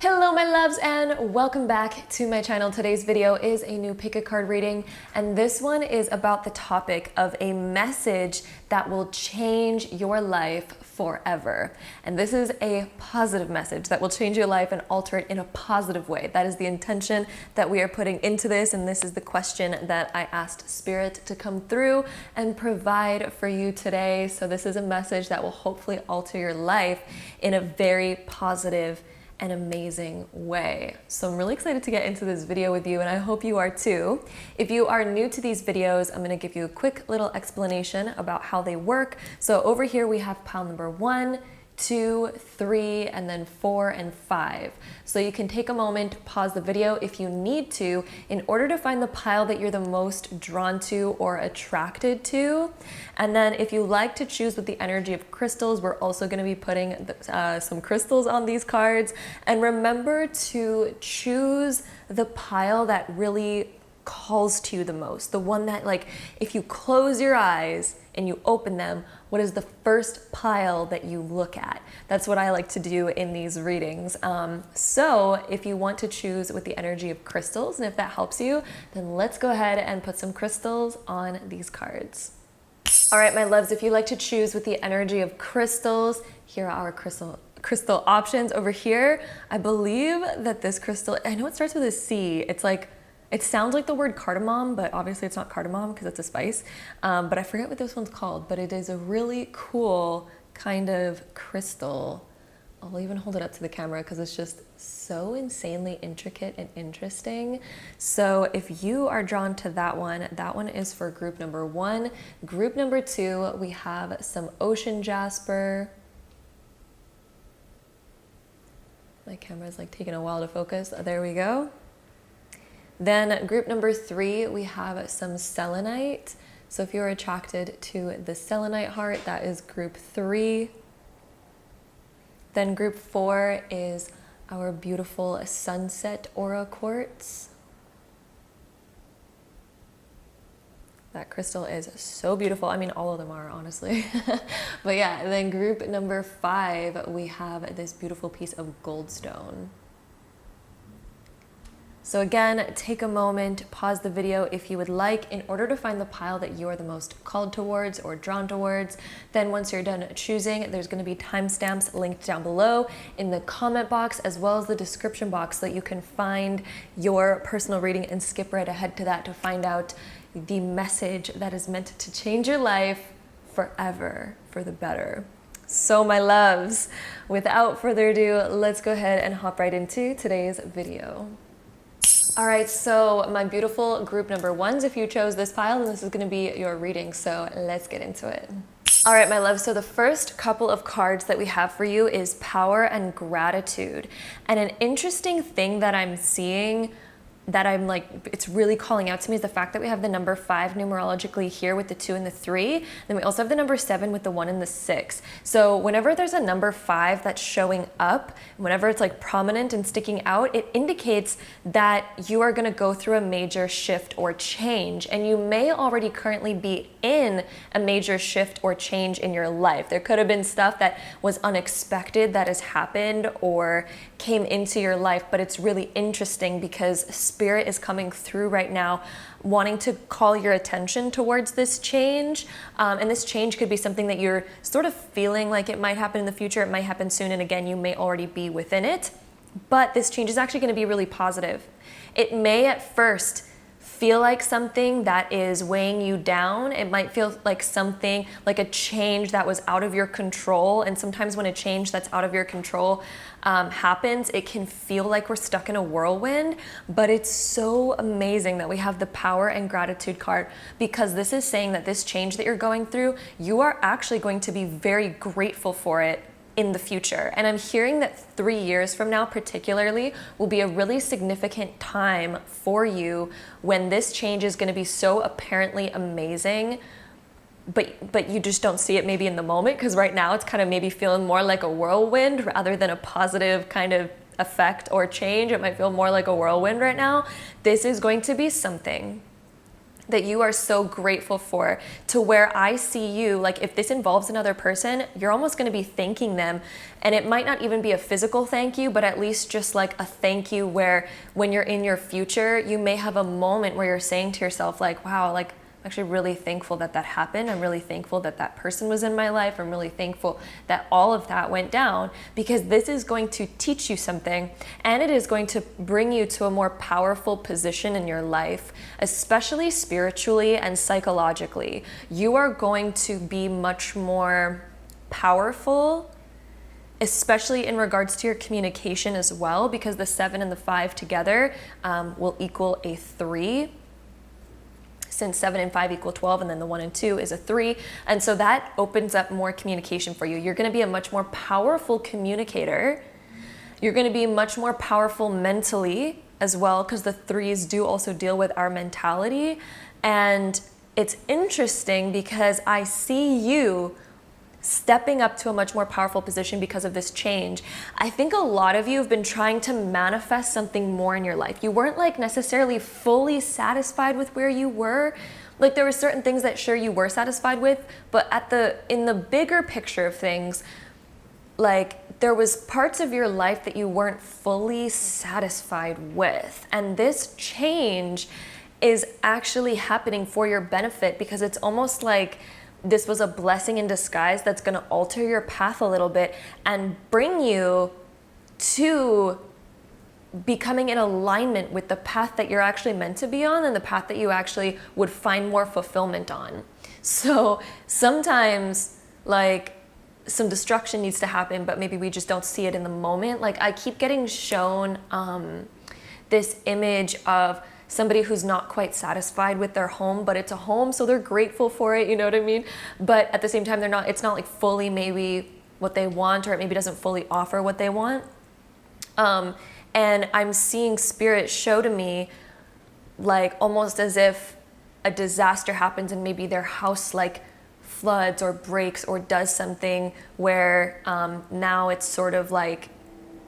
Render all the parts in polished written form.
Hello my loves and welcome back to my channel. Today's video is a new pick a card reading, and this one is about the topic of a message that will change your life forever. And this is a positive message that will change your life and alter it in a positive way. That is the intention that we are putting into this, and this is the question that I asked Spirit to come through and provide for you today. So this is a message that will hopefully alter your life in a very positive an amazing way. So I'm really excited to get into this video with you, and I hope you are too. If you are new to these videos, I'm going to give you a quick little explanation about how they work. So over here we have pile number 1, 2, 3, and then 4 and 5. So you can take a moment, pause the video if you need to, in order to find the pile that you're the most drawn to or attracted to. And then if you like to choose with the energy of crystals, we're also going to be putting some crystals on these cards. And remember to choose the pile that really calls to you the most. The one that, like, if you close your eyes and you open them, what is the first pile that you look at? That's what I like to do in these readings. So if you want to choose with the energy of crystals, and if that helps you, then let's go ahead and put some crystals on these cards. All right, my loves, if you like to choose with the energy of crystals, here are our crystal options. Over here, I believe that this crystal, I know it starts with a C. It's like, it sounds like the word cardamom, but obviously it's not cardamom because it's a spice. But I forget what this one's called, but it is a really cool kind of crystal. I'll even hold it up to the camera because it's just so insanely intricate and interesting. So if you are drawn to that one is for group number 1. Group number 2, we have some ocean jasper. My camera's like taking a while to focus. There we go. Then group number 3, we have some selenite. So if you're attracted to the selenite heart, that is group 3. Then group 4 is our beautiful sunset aura quartz. That crystal is so beautiful. I mean, all of them are, honestly. But yeah, then group number 5, we have this beautiful piece of goldstone. So again, take a moment, pause the video if you would like, in order to find the pile that you are the most called towards or drawn towards. Then once you're done choosing, there's going to be timestamps linked down below in the comment box as well as the description box so that you can find your personal reading and skip right ahead to that to find out the message that is meant to change your life forever for the better. So my loves, without further ado, let's go ahead and hop right into today's video. All right, so my beautiful group number 1s, if you chose this pile, then this is going to be your reading. So let's get into it. All right, my love. So the first couple of cards that we have for you is power and gratitude. And an interesting thing that I'm seeing that I'm like, it's really calling out to me is the fact that we have the number 5 numerologically here with the 2 and the 3. Then we also have the number 7 with the 1 and the 6. So whenever there's a number 5 that's showing up, whenever it's like prominent and sticking out, it indicates that you are going to go through a major shift or change. And you may already currently be in a major shift or change in your life. There could have been stuff that was unexpected that has happened or came into your life, but it's really interesting because Spirit is coming through right now wanting to call your attention towards this change. And this change could be something that you're sort of feeling like it might happen in the future, it might happen soon, and again, you may already be within it. But this change is actually going to be really positive. It may at first feel like something that is weighing you down. It might feel like something, like a change that was out of your control. And sometimes when a change that's out of your control happens, it can feel like we're stuck in a whirlwind. But it's so amazing that we have the power and gratitude card, because this is saying that this change that you're going through, you are actually going to be very grateful for it in the future. And I'm hearing that 3 years from now particularly will be a really significant time for you when this change is going to be so apparently amazing, but you just don't see it maybe in the moment, because right now it's kind of maybe feeling more like a whirlwind rather than a positive kind of effect or change. It might feel more like a whirlwind right now. This is going to be something that you are so grateful for, to where I see you, like if this involves another person, you're almost going to be thanking them. And it might not even be a physical thank you, but at least just like a thank you where when you're in your future, you may have a moment where you're saying to yourself like, wow, like I'm actually really thankful that that happened. I'm really thankful that that person was in my life. I'm really thankful that all of that went down, because this is going to teach you something, and it is going to bring you to a more powerful position in your life, especially spiritually and psychologically. You are going to be much more powerful, especially in regards to your communication as well, because the 7 and the 5 together will equal a 3. Since 7 and 5 equal 12, and then the 1 and 2 is a 3. And so that opens up more communication for you. You're going to be a much more powerful communicator. You're going to be much more powerful mentally as well, because the 3s do also deal with our mentality. And it's interesting because I see you stepping up to a much more powerful position because of this change. I think a lot of you have been trying to manifest something more in your life. You weren't like necessarily fully satisfied with where you were. Like there were certain things that sure you were satisfied with, but in the bigger picture of things, like there was parts of your life that you weren't fully satisfied with. And this change is actually happening for your benefit, because it's almost like this was a blessing in disguise that's going to alter your path a little bit and bring you to becoming in alignment with the path that you're actually meant to be on, and the path that you actually would find more fulfillment on. So sometimes like some destruction needs to happen, but maybe we just don't see it in the moment. Like I keep getting shown this image of somebody who's not quite satisfied with their home, but it's a home, so they're grateful for it, you know what I mean? But at the same time, it's not like fully maybe what they want, or it maybe doesn't fully offer what they want. And I'm seeing spirit show to me like almost as if a disaster happens and maybe their house like floods or breaks or does something where now it's sort of like,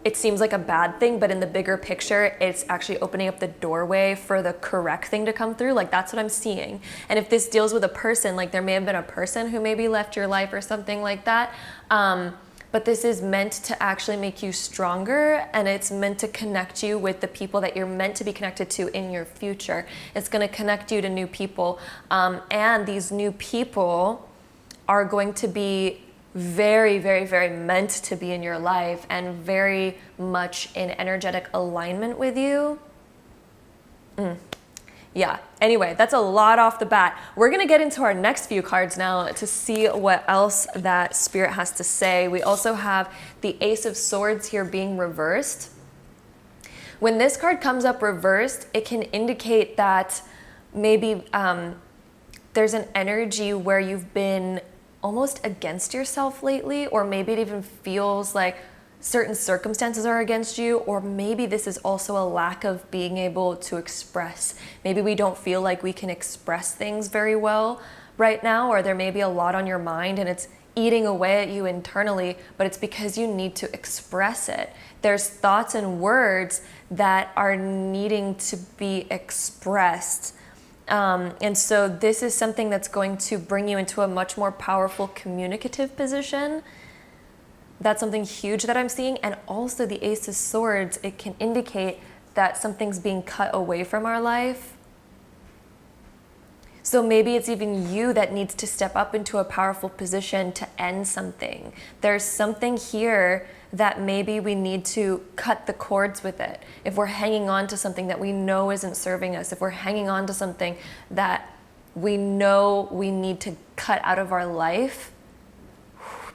it seems like a bad thing, but in the bigger picture, it's actually opening up the doorway for the correct thing to come through. Like that's what I'm seeing. And if this deals with a person, like there may have been a person who maybe left your life or something like that. But this is meant to actually make you stronger, and it's meant to connect you with the people that you're meant to be connected to in your future. It's going to connect you to new people. And these new people are going to be very, very, very meant to be in your life and very much in energetic alignment with you. Yeah, anyway, that's a lot off the bat. We're going to get into our next few cards now to see what else that Spirit has to say. We also have the Ace of Swords here being reversed. When this card comes up reversed, it can indicate that maybe there's an energy where you've been almost against yourself lately, or maybe it even feels like certain circumstances are against you, or maybe this is also a lack of being able to express. Maybe we don't feel like we can express things very well right now, or there may be a lot on your mind and it's eating away at you internally, but it's because you need to express it. There's thoughts and words that are needing to be expressed. And so this is something that's going to bring you into a much more powerful communicative position. That's something huge that I'm seeing. And also the Ace of Swords, it can indicate that something's being cut away from our life. So maybe it's even you that needs to step up into a powerful position to end something. There's something here that maybe we need to cut the cords with it. If we're hanging on to something that we know isn't serving us, if we're hanging on to something that we know we need to cut out of our life,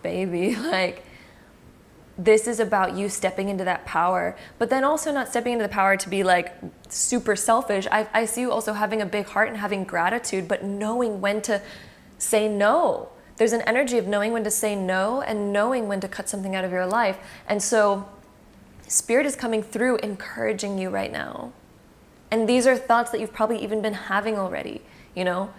baby, like, this is about you stepping into that power, but then also not stepping into the power to be like super selfish. I see you also having a big heart and having gratitude, but knowing when to say no. There's an energy of knowing when to say no and knowing when to cut something out of your life. And so Spirit is coming through encouraging you right now. And these are thoughts that you've probably even been having already, you know?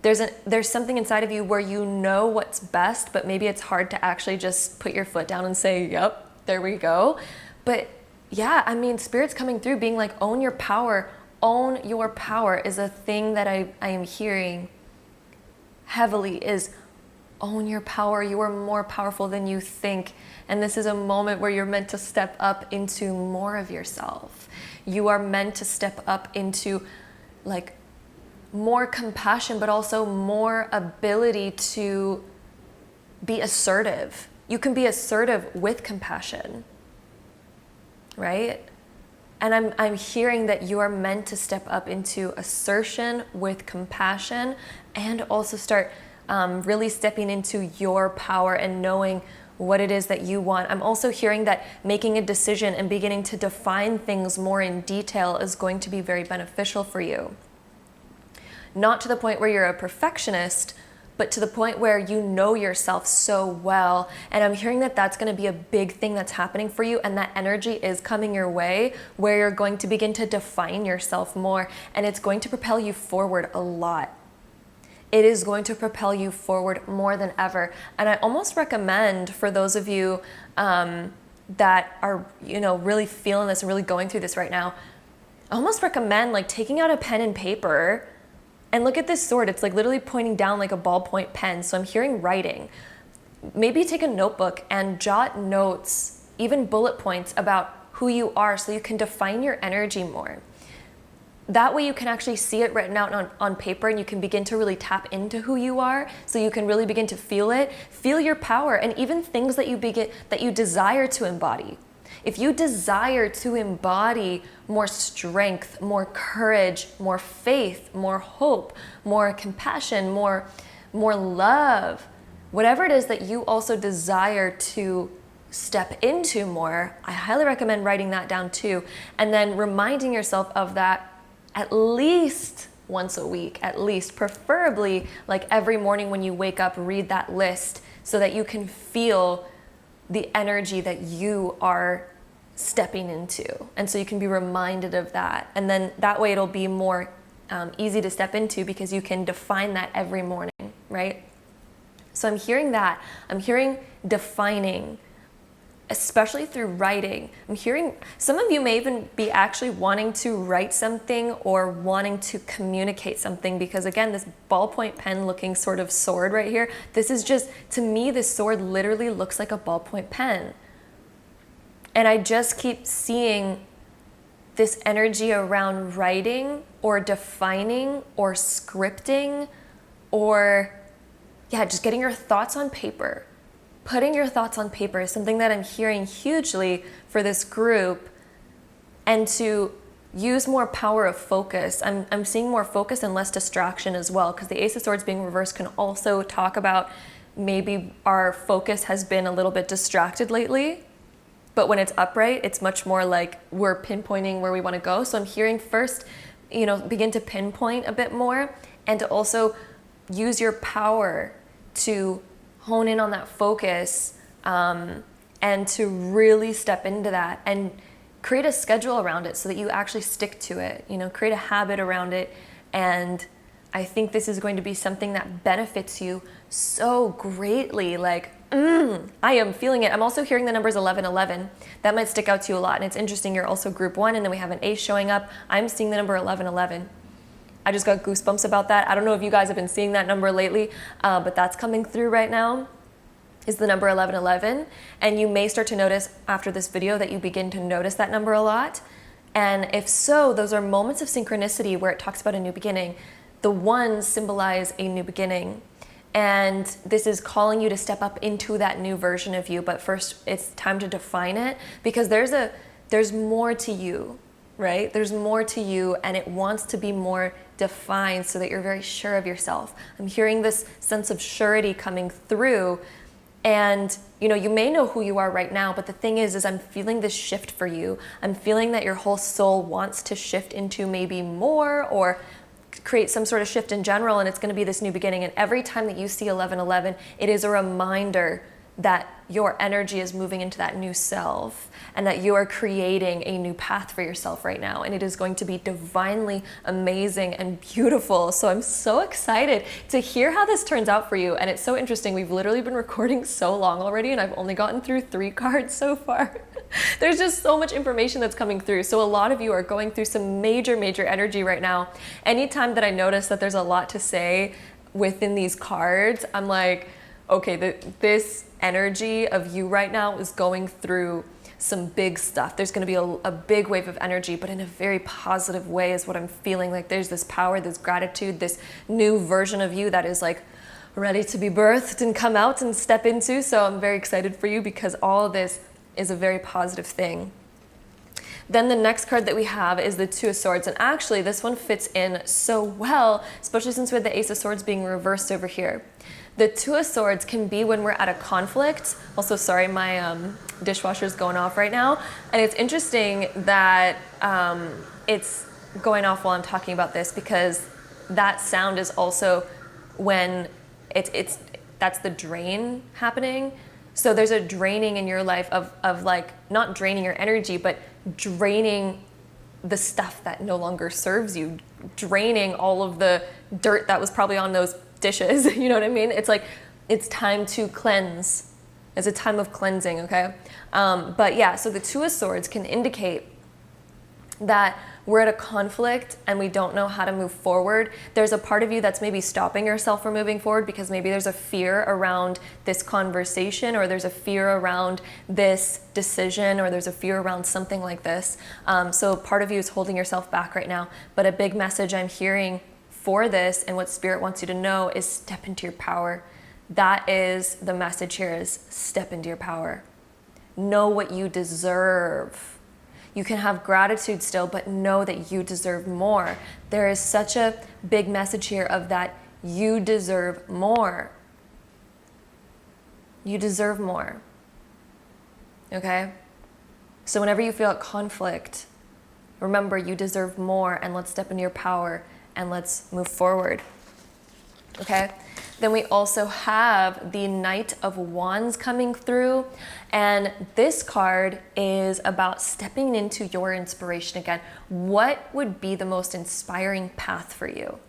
There's something inside of you where you know what's best, but maybe it's hard to actually just put your foot down and say, yep, there we go. But yeah, I mean, Spirit's coming through being like, own your power, own your power is a thing that I am hearing heavily, is own your power. You are more powerful than you think. And this is a moment where you're meant to step up into more of yourself. You are meant to step up into like more compassion, but also more ability to be assertive. You can be assertive with compassion, right? And I'm hearing that you are meant to step up into assertion with compassion, and also start really stepping into your power and knowing what it is that you want. I'm also hearing that making a decision and beginning to define things more in detail is going to be very beneficial for you. Not to the point where you're a perfectionist, but to the point where you know yourself so well. And I'm hearing that that's going to be a big thing that's happening for you, and that energy is coming your way where you're going to begin to define yourself more, and it's going to propel you forward a lot. It is going to propel you forward more than ever. And I almost recommend, for those of you that are, really feeling this and really going through this right now, I almost recommend like taking out a pen and paper. And look at this sword. It's like literally pointing down like a ballpoint pen. So I'm hearing writing. Maybe take a notebook and jot notes, even bullet points about who you are, so you can define your energy more. That way you can actually see it written out on paper, and you can begin to really tap into who you are, so you can really begin to feel it, feel your power, and even things that you desire to embody. If you desire to embody more strength, more courage, more faith, more hope, more compassion, more love, whatever it is that you also desire to step into more, I highly recommend writing that down too, and then reminding yourself of that at least once a week, at least, preferably like every morning when you wake up, read that list so that you can feel the energy that you are stepping into. And so you can be reminded of that. And then that way it'll be more easy to step into, because you can define that every morning, right? So I'm hearing that. I'm hearing defining, especially through writing. I'm hearing some of you may even be actually wanting to write something or wanting to communicate something, because again, this ballpoint pen looking sort of sword right here, this is just, to me, this sword literally looks like a ballpoint pen. And I just keep seeing this energy around writing or defining or scripting, or just getting your thoughts on paper. Putting your thoughts on paper is something that I'm hearing hugely for this group, and to use more power of focus. I'm seeing more focus and less distraction as well, because the Ace of Swords being reversed can also talk about maybe our focus has been a little bit distracted lately, but when it's upright, it's much more like we're pinpointing where we want to go. So I'm hearing first, begin to pinpoint a bit more, and to also use your power to hone in on that focus, and to really step into that and create a schedule around it so that you actually stick to it, create a habit around it. And I think this is going to be something that benefits you so greatly. Like, I am feeling it. I'm also hearing the numbers 1111. That might stick out to you a lot. And it's interesting, you're also group 1, and then we have an ace showing up. I'm seeing the number 1111. I just got goosebumps about that. I don't know if you guys have been seeing that number lately, but that's coming through right now, is the number 1111. And you may start to notice after this video that you begin to notice that number a lot. And if so, those are moments of synchronicity where it talks about a new beginning. The ones symbolize a new beginning. And this is calling you to step up into that new version of you. But first, it's time to define it, because there's more to you, right? There's more to you, and it wants to be more defined so that you're very sure of yourself. I'm hearing this sense of surety coming through. And you may know who you are right now, but the thing is I'm feeling this shift for you. I'm feeling that your whole soul wants to shift into maybe more, or create some sort of shift in general, and it's going to be this new beginning. And every time that you see 1111, it is a reminder that your energy is moving into that new self and that you are creating a new path for yourself right now. And it is going to be divinely amazing and beautiful. So I'm so excited to hear how this turns out for you. And it's so interesting. We've literally been recording so long already and I've only gotten through 3 cards so far. There's just so much information that's coming through. So a lot of you are going through some major energy right now. Anytime that I notice that there's a lot to say within these cards, I'm like, okay, this energy of you right now is going through some big stuff. There's going to be a big wave of energy, but in a very positive way is what I'm feeling. Like there's this power, this gratitude, this new version of you that is like ready to be birthed and come out and step into. So I'm very excited for you because all of this is a very positive thing. Then the next card that we have is the Two of Swords. And actually this one fits in so well, especially since we have the Ace of Swords being reversed over here. The Two of Swords can be when we're at a conflict. Also, sorry, my dishwasher is going off right now. And it's interesting that it's going off while I'm talking about this because that sound is also when that's the drain happening. So there's a draining in your life of like, not draining your energy, but draining the stuff that no longer serves you, draining all of the dirt that was probably on those dishes. You know what I mean? It's like, it's time to cleanse. It's a time of cleansing, okay? But yeah, so the Two of Swords can indicate that we're at a conflict and we don't know how to move forward. There's a part of you that's maybe stopping yourself from moving forward because maybe there's a fear around this conversation, or there's a fear around this decision, or there's a fear around something like this. So part of you is holding yourself back right now. But a big message I'm hearing for this and what Spirit wants you to know is step into your power. That is the message here, is step into your power. Know what you deserve. You can have gratitude still, but know that you deserve more. There is such a big message here of that you deserve more. You deserve more. Okay? So whenever you feel at conflict, remember you deserve more, and let's step into your power and let's move forward. Okay? Then we also have the Knight of Wands coming through. And this card is about stepping into your inspiration again. What would be the most inspiring path for you?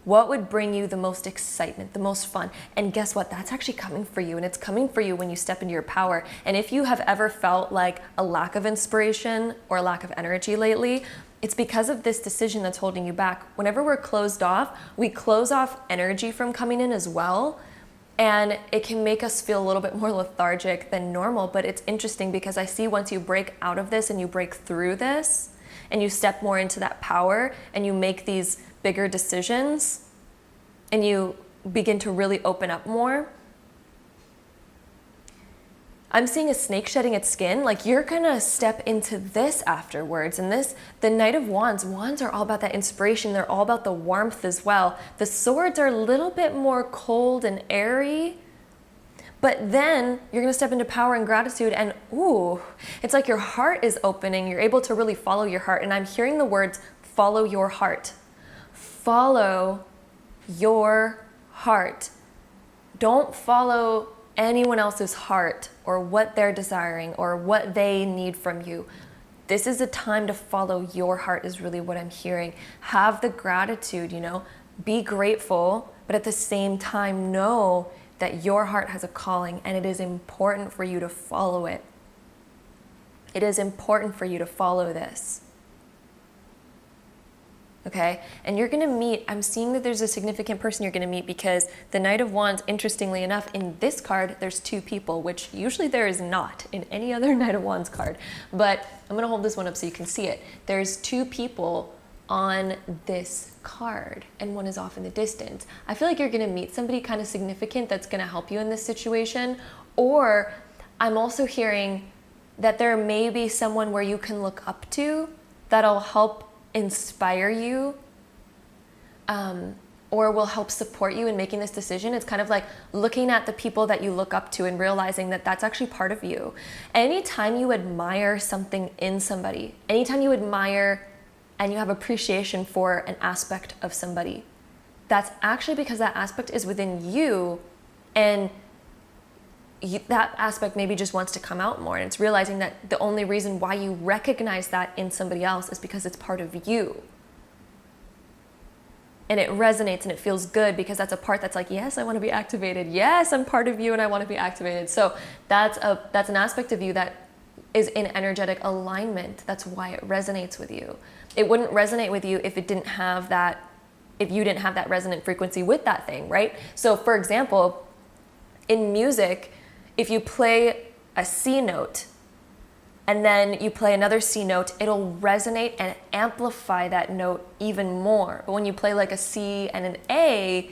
What would bring you the most excitement, the most fun? And guess what? That's actually coming for you. And it's coming for you when you step into your power. And if you have ever felt like a lack of inspiration or a lack of energy lately, it's because of this decision that's holding you back. Whenever we're closed off, we close off energy from coming in as well. And it can make us feel a little bit more lethargic than normal. But it's interesting because I see once you break out of this and you break through this and you step more into that power and you make these bigger decisions and you begin to really open up more, I'm seeing a snake shedding its skin. Like, you're gonna step into this afterwards. And this, the Knight of Wands are all about that inspiration. They're all about the warmth as well. The swords are a little bit more cold and airy, but then you're gonna step into power and gratitude, and ooh, it's like your heart is opening. You're able to really follow your heart. And I'm hearing the words, follow your heart. Follow your heart. Don't follow anyone else's heart or what they're desiring or what they need from you. This is a time to follow your heart, is really what I'm hearing. Have the gratitude, be grateful, but at the same time know that your heart has a calling and it is important for you to follow it. It is important for you to follow this. Okay, and you're gonna meet, I'm seeing that there's a significant person you're gonna meet, because the Knight of Wands, interestingly enough, in this card, there's 2 people, which usually there is not in any other Knight of Wands card. But I'm gonna hold this one up so you can see it. There's 2 people on this card, and one is off in the distance. I feel like you're gonna meet somebody kind of significant that's gonna help you in this situation. Or I'm also hearing that there may be someone where you can look up to that'll help inspire you, or will help support you in making this decision. It's kind of like looking at the people that you look up to and realizing that that's actually part of you. Anytime you admire something in somebody, anytime you admire and you have appreciation for an aspect of somebody, that's actually because that aspect is within you, and that aspect maybe just wants to come out more. And it's realizing that the only reason why you recognize that in somebody else is because it's part of you. And it resonates and it feels good because that's a part that's like, yes, I want to be activated. Yes, I'm part of you and I want to be activated. So that's an aspect of you that is in energetic alignment. That's why it resonates with you. It wouldn't resonate with you if it didn't have that, if you didn't have that resonant frequency with that thing, right? So for example, in music, if you play a C note and then you play another C note, it'll resonate and amplify that note even more. But when you play like a C and an A,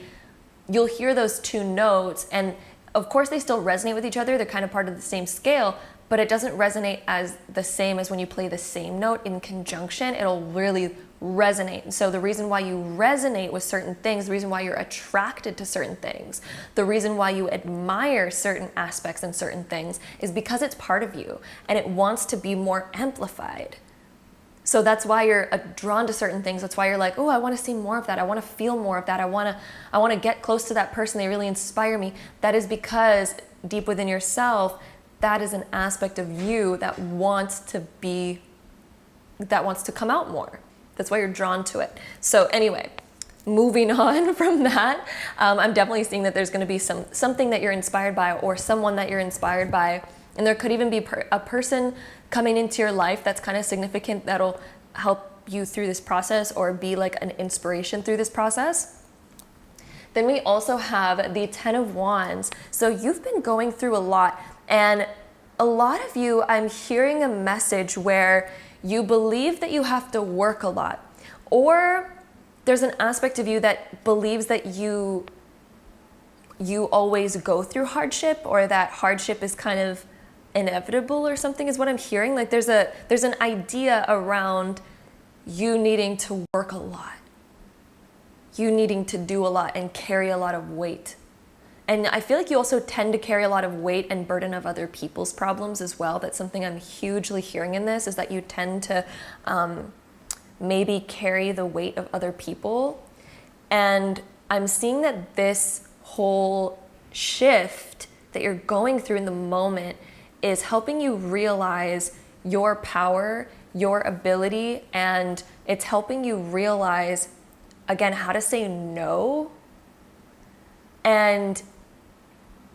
you'll hear those two notes, and of course they still resonate with each other. They're kind of part of the same scale, but it doesn't resonate as the same as when you play the same note in conjunction. It'll really resonate. And so the reason why you resonate with certain things, the reason why you're attracted to certain things, the reason why you admire certain aspects and certain things is because it's part of you and it wants to be more amplified. So that's why you're drawn to certain things. That's why you're like, oh, I want to see more of that. I want to feel more of that. I want to get close to that person. They really inspire me. That is because deep within yourself, that is an aspect of you that wants to come out more. That's why you're drawn to it. So anyway, moving on from that, I'm definitely seeing that there's going to be something that you're inspired by or someone that you're inspired by. And there could even be a person coming into your life that's kind of significant that'll help you through this process or be like an inspiration through this process. Then we also have the 10 of Wands. So you've been going through a lot, and a lot of you, I'm hearing a message where you believe that you have to work a lot, or there's an aspect of you that believes that you always go through hardship, or that hardship is kind of inevitable or something is what I'm hearing. Like there's an idea around you needing to work a lot, you needing to do a lot and carry a lot of weight. And I feel like you also tend to carry a lot of weight and burden of other people's problems as well. That's something I'm hugely hearing in this, is that you tend to maybe carry the weight of other people. And I'm seeing that this whole shift that you're going through in the moment is helping you realize your power, your ability, and it's helping you realize, again, how to say no, and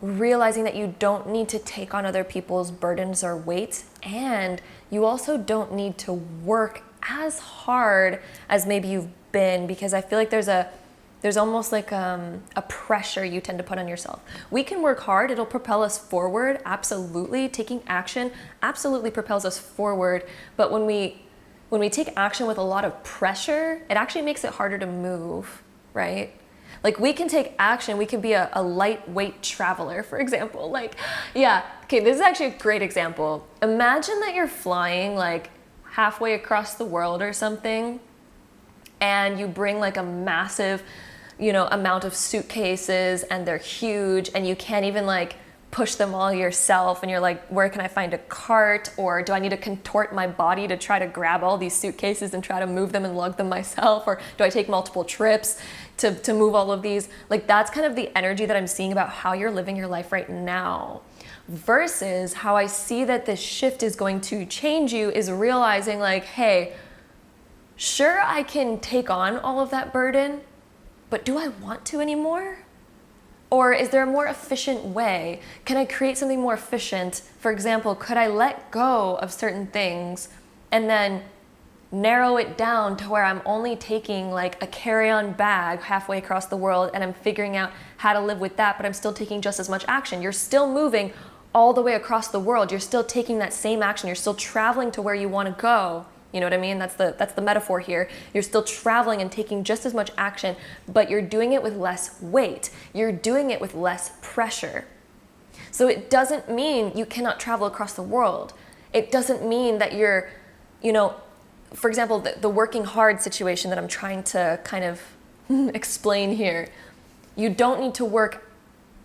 realizing that you don't need to take on other people's burdens or weights, and you also don't need to work as hard as maybe you've been, because I feel like there's almost like a pressure you tend to put on yourself. We can work hard, it'll propel us forward, absolutely. Taking action absolutely propels us forward, but when we take action with a lot of pressure, it actually makes it harder to move, right? Like we can take action, we can be a lightweight traveler, for example. Like, yeah, okay, this is actually a great example. Imagine that you're flying like halfway across the world or something, and you bring like a massive, amount of suitcases, and they're huge, and you can't even like push them all yourself, and you're like, where can I find a cart, or do I need to contort my body to try to grab all these suitcases and try to move them and lug them myself, or do I take multiple trips to move all of these? Like that's kind of the energy that I'm seeing about how you're living your life right now, versus how I see that this shift is going to change you is realizing like, hey, sure, I can take on all of that burden, but do I want to anymore? Or is there a more efficient way? Can I create something more efficient? For example, could I let go of certain things and then narrow it down to where I'm only taking like a carry-on bag halfway across the world, and I'm figuring out how to live with that, but I'm still taking just as much action. You're still moving all the way across the world. You're still taking that same action. You're still traveling to where you want to go. You know what I mean? That's the metaphor here. You're still traveling and taking just as much action, but you're doing it with less weight. You're doing it with less pressure. So it doesn't mean you cannot travel across the world. It doesn't mean that you're, for example, the working hard situation that I'm trying to kind of explain here. You don't need to work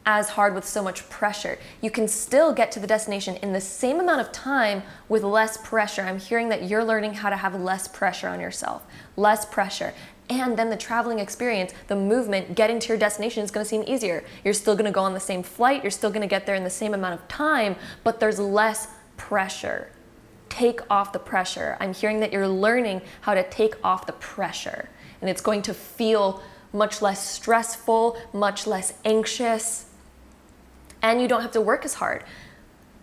as hard with so much pressure. You can still get to the destination in the same amount of time with less pressure. I'm hearing that you're learning how to have less pressure on yourself, less pressure. And then the traveling experience, the movement, getting to your destination is going to seem easier. You're still going to go on the same flight. You're still going to get there in the same amount of time, but there's less pressure. Take off the pressure. I'm hearing that you're learning how to take off the pressure, and it's going to feel much less stressful, much less anxious, and you don't have to work as hard.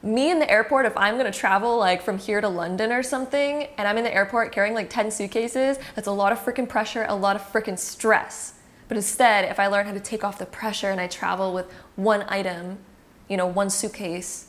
Me in the airport, if I'm gonna travel like from here to London or something, and I'm in the airport carrying like 10 suitcases, that's a lot of freaking pressure, a lot of freaking stress. But instead, if I learn how to take off the pressure and I travel with one item, one suitcase,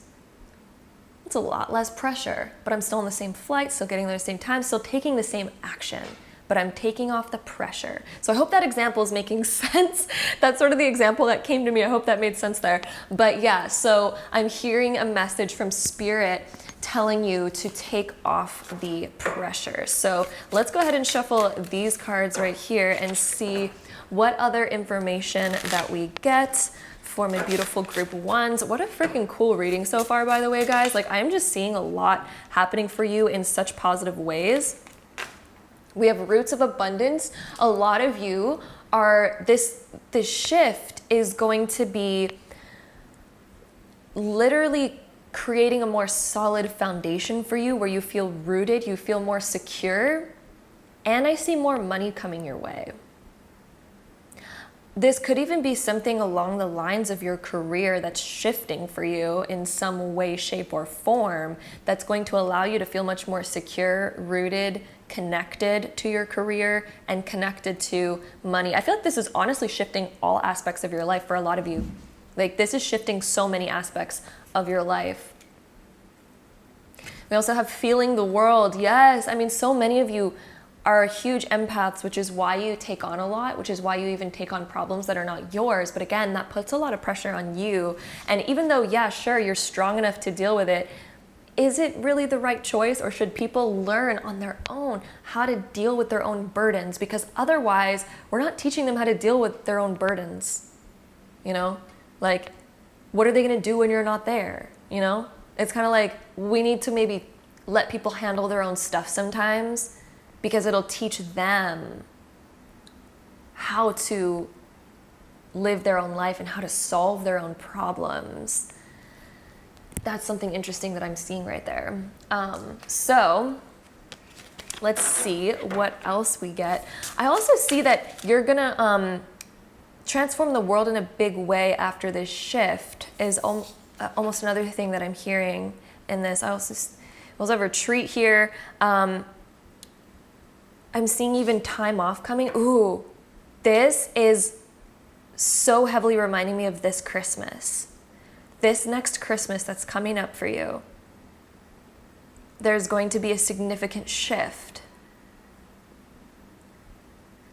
it's a lot less pressure, but I'm still on the same flight, still getting there at the same time, still taking the same action, but I'm taking off the pressure. So I hope that example is making sense. That's sort of the example that came to me. I hope that made sense there. But yeah, so I'm hearing a message from Spirit telling you to take off the pressure. So let's go ahead and shuffle these cards right here and see what other information that we get for my beautiful group ones. What a freaking cool reading so far, by the way, guys. Like, I'm just seeing a lot happening for you in such positive ways. We have roots of abundance. A lot of you are, this shift is going to be literally creating a more solid foundation for you where you feel rooted, you feel more secure, and I see more money coming your way. This could even be something along the lines of your career that's shifting for you in some way, shape, or form that's going to allow you to feel much more secure, rooted, connected to your career, and connected to money. I feel like this is honestly shifting all aspects of your life for a lot of you. Like, this is shifting so many aspects of your life. We also have feeling the world. Yes, I mean, so many of you are huge empaths, which is why you take on a lot, which is why you even take on problems that are not yours. But again, that puts a lot of pressure on you. And even though, yeah, sure, you're strong enough to deal with it, is it really the right choice, or should people learn on their own how to deal with their own burdens? Because otherwise, we're not teaching them how to deal with their own burdens. Like, what are they gonna do when you're not there? It's kind of like, we need to maybe let people handle their own stuff sometimes, because it'll teach them how to live their own life and how to solve their own problems. That's something interesting that I'm seeing right there. So let's see what else we get. I also see that you're gonna transform the world in a big way after this shift is almost another thing that I'm hearing in this. I also have a retreat here. I'm seeing even time off coming. Ooh, this is so heavily reminding me of this Christmas. This next Christmas that's coming up for you, there's going to be a significant shift.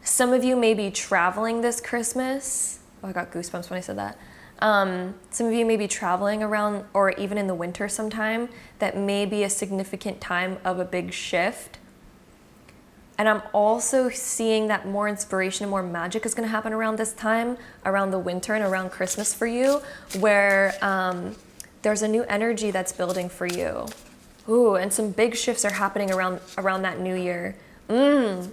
Some of you may be traveling this Christmas. Oh, I got goosebumps when I said that. Some of you may be traveling around, or even in the winter sometime. That may be a significant time of a big shift. And I'm also seeing that more inspiration and more magic is going to happen around this time, around the winter and around Christmas for you, where there's a new energy that's building for you. Ooh, and some big shifts are happening around that new year. Well,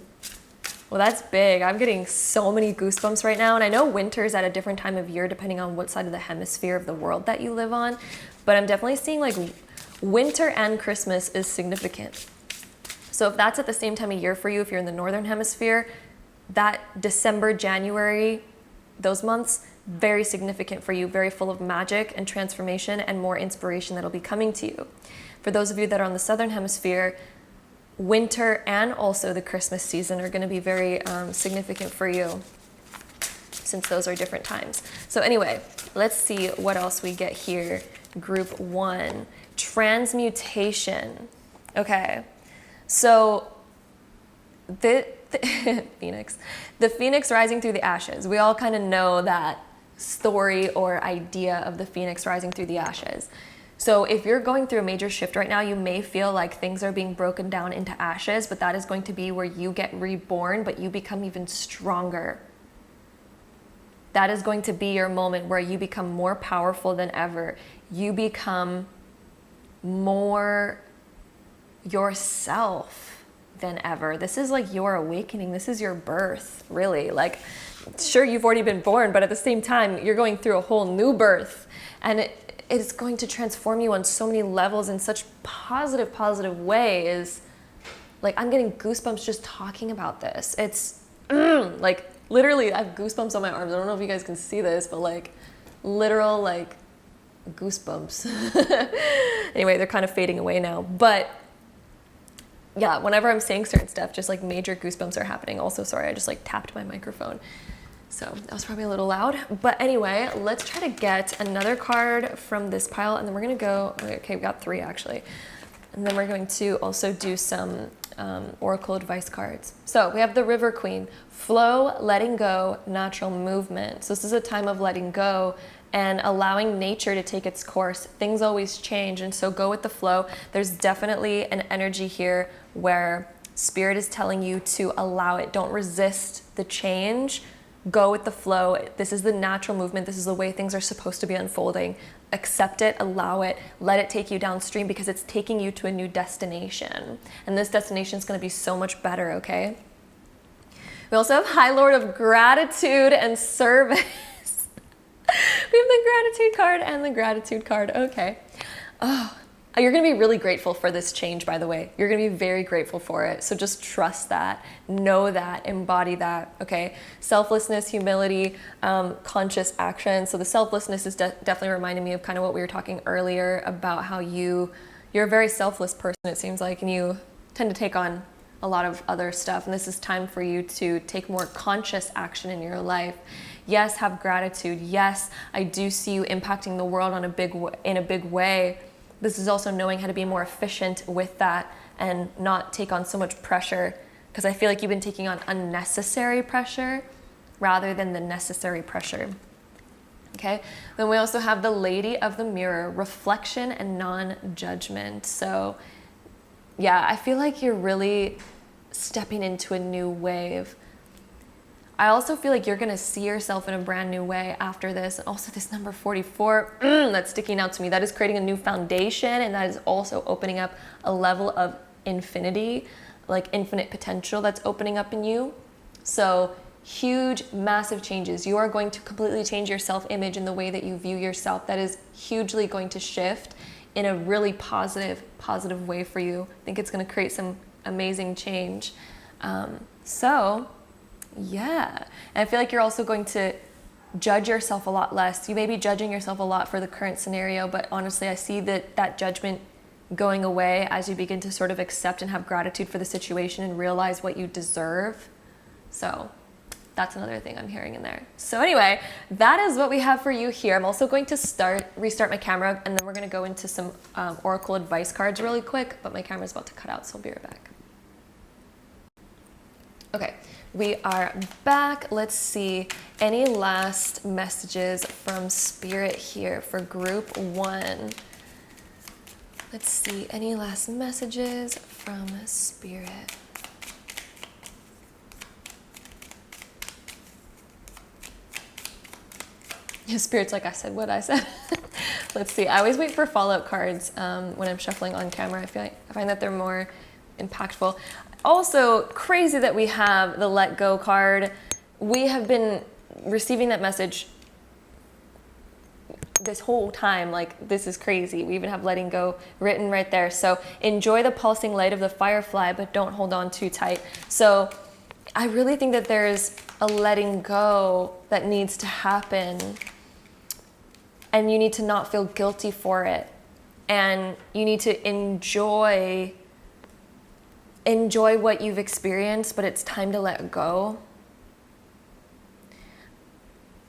that's big. I'm getting so many goosebumps right now. And I know winter is at a different time of year depending on what side of the hemisphere of the world that you live on. But I'm definitely seeing like winter and Christmas is significant. So if that's at the same time of year for you, if you're in the northern hemisphere, that December, January, those months, very significant for you, very full of magic and transformation and more inspiration that'll be coming to you. For those of you that are on the southern hemisphere, winter and also the Christmas season are going to be very significant for you, since those are different times. So anyway, let's see what else we get here. Group 1, transmutation. Okay. So the phoenix rising through the ashes. We all kind of know that story or idea of the phoenix rising through the ashes. So if you're going through a major shift right now, you may feel like things are being broken down into ashes, but that is going to be where you get reborn, but you become even stronger. that is going to be your moment where you become more powerful than ever. You become more yourself than ever. This is like your awakening. This is your birth, really. Like, sure, you've already been born, but at the same time, you're going through a whole new birth. And it's going to transform you on so many levels in such positive ways. Like, I'm getting goosebumps just talking about this. It's like, literally, I have goosebumps on my arms. I don't know if you guys can see this, but like, literal, like, goosebumps. Anyway, they're kind of fading away now. But yeah, whenever I'm saying certain stuff, just like major goosebumps are happening. Also, sorry, I just like tapped my microphone. So that was probably a little loud. But anyway, let's try to get another card from this pile. And then we're going to go, okay, we got 3 actually. And then we're going to also do some oracle advice cards. So we have the River Queen, flow, letting go, natural movement. So this is a time of letting go and allowing nature to take its course. Things always change, and so go with the flow. There's definitely an energy here where spirit is telling you to allow it. Don't resist the change. Go with the flow. This is the natural movement. This is the way things are supposed to be unfolding. Accept it, allow it, let it take you downstream, because it's taking you to a new destination. And this destination is going to be so much better, okay? We also have High Lord of Gratitude and Service. We have the Gratitude card and the Gratitude card. Okay. Oh, you're going to be really grateful for this change, by the way. You're going to be very grateful for it. So just trust that, know that, embody that, okay? Selflessness, humility, conscious action. So the selflessness is definitely reminding me of kind of what we were talking earlier about how you're a very selfless person, it seems like, and you tend to take on a lot of other stuff. And this is time for you to take more conscious action in your life. Yes, have gratitude. Yes, I do see you impacting the world in a big way. This is also knowing how to be more efficient with that and not take on so much pressure, because I feel like you've been taking on unnecessary pressure rather than the necessary pressure. Okay, then we also have the Lady of the Mirror, reflection and non-judgment. So yeah, I feel like you're really stepping into a new wave. I also feel like you're going to see yourself in a brand new way after this. And also this number 44, that's sticking out to me. That is creating a new foundation, and that is also opening up a level of infinity, like infinite potential that's opening up in you. So huge, massive changes. You are going to completely change your self-image and the way that you view yourself. That is hugely going to shift in a really positive way for you. I think it's going to create some amazing change. Yeah, and I feel like you're also going to judge yourself a lot less. You may be judging yourself a lot for the current scenario, but honestly, I see that judgment going away as you begin to sort of accept and have gratitude for the situation and realize what you deserve. So that's another thing I'm hearing in there. So anyway, that is what we have for you here. I'm also going to restart my camera, and then we're going to go into some oracle advice cards really quick, but my camera's about to cut out, so I'll be right back. Okay. We are back. Let's see, any last messages from Spirit here for group 1? Let's see, any last messages from Spirit? Yeah, Spirit's like I said what I said. Let's see, I always wait for follow-up cards when I'm shuffling on camera. I find that they're more impactful. Also, crazy that we have the Let Go card. We have been receiving that message this whole time. Like, this is crazy. We even have letting go written right there. So enjoy the pulsing light of the firefly, but don't hold on too tight. So I really think that there's a letting go that needs to happen, and you need to not feel guilty for it. And you need to enjoy what you've experienced, but it's time to let go.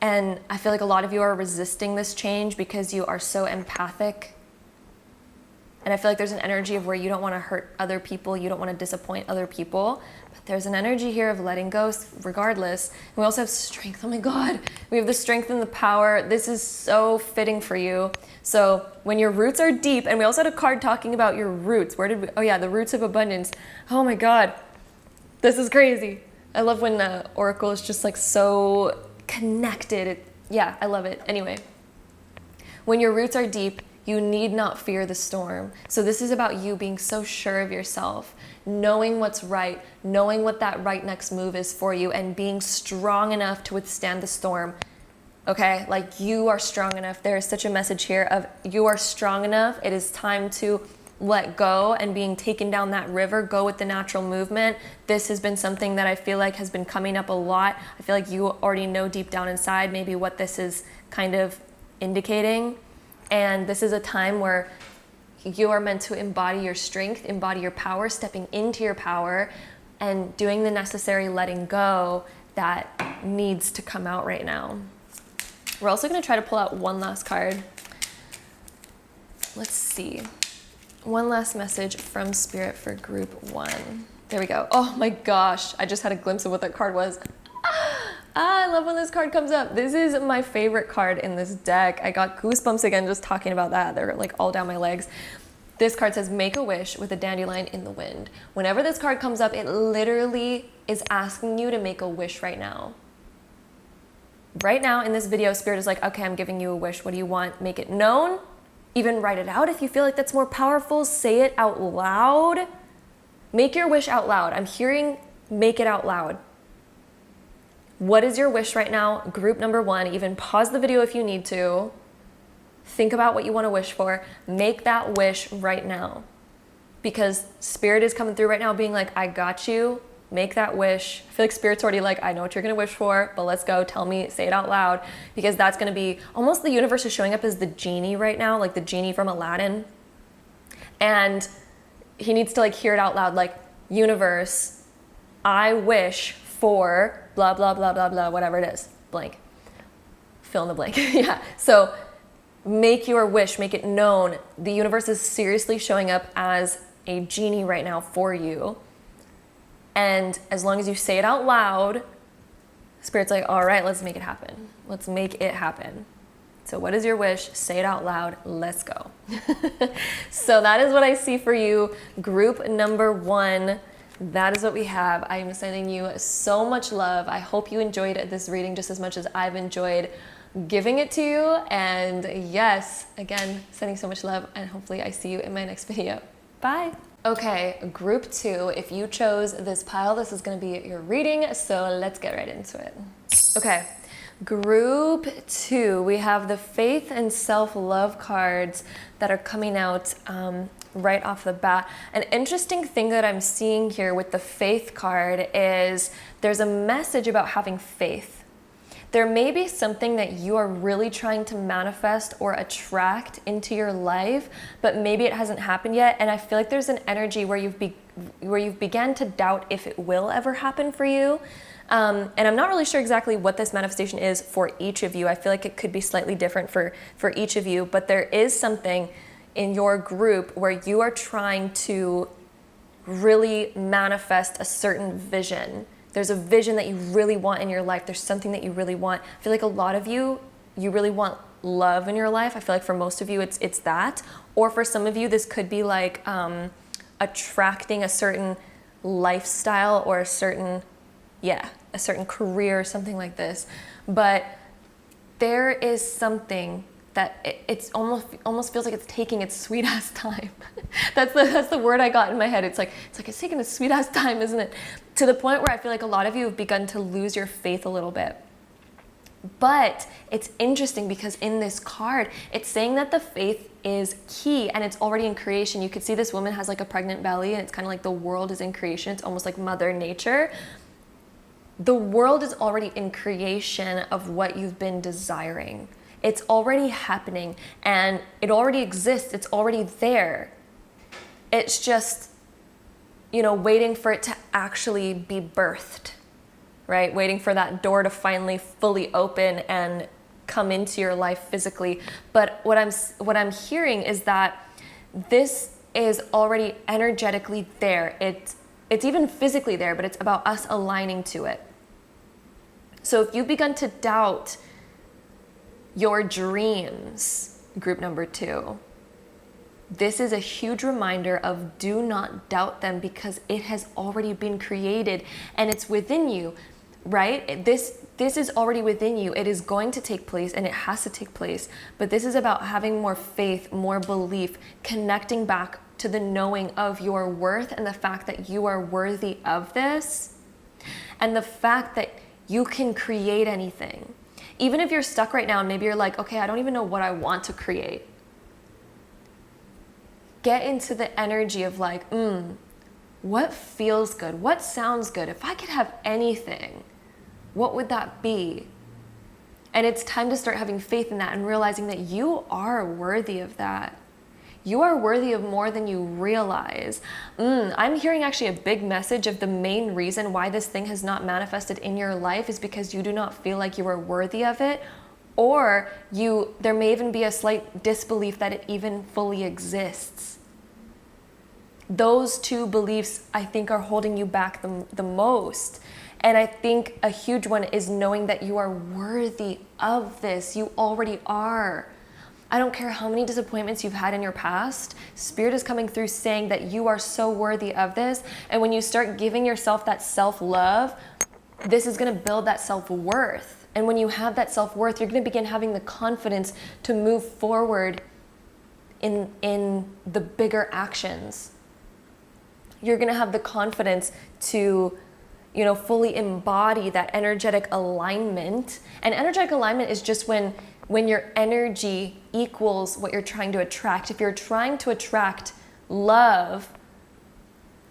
And I feel like a lot of you are resisting this change because you are so empathic. And I feel like there's an energy of where you don't want to hurt other people, you don't want to disappoint other people. But there's an energy here of letting go regardless. And we also have strength. Oh my God. We have the strength and the power. This is so fitting for you. So when your roots are deep, and we also had a card talking about your roots. Oh yeah, the roots of abundance. Oh my God. This is crazy. I love when the oracle is just like so connected. Yeah, I love it. Anyway, when your roots are deep, you need not fear the storm. So this is about you being so sure of yourself, knowing what's right, knowing what that right next move is for you, and being strong enough to withstand the storm. Okay, like you are strong enough. There is such a message here of you are strong enough. It is time to let go and being taken down that river, go with the natural movement. This has been something that I feel like has been coming up a lot. I feel like you already know deep down inside maybe what this is kind of indicating. And this is a time where you are meant to embody your strength, embody your power, stepping into your power and doing the necessary letting go that needs to come out right now. We're also going to try to pull out one last card. Let's see. One last message from Spirit for group 1. There we go. Oh my gosh. I just had a glimpse of what that card was. I love when this card comes up. This is my favorite card in this deck. I got goosebumps again just talking about that. They're like all down my legs. This card says, make a wish with a dandelion in the wind. Whenever this card comes up, it literally is asking you to make a wish right now. Right now in this video, Spirit is like, okay, I'm giving you a wish. What do you want? Make it known. Even write it out if you feel like that's more powerful. Say it out loud. Make your wish out loud. I'm hearing make it out loud. What is your wish right now? Group number 1, even pause the video if you need to. Think about what you want to wish for. Make that wish right now. Because Spirit is coming through right now being like, I got you. Make that wish. I feel like Spirit's already like, I know what you're going to wish for, but let's go. Tell me, say it out loud. Because that's going to be, almost the universe is showing up as the genie right now, like the genie from Aladdin. And he needs to like hear it out loud, like, universe, I wish for blah, blah, blah, blah, blah, whatever it is, blank. Fill in the blank. Yeah. So make your wish, make it known. The universe is seriously showing up as a genie right now for you. And as long as you say it out loud, Spirit's like, all right, let's make it happen. Let's make it happen. So what is your wish? Say it out loud. Let's go. So that is what I see for you. Group number 1. That is what we have. I am sending you so much love. I hope you enjoyed this reading just as much as I've enjoyed giving it to you. And yes, again, sending so much love, and hopefully I see you in my next video. Bye. Okay, group 2. If you chose this pile, this is going to be your reading. So let's get right into it. Okay, group 2. We have the faith and self-love cards that are coming out right off the bat. An interesting thing that I'm seeing here with the faith card is there's a message about having faith. There may be something that you are really trying to manifest or attract into your life, but maybe it hasn't happened yet. And I feel like there's an energy where you've began to doubt if it will ever happen for you. And I'm not really sure exactly what this manifestation is for each of you. I feel like it could be slightly different for each of you, but there is something in your group where you are trying to really manifest a certain vision. There's a vision that you really want in your life. There's something that you really want. I feel like a lot of you really want love in your life. I feel like for most of you, it's that. Or for some of you, this could be like attracting a certain lifestyle or a certain career, something like this. But there is something that it's almost feels like it's taking its sweet ass time. that's the word I got in my head. It's like it's taking its sweet ass time, isn't it? To the point where I feel like a lot of you have begun to lose your faith a little bit. But it's interesting because in this card, it's saying that the faith is key and it's already in creation. You could see this woman has like a pregnant belly and it's kind of like the world is in creation. It's almost like Mother Nature. The world is already in creation of what you've been desiring. It's already happening and it already exists. It's already there. It's just, waiting for it to actually be birthed, right? Waiting for that door to finally fully open and come into your life physically. But what I'm hearing is that this is already energetically there. It's even physically there, but it's about us aligning to it. So if you've begun to doubt your dreams, group number 2, this is a huge reminder of do not doubt them because it has already been created and it's within you. right? This is already within you. It is going to take place, and it has to take place. But this is about having more faith, more belief, connecting back to the knowing of your worth and the fact that you are worthy of this, and the fact that you can create anything. Even if you're stuck right now and maybe you're like, okay, I don't even know what I want to create. Get into the energy of like, what feels good? What sounds good? If I could have anything, what would that be? And it's time to start having faith in that and realizing that you are worthy of that. You are worthy of more than you realize. I'm hearing actually a big message of the main reason why this thing has not manifested in your life is because you do not feel like you are worthy of it, or there may even be a slight disbelief that it even fully exists. Those two beliefs, I think, are holding you back the most. And I think a huge one is knowing that you are worthy of this. You already are. I don't care how many disappointments you've had in your past, Spirit is coming through saying that you are so worthy of this. And when you start giving yourself that self-love, this is going to build that self-worth. And when you have that self-worth, you're going to begin having the confidence to move forward in the bigger actions. You're going to have the confidence to, fully embody that energetic alignment. And energetic alignment is just when your energy equals what you're trying to attract. If you're trying to attract love,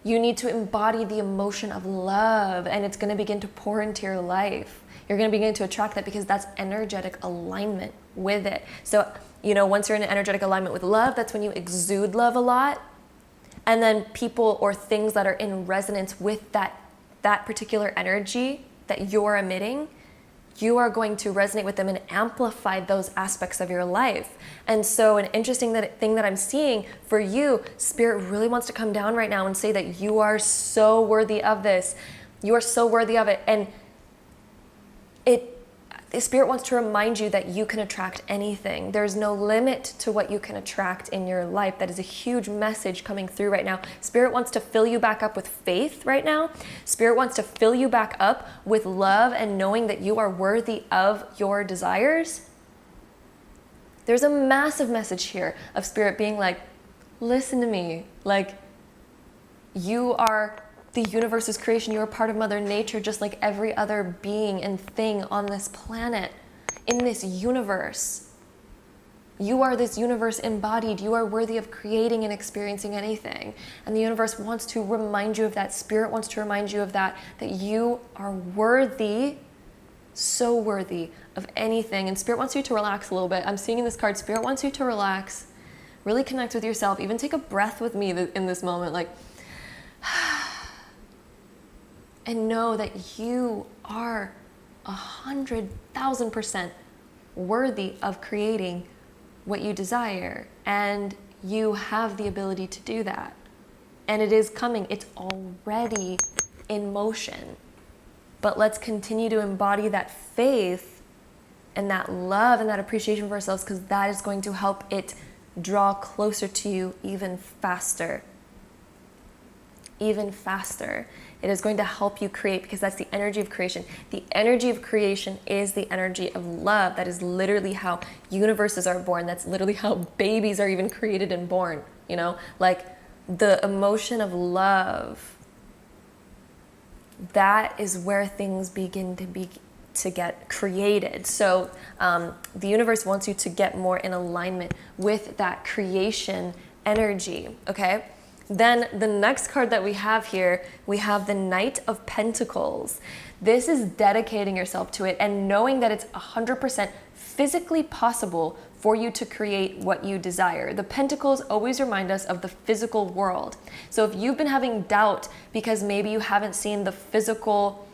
you need to embody the emotion of love, and it's going to begin to pour into your life. You're going to begin to attract that because that's energetic alignment with it. So, once you're in an energetic alignment with love, that's when you exude love a lot. And then people or things that are in resonance with that particular energy that you're emitting, you are going to resonate with them and amplify those aspects of your life. And so an interesting thing that I'm seeing for you, Spirit really wants to come down right now and say that you are so worthy of this. You are so worthy of it. And the Spirit wants to remind you that you can attract anything. There's no limit to what you can attract in your life. That is a huge message coming through right now. Spirit wants to fill you back up with faith right now. Spirit wants to fill you back up with love and knowing that you are worthy of your desires. There's a massive message here of Spirit being like, listen to me. Like, you are the universe's creation. You are part of Mother Nature, just like every other being and thing on this planet, in this universe. You are this universe embodied. You are worthy of creating and experiencing anything. And the universe wants to remind you of that. Spirit wants to remind you of that you are worthy, so worthy of anything. And Spirit wants you to relax a little bit. I'm seeing in this card, Spirit wants you to relax, really connect with yourself, even take a breath with me in this moment, like, and know that you are 100,000% worthy of creating what you desire. And you have the ability to do that. And it is coming. It's already in motion. But let's continue to embody that faith and that love and that appreciation for ourselves, because that is going to help it draw closer to you even faster. Even faster. It is going to help you create, because that's the energy of creation. The energy of creation is the energy of love. That is literally how universes are born. That's literally how babies are even created and born. Like the emotion of love. That is where things begin to get created. So the universe wants you to get more in alignment with that creation energy. Okay. Then the next card that we have here, we have the Knight of Pentacles. This is dedicating yourself to it and knowing that it's 100% physically possible for you to create what you desire. The Pentacles always remind us of the physical world. So if you've been having doubt because maybe you haven't seen the physical,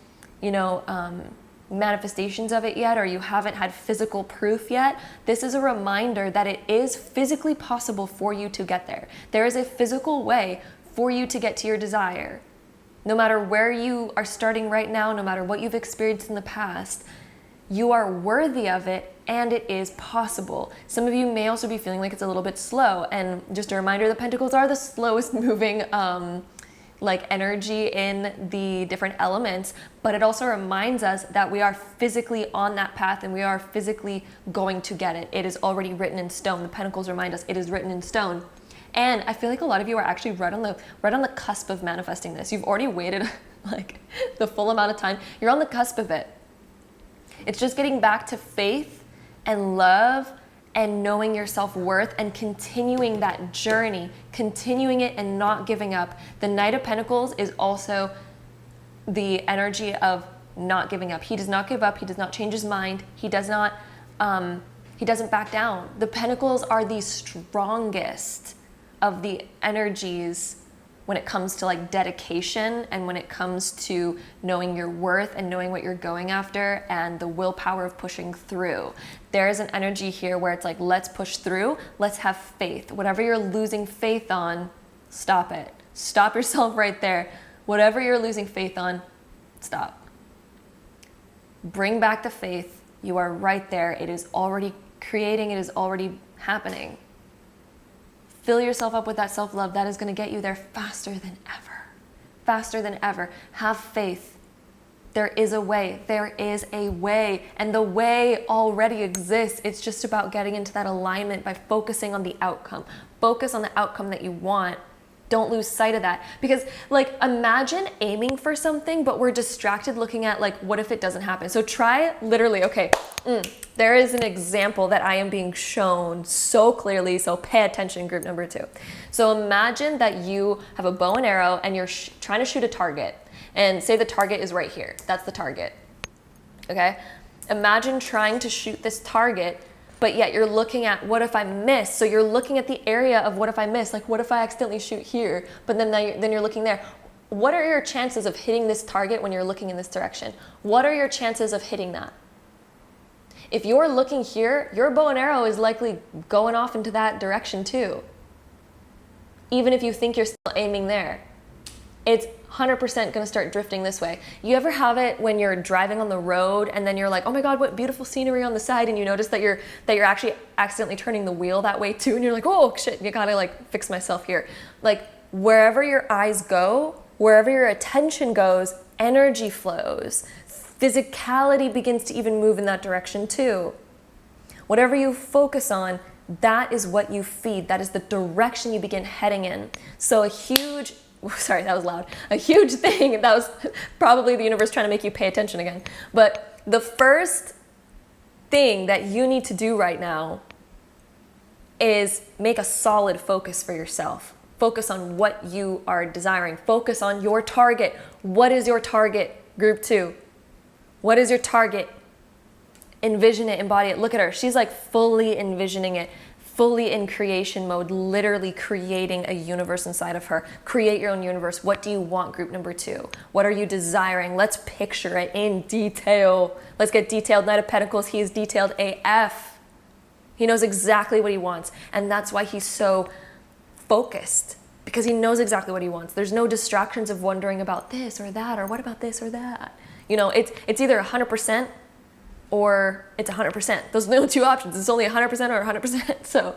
manifestations of it yet, or you haven't had physical proof yet, this is a reminder that it is physically possible for you to get there. There is a physical way for you to get to your desire. No matter where you are starting right now, no matter what you've experienced in the past, you are worthy of it and it is possible. Some of you may also be feeling like it's a little bit slow, and just a reminder, the Pentacles are the slowest moving like energy in the different elements, but it also reminds us that we are physically on that path and we are physically going to get it. It is already written in stone. The Pentacles remind us it is written in stone. And I feel like a lot of you are actually right on the cusp of manifesting this. You've already waited like the full amount of time. You're on the cusp of it. It's just getting back to faith and love and knowing your self-worth and continuing that journey, continuing it and not giving up. The Knight of Pentacles is also the energy of not giving up. He does not give up. He does not change his mind. He doesn't back down. The Pentacles are the strongest of the energies when it comes to like dedication and when it comes to knowing your worth and knowing what you're going after and the willpower of pushing through. There is an energy here where it's like, let's push through, let's have faith. Whatever you're losing faith on, stop it. Stop yourself right there. Whatever you're losing faith on, stop. Bring back the faith. You are right there. It is already creating, it is already happening. Fill yourself up with that self-love. That is going to get you there faster than ever. Faster than ever. Have faith. There is a way. There is a way. And the way already exists. It's just about getting into that alignment by focusing on the outcome. Focus on the outcome that you want. Don't lose sight of that. Because like, imagine aiming for something, but we're distracted looking at like, what if it doesn't happen? So try literally, okay, there is an example that I am being shown so clearly. So pay attention, group number 2. So imagine that you have a bow and arrow and you're trying to shoot a target, and say the target is right here. That's the target. Okay. Imagine trying to shoot this target, but yet you're looking at what if I miss? So you're looking at the area of what if I miss? Like, what if I accidentally shoot here? But then you're looking there. What are your chances of hitting this target when you're looking in this direction? What are your chances of hitting that? If you're looking here, your bow and arrow is likely going off into that direction too. Even if you think you're still aiming there, it's 100% going to start drifting this way. You ever have it when you're driving on the road and then you're like, oh my God, what beautiful scenery on the side, and you notice that you're actually accidentally turning the wheel that way too, and you're like, oh shit, you gotta like fix myself here. Like, wherever your eyes go, wherever your attention goes, energy flows. Physicality begins to even move in that direction too. Whatever you focus on, that is what you feed. That is the direction you begin heading in. So a huge thing, that was probably the universe trying to make you pay attention again. But the first thing that you need to do right now is make a solid focus for yourself. Focus on what you are desiring. Focus on your target. What is your target, group 2? What is your target? Envision it, embody it. Look at her. She's like fully envisioning it, fully in creation mode, literally creating a universe inside of her. Create your own universe. What do you want, group number 2? What are you desiring? Let's picture it in detail. Let's get detailed. Knight of Pentacles, he is detailed AF. He knows exactly what he wants. And that's why he's so focused, because he knows exactly what he wants. There's no distractions of wondering about this or that, or what about this or that. You know, it's either 100% or it's 100%. Those are the only two options. It's only 100% or 100%. So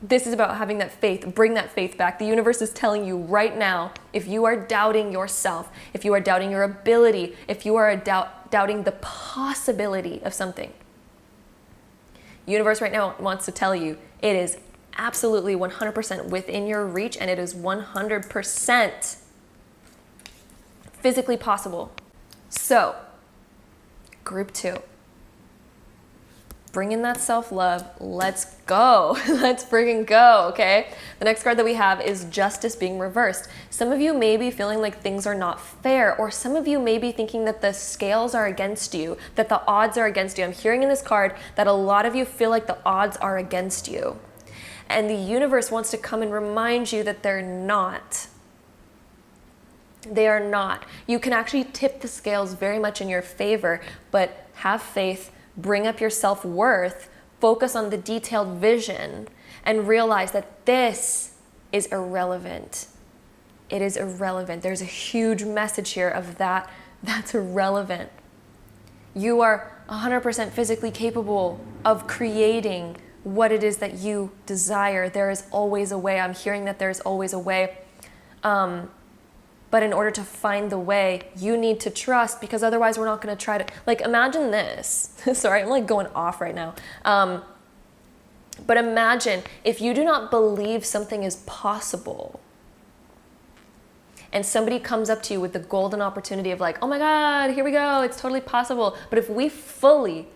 this is about having that faith. Bring that faith back. The universe is telling you right now, if you are doubting yourself, if you are doubting your ability, if you are doubting the possibility of something, universe right now wants to tell you it is absolutely 100% within your reach, and it is 100% physically possible. So, group 2, bring in that self-love. Let's go. Let's friggin' go, okay? The next card that we have is Justice being reversed. Some of you may be feeling like things are not fair, or some of you may be thinking that the scales are against you, that the odds are against you. I'm hearing in this card that a lot of you feel like the odds are against you. And the universe wants to come and remind you that they're not. They are not. You can actually tip the scales very much in your favor, but have faith, bring up your self-worth, focus on the detailed vision, and realize that this is irrelevant. It is irrelevant. There's a huge message here of that. That's irrelevant. You are 100% physically capable of creating what it is that you desire. There is always a way. I'm hearing that there's always a way. But in order to find the way, you need to trust, because otherwise we're not going to try to, like, imagine this. Sorry, I'm like going off right now. But imagine if you do not believe something is possible, and somebody comes up to you with the golden opportunity of like, oh my God, here we go, it's totally possible. But if we fully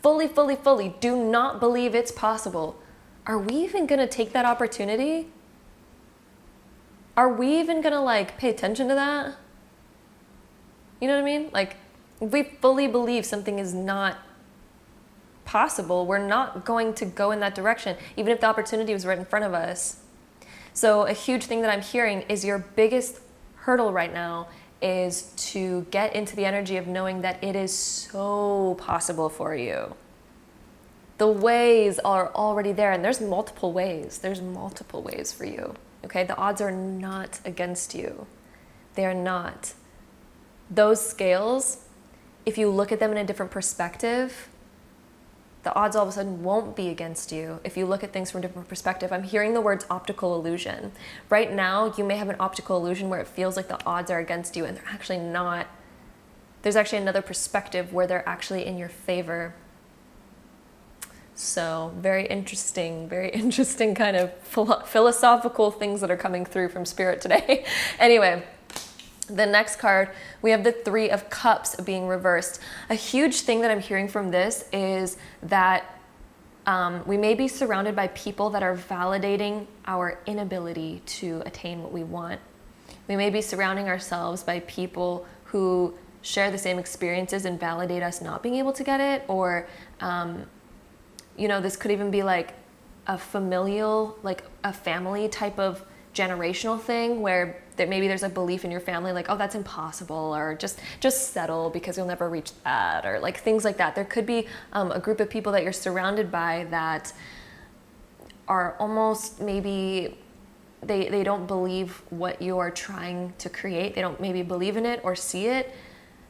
do not believe it's possible, are we even gonna take that opportunity? Are we even gonna like pay attention to that? You know what I mean? Like, if we fully believe something is not possible, we're not going to go in that direction, even if the opportunity was right in front of us. So a huge thing that I'm hearing is your biggest hurdle right now is to get into the energy of knowing that it is so possible for you. The ways are already there, and there's multiple ways. There's multiple ways for you. Okay, the odds are not against you. They are not. Those scales, if you look at them in a different perspective, the odds all of a sudden won't be against you if you look at things from a different perspective. I'm hearing the words optical illusion. Right now, you may have an optical illusion where it feels like the odds are against you, and they're actually not. There's actually another perspective where they're actually in your favor. So very interesting kind of philosophical things that are coming through from Spirit today. Anyway, the next card, we have the Three of Cups being reversed. A huge thing that I'm hearing from this is that we may be surrounded by people that are validating our inability to attain what we want. We may be surrounding ourselves by people who share the same experiences and validate us not being able to get it, or you know, this could even be like a familial, like a family type of generational thing where maybe there's a belief in your family like, oh, that's impossible, or just settle because you'll never reach that, or like things like that. There could be a group of people that you're surrounded by that are almost maybe they don't believe what you're trying to create. They don't maybe believe in it or see it.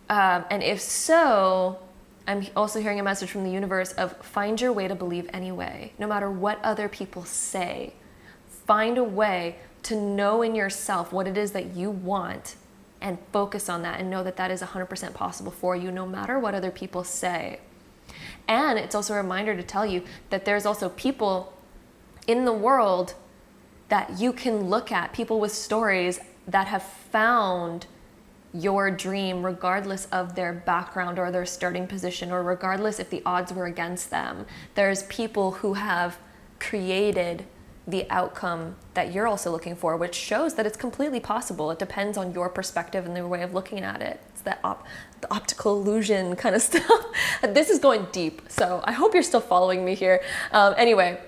And if so, I'm also hearing a message from the universe of find your way to believe anyway, no matter what other people say. Find a way to know in yourself what it is that you want and focus on that, and know that that is 100% possible for you, no matter what other people say. And it's also a reminder to tell you that there's also people in the world that you can look at, people with stories that have found your dream regardless of their background or their starting position, or regardless if the odds were against them. There's people who have created the outcome that you're also looking for, which shows that it's completely possible. It depends on your perspective and their way of looking at it. It's that the optical illusion kind of stuff. This is going deep, so I hope you're still following me here. Anyway,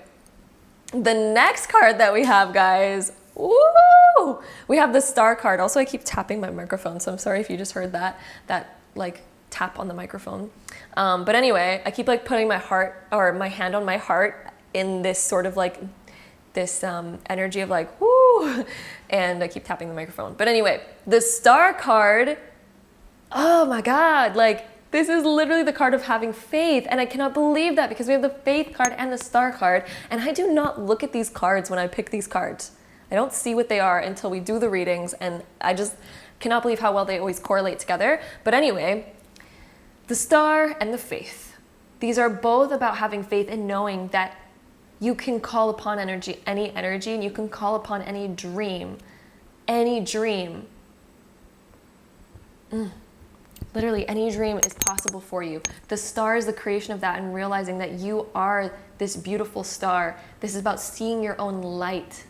the next card that we have, guys, woo! We have the Star card. Also, I keep tapping my microphone, so I'm sorry if you just heard that like tap on the microphone. But anyway, I keep like putting my heart or my hand on my heart in this sort of like this energy of like woo, and I keep tapping the microphone. But anyway, the Star card. Oh my God! Like, this is literally the card of having faith, and I cannot believe that because we have the Faith card and the Star card, and I do not look at these cards when I pick these cards. I don't see what they are until we do the readings, and I just cannot believe how well they always correlate together. But anyway, the Star and the Faith. These are both about having faith and knowing that you can call upon any energy, and you can call upon any dream. Literally, any dream is possible for you. The Star is the creation of that, and realizing that you are this beautiful star. This is about seeing your own light.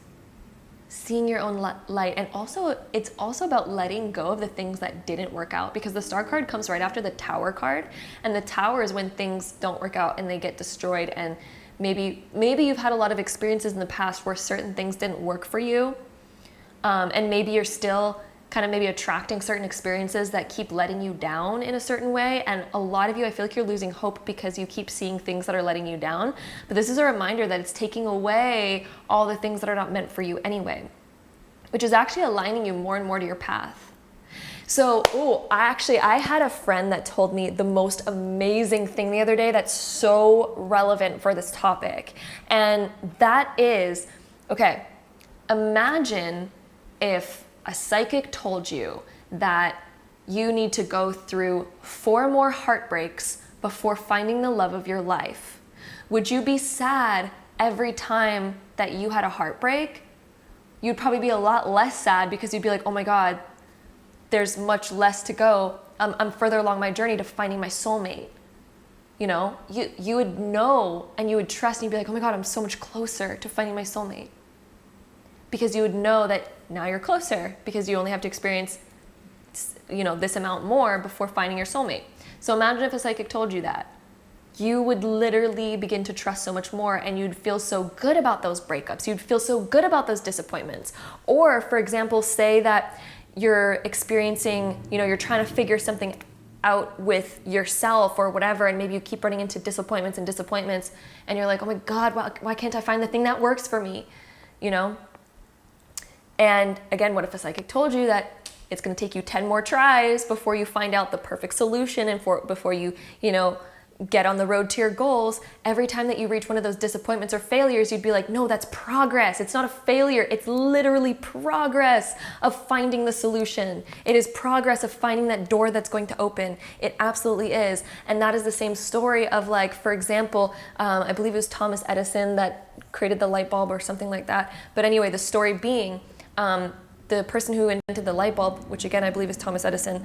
And also it's also about letting go of the things that didn't work out, because the Star card comes right after the Tower card, and the Tower is when things don't work out and they get destroyed, and maybe you've had a lot of experiences in the past where certain things didn't work for you, and maybe you're still kind of maybe attracting certain experiences that keep letting you down in a certain way. And a lot of you, I feel like you're losing hope because you keep seeing things that are letting you down. But this is a reminder that it's taking away all the things that are not meant for you anyway, which is actually aligning you more and more to your path. So, I had a friend that told me the most amazing thing the other day that's so relevant for this topic. And that is, okay, imagine if a psychic told you that you need to go through 4 more heartbreaks before finding the love of your life, would you be sad every time that you had a heartbreak? You'd probably be a lot less sad because you'd be like, oh my God, there's much less to go. I'm further along my journey to finding my soulmate. You know, you would know and you would trust and you'd be like, oh my God, I'm so much closer to finding my soulmate. Because you would know that now you're closer because you only have to experience, you know, this amount more before finding your soulmate. So imagine if a psychic told you that. You would literally begin to trust so much more, and you'd feel so good about those breakups. You'd feel so good about those disappointments. Or, for example, say that you're experiencing, you know, you're trying to figure something out with yourself or whatever, and maybe you keep running into disappointments, and you're like, oh my God, why can't I find the thing that works for me? You know? And again, what if a psychic told you that it's going to take you 10 more tries before you find out the perfect solution and before you know, get on the road to your goals? Every time that you reach one of those disappointments or failures, you'd be like, no, that's progress. It's not a failure. It's literally progress of finding the solution. It is progress of finding that door that's going to open. It absolutely is. And that is the same story of, like, for example, I believe it was Thomas Edison that created the light bulb or something like that. But anyway, the story being, the person who invented the light bulb, which again I believe is Thomas Edison,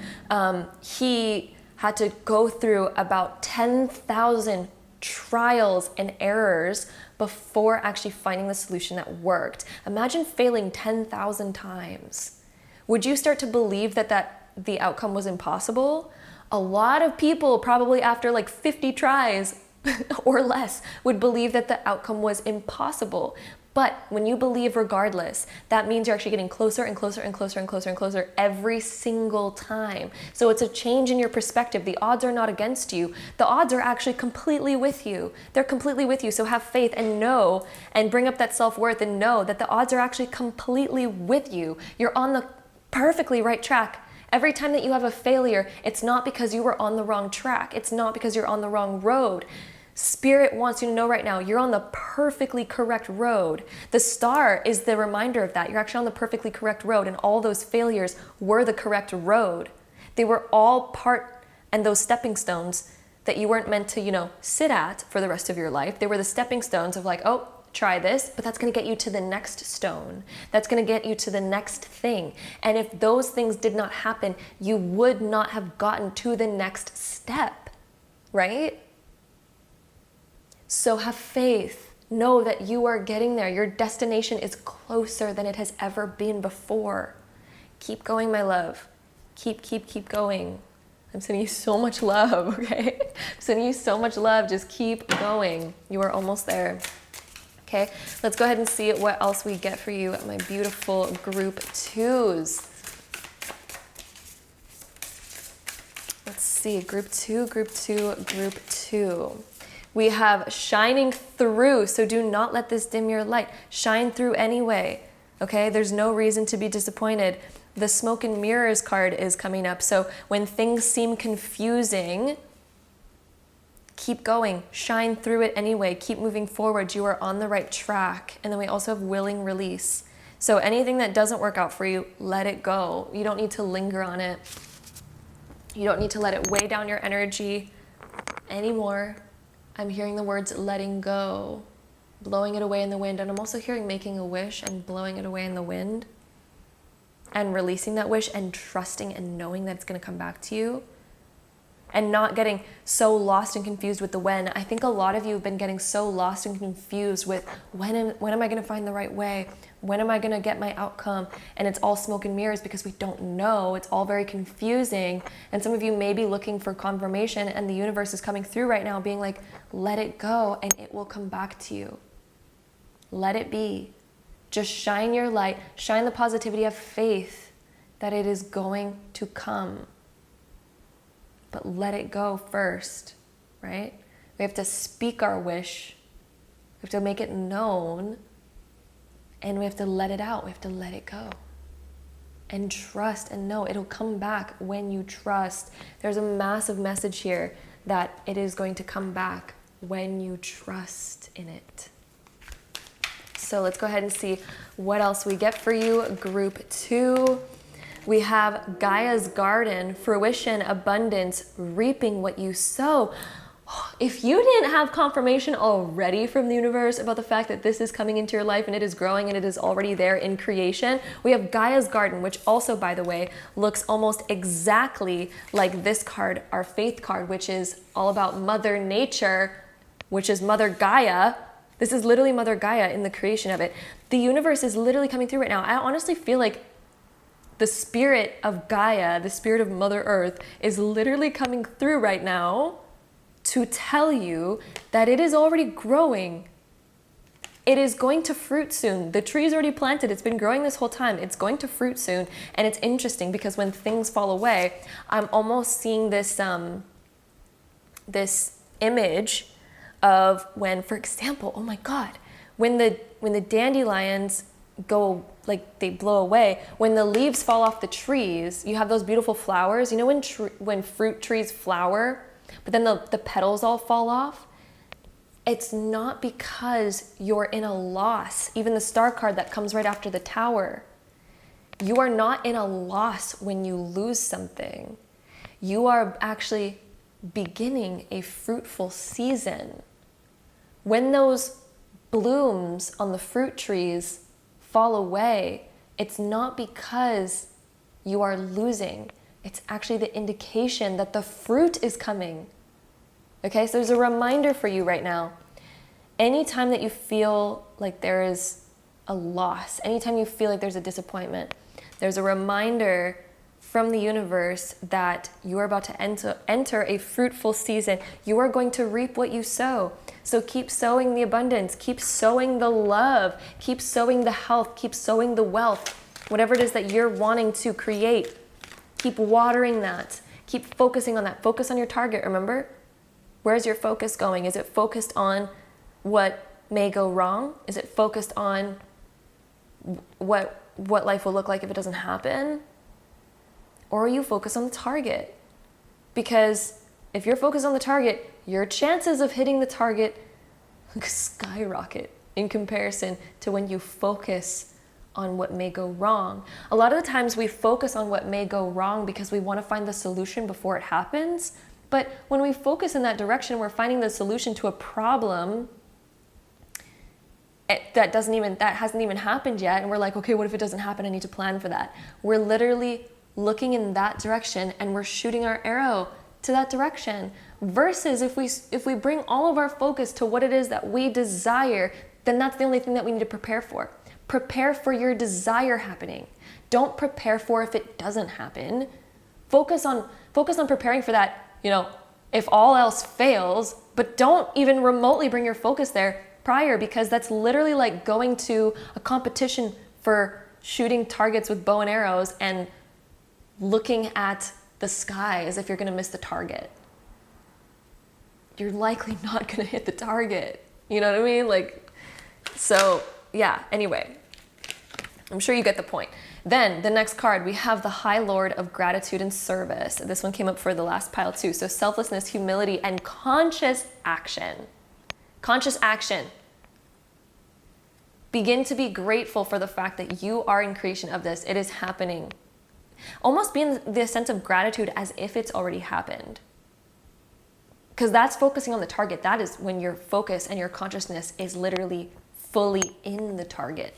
he had to go through about 10,000 trials and errors before actually finding the solution that worked. Imagine failing 10,000 times. Would you start to believe that the outcome was impossible? A lot of people, probably after like 50 tries or less, would believe that the outcome was impossible. But when you believe regardless, that means you're actually getting closer and closer and closer and closer and closer every single time. So it's a change in your perspective. The odds are not against you. The odds are actually completely with you. They're completely with you. So have faith and know, and bring up that self-worth and know that the odds are actually completely with you. You're on the perfectly right track. Every time that you have a failure, it's not because you were on the wrong track. It's not because you're on the wrong road. Spirit wants you to know right now, you're on the perfectly correct road. The star is the reminder of that. You're actually on the perfectly correct road, and all those failures were the correct road. They were all part, and those stepping stones that you weren't meant to, you know, sit at for the rest of your life. They were the stepping stones of like, oh, try this, but that's going to get you to the next stone. That's going to get you to the next thing. And if those things did not happen, you would not have gotten to the next step, right? So have faith. Know that you are getting there. Your destination is closer than it has ever been before. Keep going, my love. Keep going. I'm sending you so much love, okay? I'm sending you so much love. Just keep going. You are almost there. Okay, let's go ahead and see what else we get for you, my beautiful group 2s. Let's see, group 2. We have shining through, so do not let this dim your light. Shine through anyway, okay? There's no reason to be disappointed. The smoke and mirrors card is coming up, so when things seem confusing, keep going, shine through it anyway, keep moving forward. You are on the right track. And then we also have willing release. So anything that doesn't work out for you, let it go. You don't need to linger on it. You don't need to let it weigh down your energy anymore. I'm hearing the words letting go, blowing it away in the wind. And I'm also hearing making a wish and blowing it away in the wind and releasing that wish and trusting and knowing that it's going to come back to you. And not getting so lost and confused with the when. I think a lot of you have been getting so lost and confused with when am I going to find the right way? When am I going to get my outcome? And it's all smoke and mirrors because we don't know. It's all very confusing. And some of you may be looking for confirmation, and the universe is coming through right now being like, let it go and it will come back to you. Let it be. Just shine your light, shine the positivity, have faith that it is going to come. But let it go first, right? We have to speak our wish. We have to make it known. And we have to let it out. We have to let it go. And trust and know it'll come back when you trust. There's a massive message here that it is going to come back when you trust in it. So let's go ahead and see what else we get for you. Group 2. We have Gaia's garden, fruition, abundance, reaping what you sow. If you didn't have confirmation already from the universe about the fact that this is coming into your life and it is growing and it is already there in creation, we have Gaia's garden, which also, by the way, looks almost exactly like this card, our faith card, which is all about Mother Nature, which is Mother Gaia. This is literally Mother Gaia in the creation of it. The universe is literally coming through right now. I honestly feel like the spirit of Gaia, the spirit of Mother Earth, is literally coming through right now to tell you that it is already growing. It is going to fruit soon. The tree is already planted. It's been growing this whole time. It's going to fruit soon. And it's interesting because when things fall away, I'm almost seeing this, this image of when, for example, oh my God, when the dandelions go, like they blow away, when the leaves fall off the trees, you have those beautiful flowers. You know when fruit trees flower, but then the petals all fall off? It's not because you're in a loss. Even the star card that comes right after the tower. You are not in a loss when you lose something. You are actually beginning a fruitful season. When those blooms on the fruit trees fall away, it's not because you are losing. It's actually the indication that the fruit is coming. Okay, so there's a reminder for you right now. Anytime that you feel like there is a loss, anytime you feel like there's a disappointment, there's a reminder from the universe that you are about to enter a fruitful season. You are going to reap what you sow. So keep sowing the abundance, keep sowing the love, keep sowing the health, keep sowing the wealth, whatever it is that you're wanting to create. Keep watering that. Keep focusing on that. Focus on your target, remember? Where's your focus going? Is it focused on what may go wrong? Is it focused on what life will look like if it doesn't happen? Or are you focused on the target? Because if you're focused on the target, your chances of hitting the target skyrocket in comparison to when you focus on what may go wrong. A lot of the times we focus on what may go wrong because we want to find the solution before it happens. But when we focus in that direction, we're finding the solution to a problem that hasn't even happened yet. And we're like, okay, what if it doesn't happen? I need to plan for that. We're literally looking in that direction and we're shooting our arrow to that direction. Versus if we bring all of our focus to what it is that we desire, then that's the only thing that we need to prepare for. Prepare for your desire happening. Don't prepare for if it doesn't happen. Focus on preparing for that, if all else fails, but don't even remotely bring your focus there prior, because that's literally like going to a competition for shooting targets with bow and arrows and looking at the sky as if you're going to miss the target. You're likely not going to hit the target. You know what I mean? So yeah, anyway, I'm sure you get the point. Then the next card, we have the High Lord of Gratitude and Service. This one came up for the last pile too. So selflessness, humility, and conscious action. Conscious action. Begin to be grateful for the fact that you are in creation of this. It is happening. Almost be in the sense of gratitude as if it's already happened. Because that's focusing on the target. That is when your focus and your consciousness is literally fully in the target,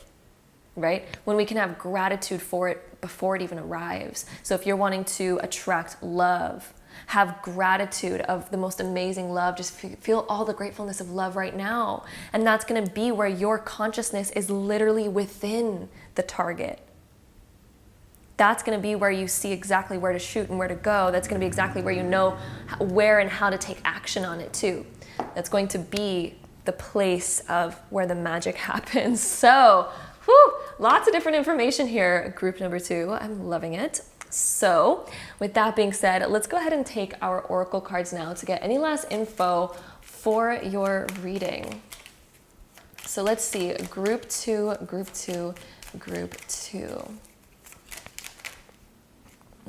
right? When we can have gratitude for it before it even arrives. So if you're wanting to attract love, have gratitude of the most amazing love, just feel all the gratefulness of love right now. And that's going to be where your consciousness is literally within the target. That's going to be where you see exactly where to shoot and where to go. That's going to be exactly where you know where and how to take action on it too. That's going to be the place of where the magic happens. So, lots of different information here, group number 2. I'm loving it. So, with that being said, let's go ahead and take our oracle cards now to get any last info for your reading. So let's see, group 2, group 2, group 2.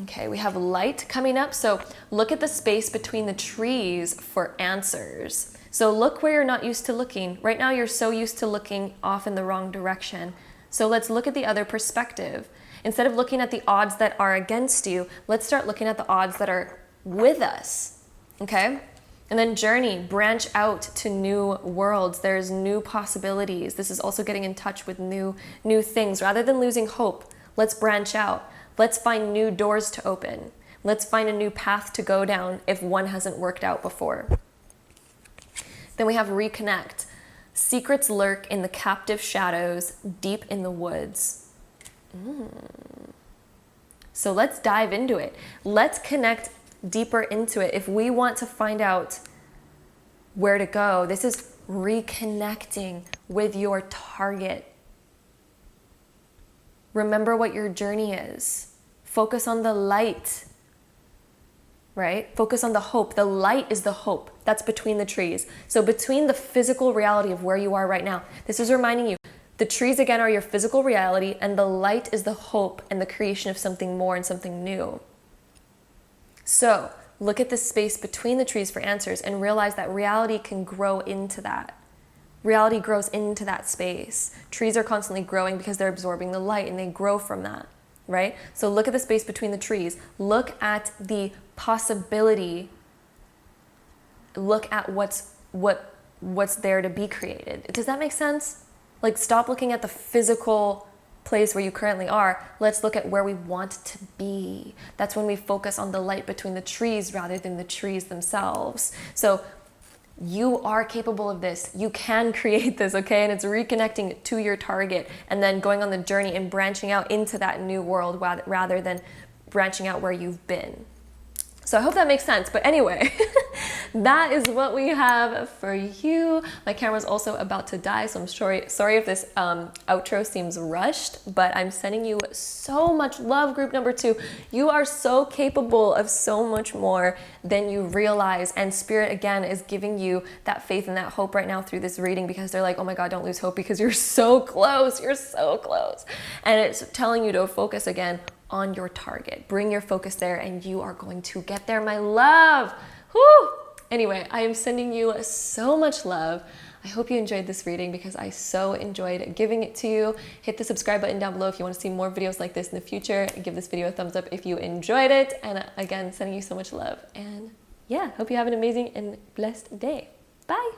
Okay, we have light coming up. So look at the space between the trees for answers. So look where you're not used to looking. Right now, you're so used to looking off in the wrong direction. So let's look at the other perspective. Instead of looking at the odds that are against you, let's start looking at the odds that are with us, okay? And then journey, branch out to new worlds. There's new possibilities. This is also getting in touch with new things. Rather than losing hope, let's branch out. Let's find new doors to open. Let's find a new path to go down if one hasn't worked out before. Then we have reconnect. Secrets lurk in the captive shadows, deep in the woods. So let's dive into it. Let's connect deeper into it. If we want to find out where to go, this is reconnecting with your target. Remember what your journey is. Focus on the light, right? Focus on the hope. The light is the hope that's between the trees. So between the physical reality of where you are right now, this is reminding you, the trees again are your physical reality, and the light is the hope and the creation of something more and something new. So look at the space between the trees for answers and realize that reality can grow into that. Reality grows into that space. Trees are constantly growing because they're absorbing the light and they grow from that, right? So look at the space between the trees. Look at the possibility. Look at what's there to be created. Does that make sense? Like, stop looking at the physical place where you currently are. Let's look at where we want to be. That's when we focus on the light between the trees rather than the trees themselves. So you are capable of this. You can create this, okay? And it's reconnecting to your target and then going on the journey and branching out into that new world rather than branching out where you've been. So I hope that makes sense. But anyway, that is what we have for you. My camera's also about to die, so I'm sorry if this outro seems rushed, but I'm sending you so much love, group number 2. You are so capable of so much more than you realize. And Spirit, again, is giving you that faith and that hope right now through this reading, because they're like, oh my God, don't lose hope because you're so close. You're so close. And it's telling you to focus again on your target. Bring your focus there and you are going to get there, my love. Whew. Anyway, I am sending you so much love. I hope you enjoyed this reading because I so enjoyed giving it to you. Hit the subscribe button down below if you want to see more videos like this in the future. Give this video a thumbs up if you enjoyed it. And again, sending you so much love. And yeah, hope you have an amazing and blessed day. Bye.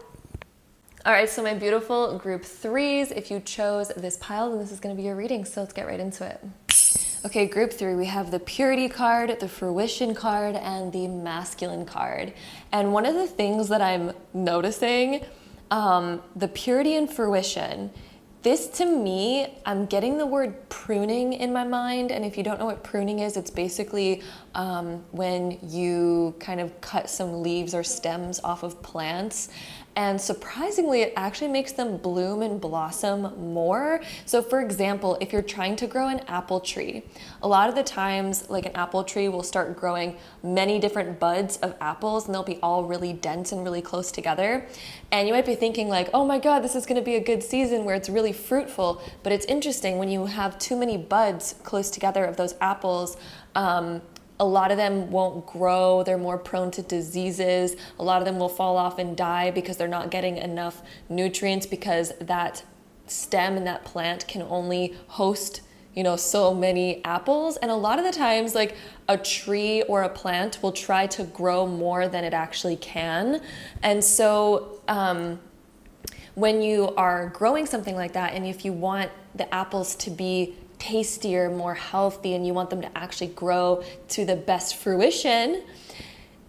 All right, so my beautiful group 3s, if you chose this pile, then this is going to be your reading. So let's get right into it. Okay, group 3, we have the Purity card, the Fruition card, and the Masculine card. And one of the things that I'm noticing, the Purity and Fruition, this to me, I'm getting the word pruning in my mind. And if you don't know what pruning is, it's basically when you kind of cut some leaves or stems off of plants. And surprisingly, it actually makes them bloom and blossom more. So for example, if you're trying to grow an apple tree, a lot of the times, like an apple tree will start growing many different buds of apples and they'll be all really dense and really close together. And you might be thinking like, oh my God, this is gonna be a good season where it's really fruitful. But it's interesting, when you have too many buds close together of those apples, a lot of them won't grow. They're more prone to diseases. A lot of them will fall off and die because they're not getting enough nutrients, because that stem and that plant can only host, so many apples. And a lot of the times, like a tree or a plant will try to grow more than it actually can. And so when you are growing something like that, and if you want the apples to be tastier, more healthy, and you want them to actually grow to the best fruition,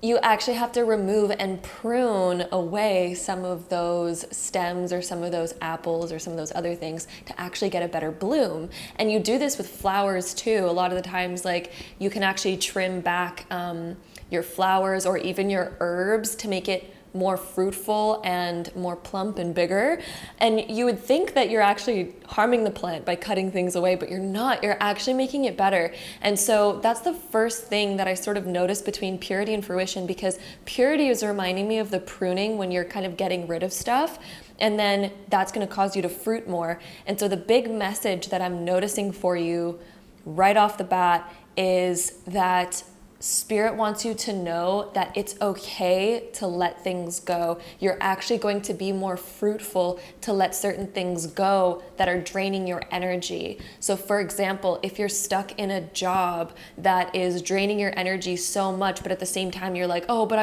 you actually have to remove and prune away some of those stems or some of those apples or some of those other things to actually get a better bloom. And you do this with flowers too. A lot of the times, like, you can actually trim back your flowers or even your herbs to make it more fruitful and more plump and bigger. And you would think that you're actually harming the plant by cutting things away, but you're not. You're actually making it better. And so that's the first thing that I sort of noticed between Purity and Fruition, because Purity is reminding me of the pruning when you're kind of getting rid of stuff, and then that's going to cause you to fruit more. And so the big message that I'm noticing for you right off the bat is that Spirit wants you to know that it's okay to let things go. You're actually going to be more fruitful to let certain things go that are draining your energy. So for example, if you're stuck in a job that is draining your energy so much, but at the same time you're like, oh, but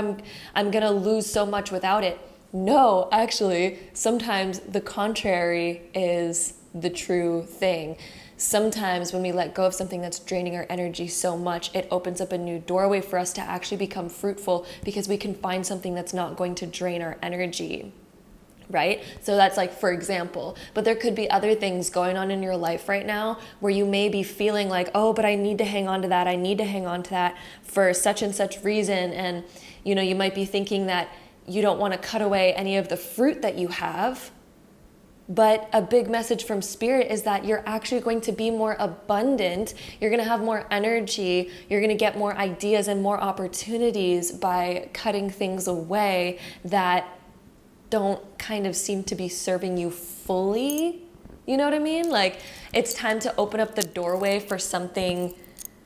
I'm gonna lose so much without it. No, actually, sometimes the contrary is the true thing. Sometimes when we let go of something that's draining our energy so much, it opens up a new doorway for us to actually become fruitful, because we can find something that's not going to drain our energy, right? So that's like, for example, but there could be other things going on in your life right now where you may be feeling like, oh, but I need to hang on to that. I need to hang on to that for such and such reason. And, you know, you might be thinking that you don't want to cut away any of the fruit that you have. But a big message from Spirit is that you're actually going to be more abundant. You're going to have more energy. You're going to get more ideas and more opportunities by cutting things away that don't kind of seem to be serving you fully. You know what I mean? Like, it's time to open up the doorway for something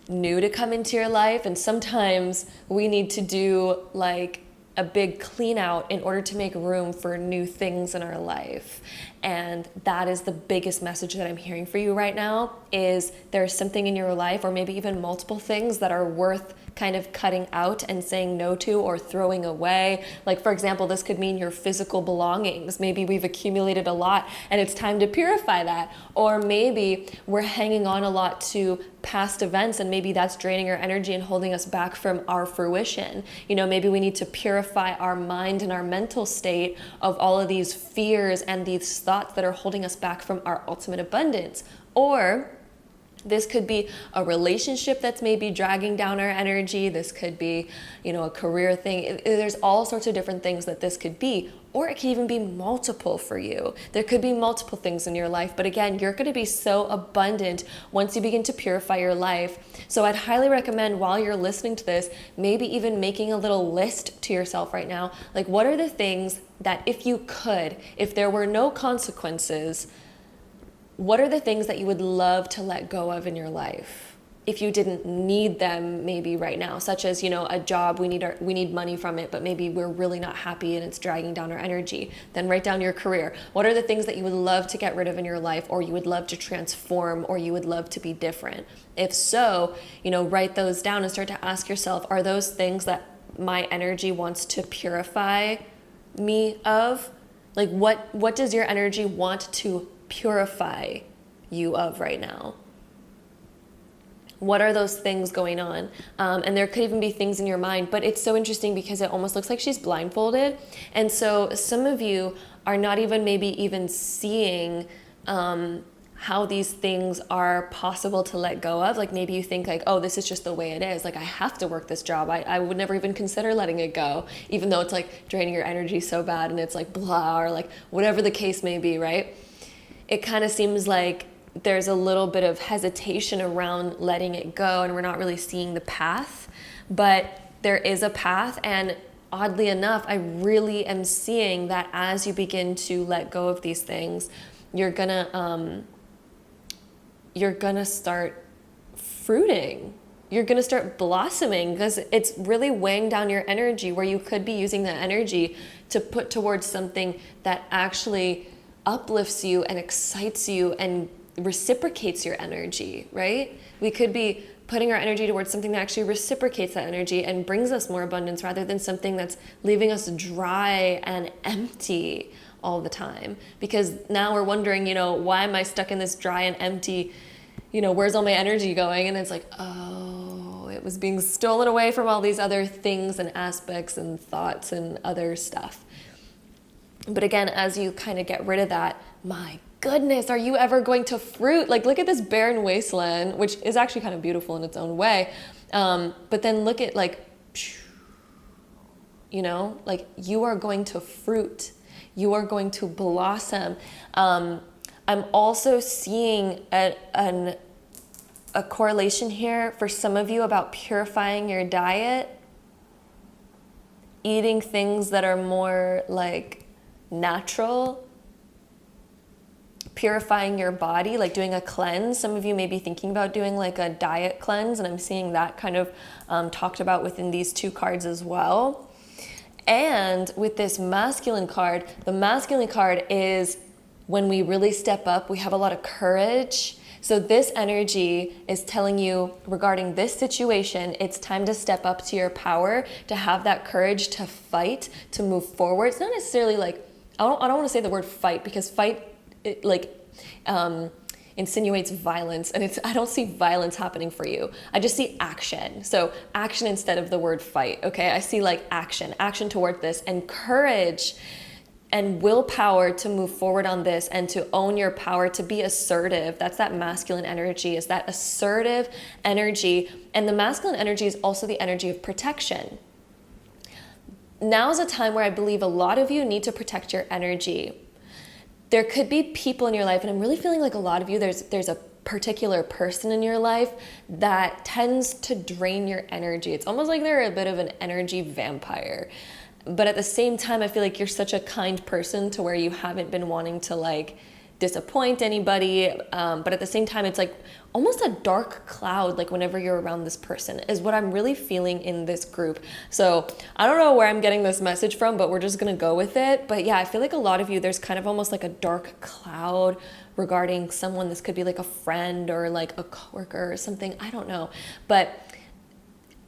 new to come into your life. And sometimes we need to do like a big clean out in order to make room for new things in our life. And that is the biggest message that I'm hearing for you right now, is there's something in your life, or maybe even multiple things, that are worth kind of cutting out and saying no to or throwing away. Like, for example, this could mean your physical belongings. Maybe we've accumulated a lot and it's time to purify that. Or maybe we're hanging on a lot to past events, and maybe that's draining our energy and holding us back from our fruition. You know, maybe we need to purify our mind and our mental state of all of these fears and these thoughts that are holding us back from our ultimate abundance. Or this could be a relationship that's maybe dragging down our energy. This could be, you know, a career thing. There's all sorts of different things that this could be. Or it could even be multiple for you. There could be multiple things in your life. But again, you're going to be so abundant once you begin to purify your life. So I'd highly recommend, while you're listening to this, maybe even making a little list to yourself right now. Like, what are the things that if you could, if there were no consequences, what are the things that you would love to let go of in your life if you didn't need them maybe right now? Such as, you know, a job, we need money from it, but maybe we're really not happy and it's dragging down our energy. Then write down your career. What are the things that you would love to get rid of in your life, or you would love to transform, or you would love to be different? If so, you know, write those down and start to ask yourself, are those things that my energy wants to purify me of? Like, what does your energy want to purify you of right now? What are those things going on? And there could even be things in your mind, but it's so interesting because it almost looks like she's blindfolded. And so some of you are not even maybe even seeing how these things are possible to let go of. Like, maybe you think like, oh, this is just the way it is. Like, I have to work this job. I would never even consider letting it go, even though it's like draining your energy so bad and it's like blah, or like whatever the case may be, right? It kind of seems like there's a little bit of hesitation around letting it go, and we're not really seeing the path, but there is a path. And oddly enough, I really am seeing that as you begin to let go of these things, you're gonna start fruiting. You're gonna start blossoming, because it's really weighing down your energy, where you could be using that energy to put towards something that actually uplifts you and excites you and reciprocates your energy, right? We could be putting our energy towards something that actually reciprocates that energy and brings us more abundance, rather than something that's leaving us dry and empty all the time. Because now we're wondering, you know, why am I stuck in this dry and empty, you know, where's all my energy going? And it's like, oh, it was being stolen away from all these other things and aspects and thoughts and other stuff. But again, as you kind of get rid of that, my goodness, are you ever going to fruit? Like, look at this barren wasteland, which is actually kind of beautiful in its own way. But then look at, like, you know, like, you are going to fruit. You are going to blossom. I'm also seeing a correlation here for some of you about purifying your diet, eating things that are more like natural, purifying your body, like doing a cleanse. Some of you may be thinking about doing like a diet cleanse, and I'm seeing that kind of talked about within these two cards as well. And with this masculine card, the masculine card is when we really step up, we have a lot of courage. So this energy is telling you regarding this situation, it's time to step up to your power, to have that courage to fight, to move forward. It's not necessarily like, I don't want to say the word fight, because fight, it insinuates violence, and I don't see violence happening for you. I just see action. So action instead of the word fight, okay? I see like action toward this, and courage and willpower to move forward on this and to own your power, to be assertive. That's that masculine energy, is that assertive energy. And the masculine energy is also the energy of protection. Now's a time where I believe a lot of you need to protect your energy. There could be people in your life, and I'm really feeling like a lot of you, there's a particular person in your life that tends to drain your energy. It's almost like they're a bit of an energy vampire. But at the same time, I feel like you're such a kind person to where you haven't been wanting to like disappoint anybody. But at the same time, it's like almost a dark cloud, like whenever you're around this person, is what I'm really feeling in this group. So I don't know where I'm getting this message from, but we're just going to go with it. But yeah, I feel like a lot of you, there's kind of almost like a dark cloud regarding someone. This could be like a friend or like a coworker or something. I don't know. But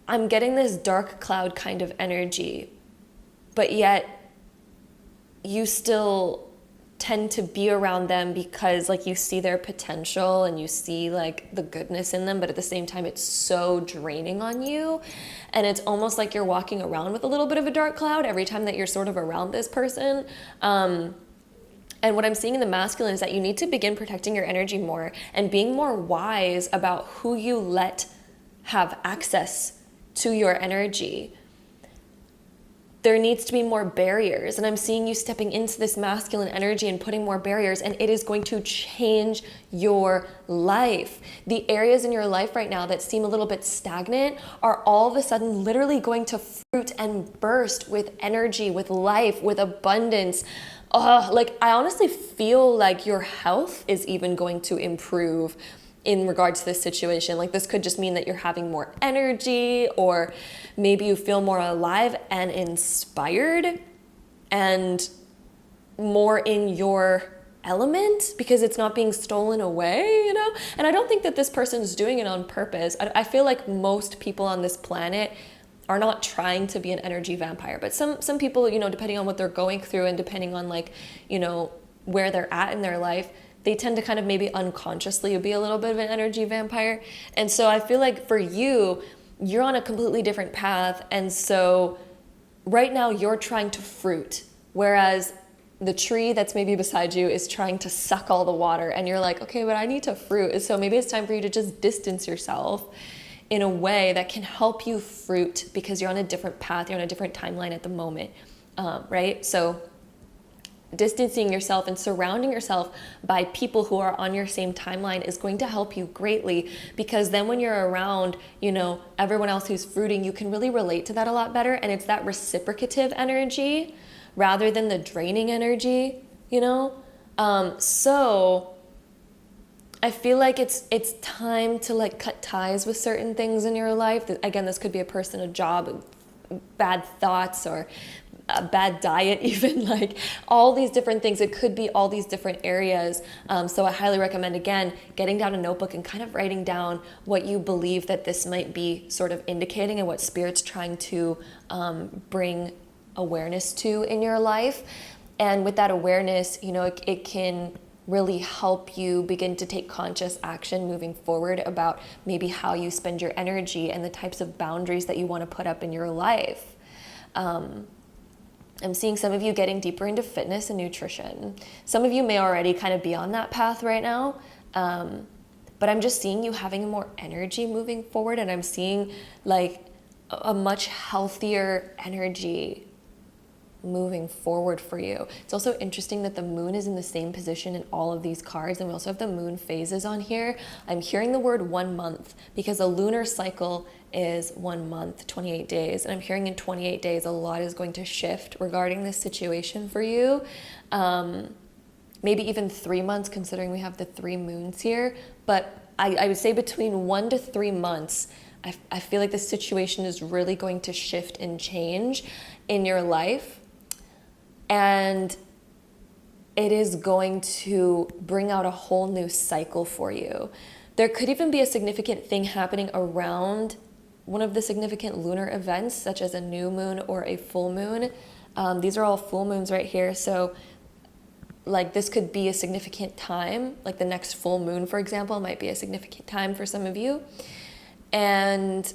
I'm getting this dark cloud kind of energy. But yet you still tend to be around them because like you see their potential and you see like the goodness in them, but at the same time it's so draining on you, and it's almost like you're walking around with a little bit of a dark cloud every time that you're sort of around this person. And what I'm seeing in the masculine is that you need to begin protecting your energy more and being more wise about who you let have access to your energy. There needs to be more barriers, and I'm seeing you stepping into this masculine energy and putting more barriers, and it is going to change your life. The areas in your life right now that seem a little bit stagnant are all of a sudden literally going to fruit and burst with energy, with life, with abundance. Like I honestly feel like your health is even going to improve in regards to this situation. Like this could just mean that you're having more energy, or maybe you feel more alive and inspired and more in your element because it's not being stolen away, you know? And I don't think that this person's doing it on purpose. I feel like most people on this planet are not trying to be an energy vampire, but some people, you know, depending on what they're going through and depending on like, you know, where they're at in their life, they tend to kind of maybe unconsciously be a little bit of an energy vampire. And so I feel like for you, you're on a completely different path. And so right now you're trying to fruit, whereas the tree that's maybe beside you is trying to suck all the water. And you're like, okay, but I need to fruit. And so maybe it's time for you to just distance yourself in a way that can help you fruit because you're on a different path. You're on a different timeline at the moment, right? So distancing yourself and surrounding yourself by people who are on your same timeline is going to help you greatly, because then when you're around, you know, everyone else who's fruiting, you can really relate to that a lot better. And it's that reciprocative energy rather than the draining energy, you know? So I feel like it's time to like cut ties with certain things in your life. Again, this could be a person, a job, bad thoughts, or a bad diet, even like all these different things. It could be all these different areas. So I highly recommend, again, getting down a notebook and kind of writing down what you believe that this might be sort of indicating and what Spirit's trying to bring awareness to in your life. And with that awareness, you know, it can really help you begin to take conscious action moving forward about maybe how you spend your energy and the types of boundaries that you want to put up in your life. I'm seeing some of you getting deeper into fitness and nutrition. Some of you may already kind of be on that path right now, but I'm just seeing you having more energy moving forward, and I'm seeing like a much healthier energy moving forward for you. It's also interesting that the moon is in the same position in all of these cards, and we also have the moon phases on here. I'm hearing the word 1 month because a lunar cycle is 1 month, 28 days. And I'm hearing in 28 days, a lot is going to shift regarding this situation for you. maybe even 3 months, considering we have the 3 moons here. But I would say between 1 to 3 months, I feel like the situation is really going to shift and change in your life. And it is going to bring out a whole new cycle for you. There could even be a significant thing happening around one of the significant lunar events, such as a new moon or a full moon. These are all full moons right here. So like this could be a significant time, like the next full moon, for example, might be a significant time for some of you. And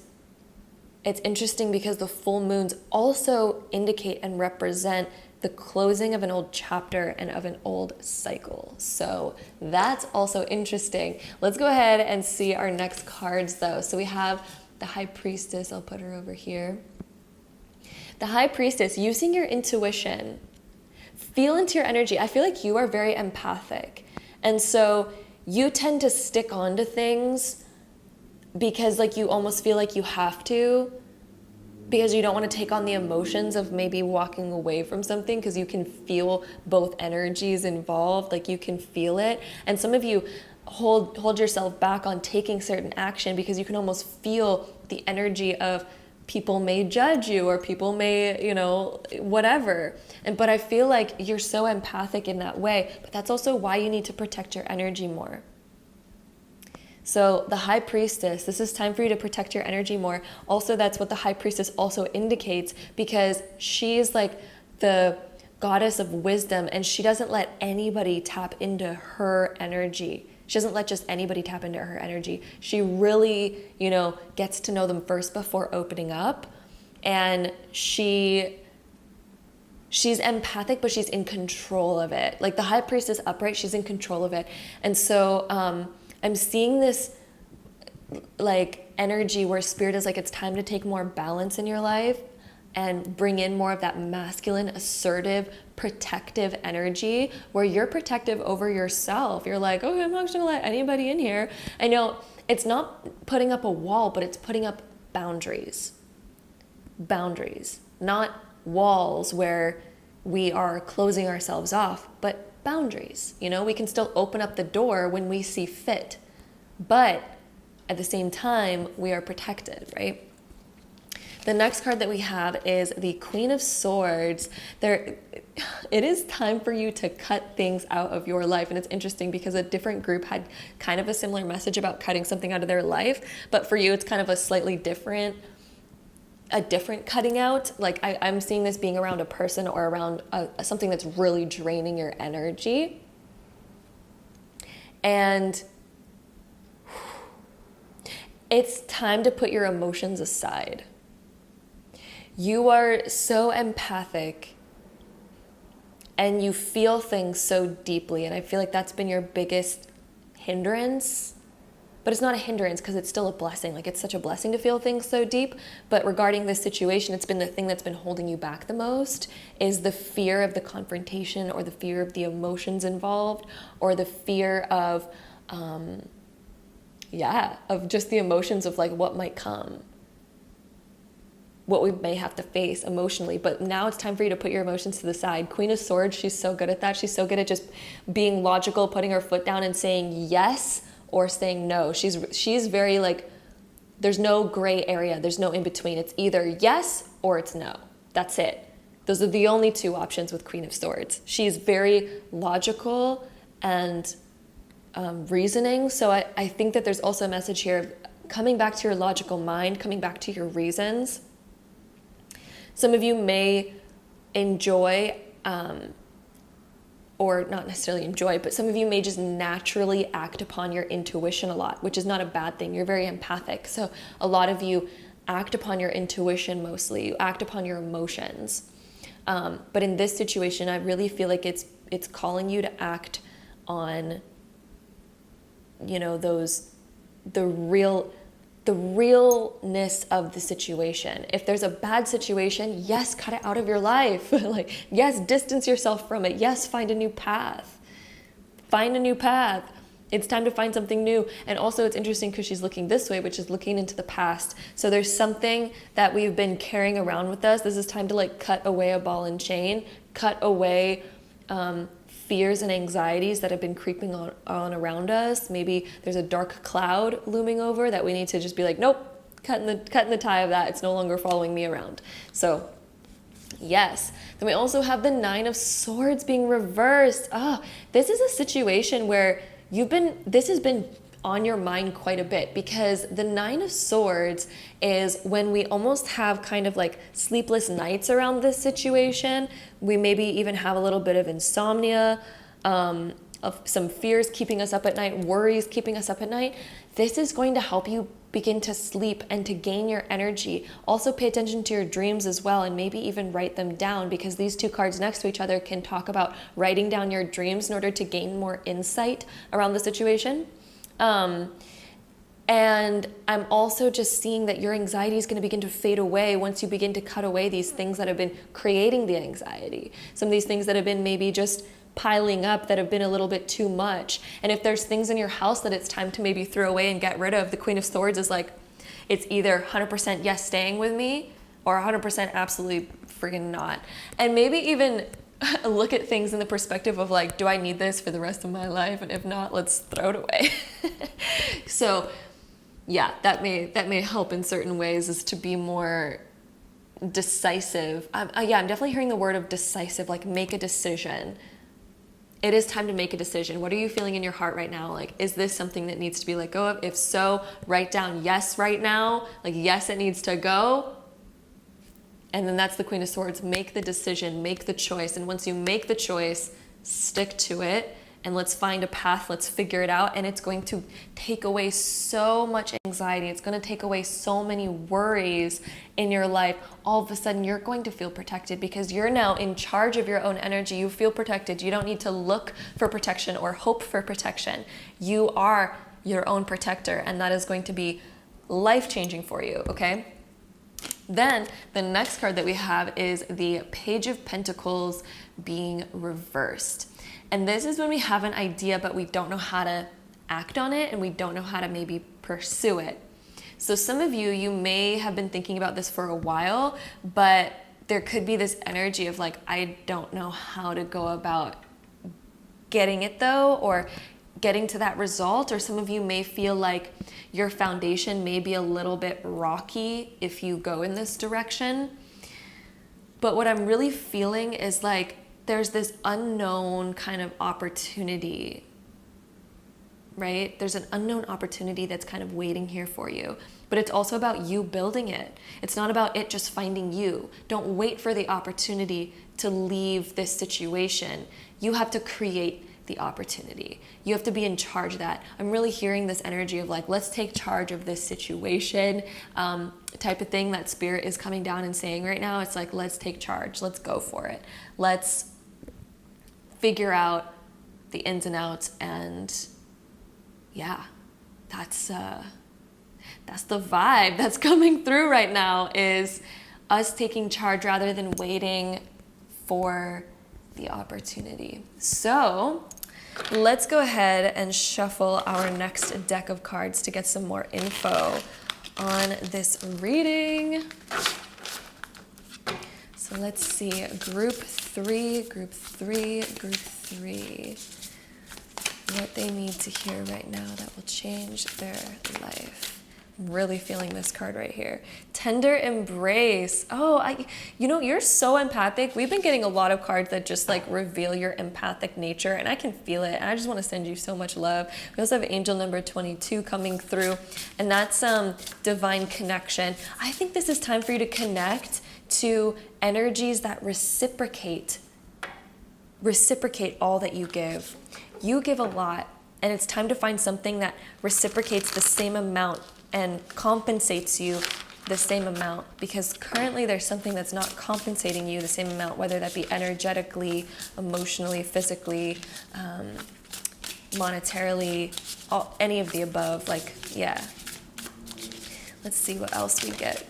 it's interesting because the full moons also indicate and represent the closing of an old chapter and of an old cycle. So that's also interesting. Let's go ahead and see our next cards though. So we have the High Priestess. I'll put her over here. The High Priestess, using your intuition, feel into your energy. I feel like you are very empathic. And so you tend to stick on to things because like you almost feel like you have to, because you don't want to take on the emotions of maybe walking away from something, because you can feel both energies involved, like you can feel it. And some of you hold yourself back on taking certain action because you can almost feel the energy of people may judge you or people may, you know, whatever. But I feel like you're so empathic in that way, but that's also why you need to protect your energy more. So the High Priestess, this is time for you to protect your energy more. Also, that's what the High Priestess also indicates, because she's like the goddess of wisdom, and she doesn't let anybody tap into her energy. She doesn't let just anybody tap into her energy. She really, you know, gets to know them first before opening up. And she's empathic, but she's in control of it. Like the High Priestess upright, she's in control of it. And so I'm seeing this like energy where Spirit is like, it's time to take more balance in your life and bring in more of that masculine, assertive, protective energy where you're protective over yourself. You're like, okay, I'm not just gonna let anybody in here. I know it's not putting up a wall, but it's putting up boundaries. Boundaries, not walls where we are closing ourselves off, but boundaries. You know, we can still open up the door when we see fit, but at the same time, we are protected, right? The next card that we have is the Queen of Swords. It is time for you to cut things out of your life. And it's interesting because a different group had kind of a similar message about cutting something out of their life. But for you, it's kind of a slightly different, cutting out. Like I'm seeing this being around a person or around something that's really draining your energy. And it's time to put your emotions aside. You are so empathic and you feel things so deeply. And I feel like that's been your biggest hindrance. But it's not a hindrance because it's still a blessing. Like it's such a blessing to feel things so deep. But regarding this situation, it's been the thing that's been holding you back the most is the fear of the confrontation or the fear of the emotions involved or the fear of, of just the emotions of like what might come, what we may have to face emotionally. But now it's time for you to put your emotions to the side. Queen of Swords, she's so good at that. She's so good at just being logical, putting her foot down and saying yes or saying no. She's very like, there's no gray area. There's no in between. It's either yes or it's no. That's it. Those are the only two options with Queen of Swords. She's very logical and reasoning. So I think that there's also a message here of coming back to your logical mind, coming back to your reasons. Some of you may enjoy, or not necessarily enjoy, but some of you may just naturally act upon your intuition a lot, which is not a bad thing. You're very empathic. So a lot of you act upon your intuition mostly. You act upon your emotions. But in this situation, I really feel like it's calling you to act on, you know, the realness of the situation. If there's a bad situation, yes, cut it out of your life. Like, yes, distance yourself from it. Yes, find a new path. Find a new path. It's time to find something new. And also it's interesting because she's looking this way, which is looking into the past. So there's something that we've been carrying around with us. This is time to like cut away a ball and chain, cut away fears and anxieties that have been creeping on around us. Maybe there's a dark cloud looming over that we need to just be like, nope, cutting the tie of that. It's no longer following me around. So yes. Then we also have the Nine of Swords being reversed. This is a situation where this has been on your mind quite a bit, because the Nine of Swords is when we almost have kind of like sleepless nights around this situation. We maybe even have a little bit of insomnia, of some fears keeping us up at night, worries keeping us up at night. This is going to help you begin to sleep and to gain your energy. Also pay attention to your dreams as well, and maybe even write them down, because these two cards next to each other can talk about writing down your dreams in order to gain more insight around the situation. And I'm also just seeing that your anxiety is going to begin to fade away once you begin to cut away these things that have been creating the anxiety. Some of these things that have been maybe just piling up, that have been a little bit too much. And if there's things in your house that it's time to maybe throw away and get rid of, the Queen of Swords is like, it's either 100% yes, staying with me, or 100% absolutely friggin' not. And maybe even look at things in the perspective of like, do I need this for the rest of my life? And if not, let's throw it away. So yeah, that may help in certain ways, is to be more decisive. I'm definitely hearing the word of decisive, like make a decision. It is time to make a decision. What are you feeling in your heart right now? Like, is this something that needs to be let go of? If so, write down yes right now. Like, yes, it needs to go. And then that's the Queen of Swords. Make the decision, make the choice. And once you make the choice, stick to it. And let's find a path, let's figure it out. And it's going to take away so much anxiety. It's going to take away so many worries in your life. All of a sudden, you're going to feel protected, because you're now in charge of your own energy. You feel protected. You don't need to look for protection or hope for protection. You are your own protector, and that is going to be life-changing for you, okay? Then the next card that we have is the Page of Pentacles being reversed. And this is when we have an idea, but we don't know how to act on it, and we don't know how to maybe pursue it. So some of you may have been thinking about this for a while, but there could be this energy of like, I don't know how to go about getting it though, or getting to that result. Or some of you may feel like your foundation may be a little bit rocky if you go in this direction. But what I'm really feeling is like, there's this unknown kind of opportunity, right? There's an unknown opportunity that's kind of waiting here for you, but it's also about you building it. It's not about it just finding you. Don't wait for the opportunity to leave this situation. You have to create the opportunity. You have to be in charge of that. I'm really hearing this energy of like, let's take charge of this situation, type of thing that Spirit is coming down and saying right now. It's like, let's take charge. Let's go for it. Let's figure out the ins and outs. And yeah, that's the vibe that's coming through right now, is us taking charge rather than waiting for the opportunity. So let's go ahead and shuffle our next deck of cards to get some more info on this reading. So let's see, group three, what they need to hear right now that will change their life. I'm really feeling this card right here. Tender embrace. Oh, you're so empathic. We've been getting a lot of cards that just like reveal your empathic nature, and I can feel it. And I just want to send you so much love. We also have angel number 22 coming through, and that's divine connection. I think this is time for you to connect to energies that reciprocate all that you give. You give a lot, and it's time to find something that reciprocates the same amount and compensates you the same amount, because currently there's something that's not compensating you the same amount, whether that be energetically, emotionally, physically, monetarily, any of the above. Like, yeah. Let's see what else we get.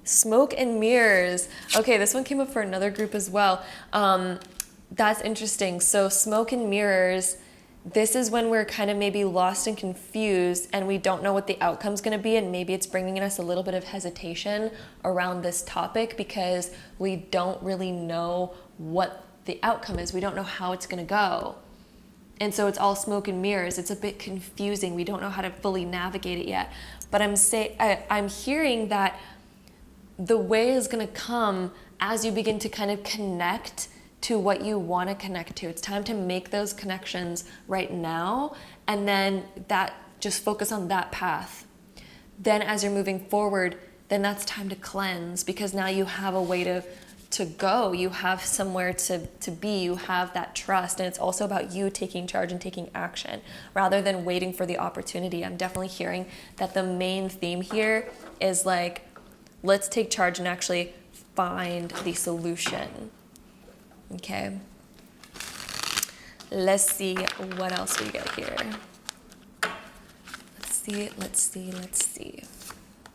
Smoke and mirrors. Okay, this one came up for another group as well. That's interesting. So smoke and mirrors, this is when we're kind of maybe lost and confused, and we don't know what the outcome's going to be, and maybe it's bringing us a little bit of hesitation around this topic because we don't really know what the outcome is. We don't know how it's going to go. And so it's all smoke and mirrors. It's a bit confusing. We don't know how to fully navigate it yet. But I'm hearing that the way is going to come as you begin to kind of connect to what you want to connect to. It's time to make those connections right now, and then that, just focus on that path. Then as you're moving forward, then that's time to cleanse, because now you have a way to go. You have somewhere to be. You have that trust. And it's also about you taking charge and taking action rather than waiting for the opportunity. I'm definitely hearing that the main theme here is like, let's take charge and actually find the solution. Okay. Let's see what else we get here. Let's see.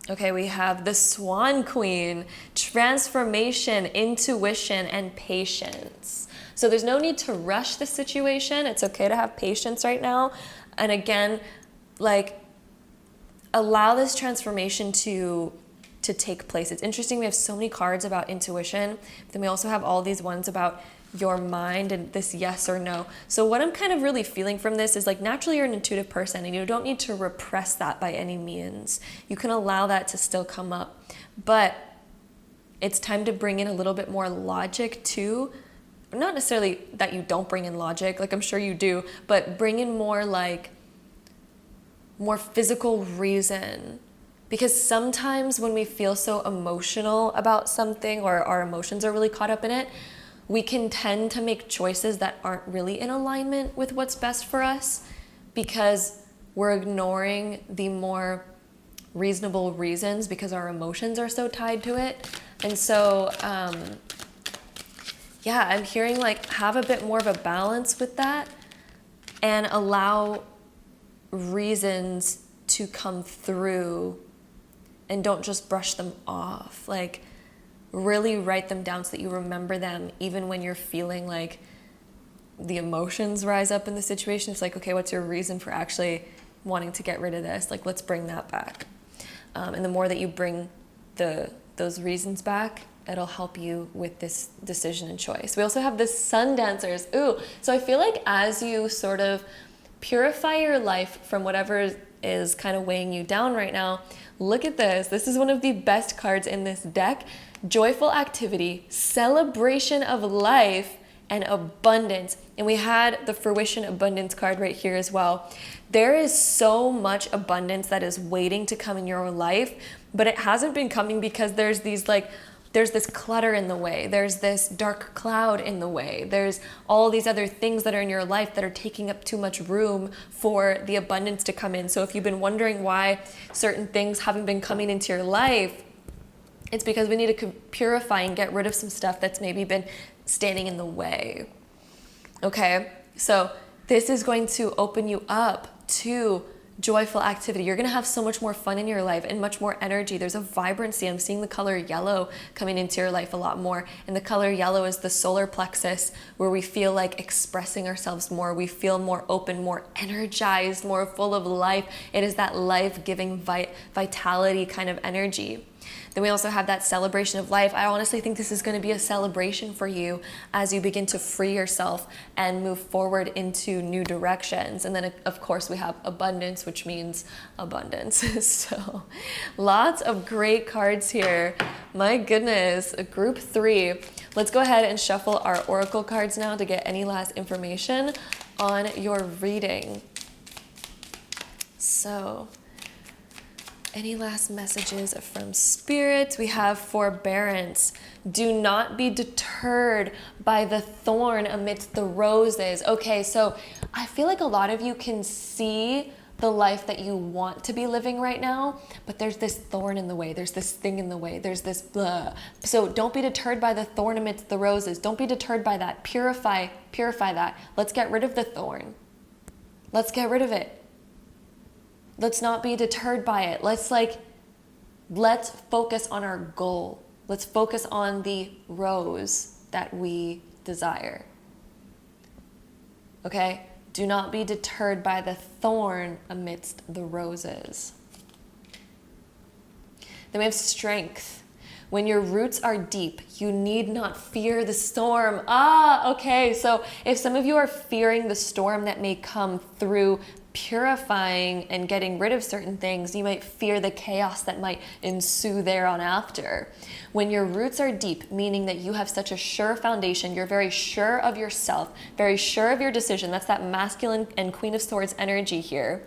Okay, we have the Swan Queen, transformation, intuition, and patience. So there's no need to rush the situation. It's okay to have patience right now. And again, like, allow this transformation to take place. It's interesting, we have so many cards about intuition. Then we also have all these ones about your mind and this yes or no. So what I'm kind of really feeling from this is like, naturally you're an intuitive person and you don't need to repress that by any means. You can allow that to still come up, but it's time to bring in a little bit more logic too. Not necessarily that you don't bring in logic, like I'm sure you do, but bring in more physical reason. Because sometimes when we feel so emotional about something, or our emotions are really caught up in it, we can tend to make choices that aren't really in alignment with what's best for us, because we're ignoring the more reasonable reasons because our emotions are so tied to it. And so, I'm hearing like, have a bit more of a balance with that and allow reasons to come through, and don't just brush them off. Like, really write them down so that you remember them even when you're feeling like the emotions rise up in the situation. It's like, okay, what's your reason for actually wanting to get rid of this? Like, let's bring that back. And the more that you bring those reasons back, it'll help you with this decision and choice. We also have the Sun Dancers. Ooh, so I feel like as you sort of purify your life from whatever is kind of weighing you down right now, look at this. This is one of the best cards in this deck. Joyful activity, celebration of life, and abundance. And we had the fruition abundance card right here as well. There is so much abundance that is waiting to come in your life, but it hasn't been coming because there's this clutter in the way. There's this dark cloud in the way. There's all these other things that are in your life that are taking up too much room for the abundance to come in. So if you've been wondering why certain things haven't been coming into your life, it's because we need to purify and get rid of some stuff that's maybe been standing in the way. Okay, so this is going to open you up to joyful activity. You're going to have so much more fun in your life and much more energy. There's a vibrancy. I'm seeing the color yellow coming into your life a lot more. And the color yellow is the solar plexus, where we feel like expressing ourselves more. We feel more open, more energized, more full of life. It is that life-giving vitality kind of energy. Then we also have that celebration of life. I honestly think this is going to be a celebration for you as you begin to free yourself and move forward into new directions. And then, of course, we have abundance, which means abundance. So lots of great cards here. My goodness, group 3. Let's go ahead and shuffle our oracle cards now to get any last information on your reading. So, any last messages from Spirit? We have forbearance. Do not be deterred by the thorn amidst the roses. Okay, so I feel like a lot of you can see the life that you want to be living right now, but there's this thorn in the way. There's this thing in the way. There's this blah. So don't be deterred by the thorn amidst the roses. Don't be deterred by that. Purify that. Let's get rid of the thorn. Let's get rid of it. Let's not be deterred by it. Let's focus on our goal. Let's focus on the rose that we desire. Okay? Do not be deterred by the thorn amidst the roses. Then we have strength. When your roots are deep, you need not fear the storm. Ah, okay. So if some of you are fearing the storm that may come through purifying and getting rid of certain things, you might fear the chaos that might ensue thereon after. When your roots are deep, meaning that you have such a sure foundation, you're very sure of yourself, very sure of your decision. That's that masculine and Queen of Swords energy here.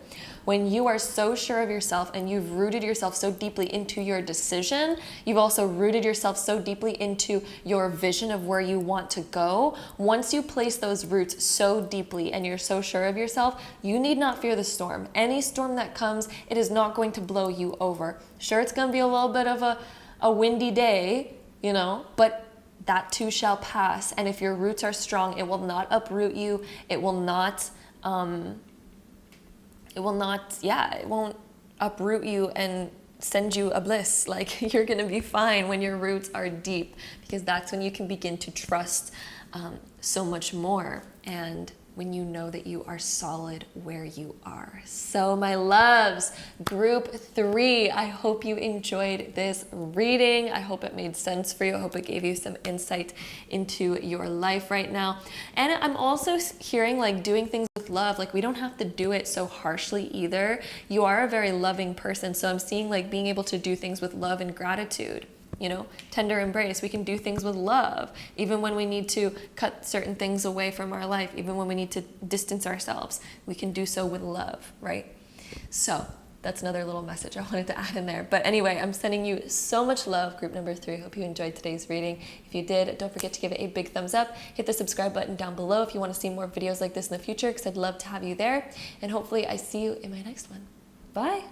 When you are so sure of yourself and you've rooted yourself so deeply into your decision, you've also rooted yourself so deeply into your vision of where you want to go. Once you place those roots so deeply and you're so sure of yourself, you need not fear the storm. Any storm that comes, it is not going to blow you over. Sure, it's going to be a little bit of a windy day, you know, but that too shall pass. And if your roots are strong, it will not uproot you. It won't uproot you and send you a bliss. Like, you're gonna be fine when your roots are deep, because that's when you can begin to trust so much more, and when you know that you are solid where you are. So my loves, group 3, I hope you enjoyed this reading. I hope it made sense for you. I hope it gave you some insight into your life right now. And I'm also hearing, like, doing things with love. Like, we don't have to do it so harshly either. You are a very loving person. So I'm seeing, like, being able to do things with love and gratitude. You know, tender embrace. We can do things with love, even when we need to cut certain things away from our life, even when we need to distance ourselves, we can do so with love, right? So that's another little message I wanted to add in there. But anyway, I'm sending you so much love, group number 3. Hope you enjoyed today's reading. If you did, don't forget to give it a big thumbs up. Hit the subscribe button down below if you want to see more videos like this in the future, because I'd love to have you there. And hopefully I see you in my next one. Bye.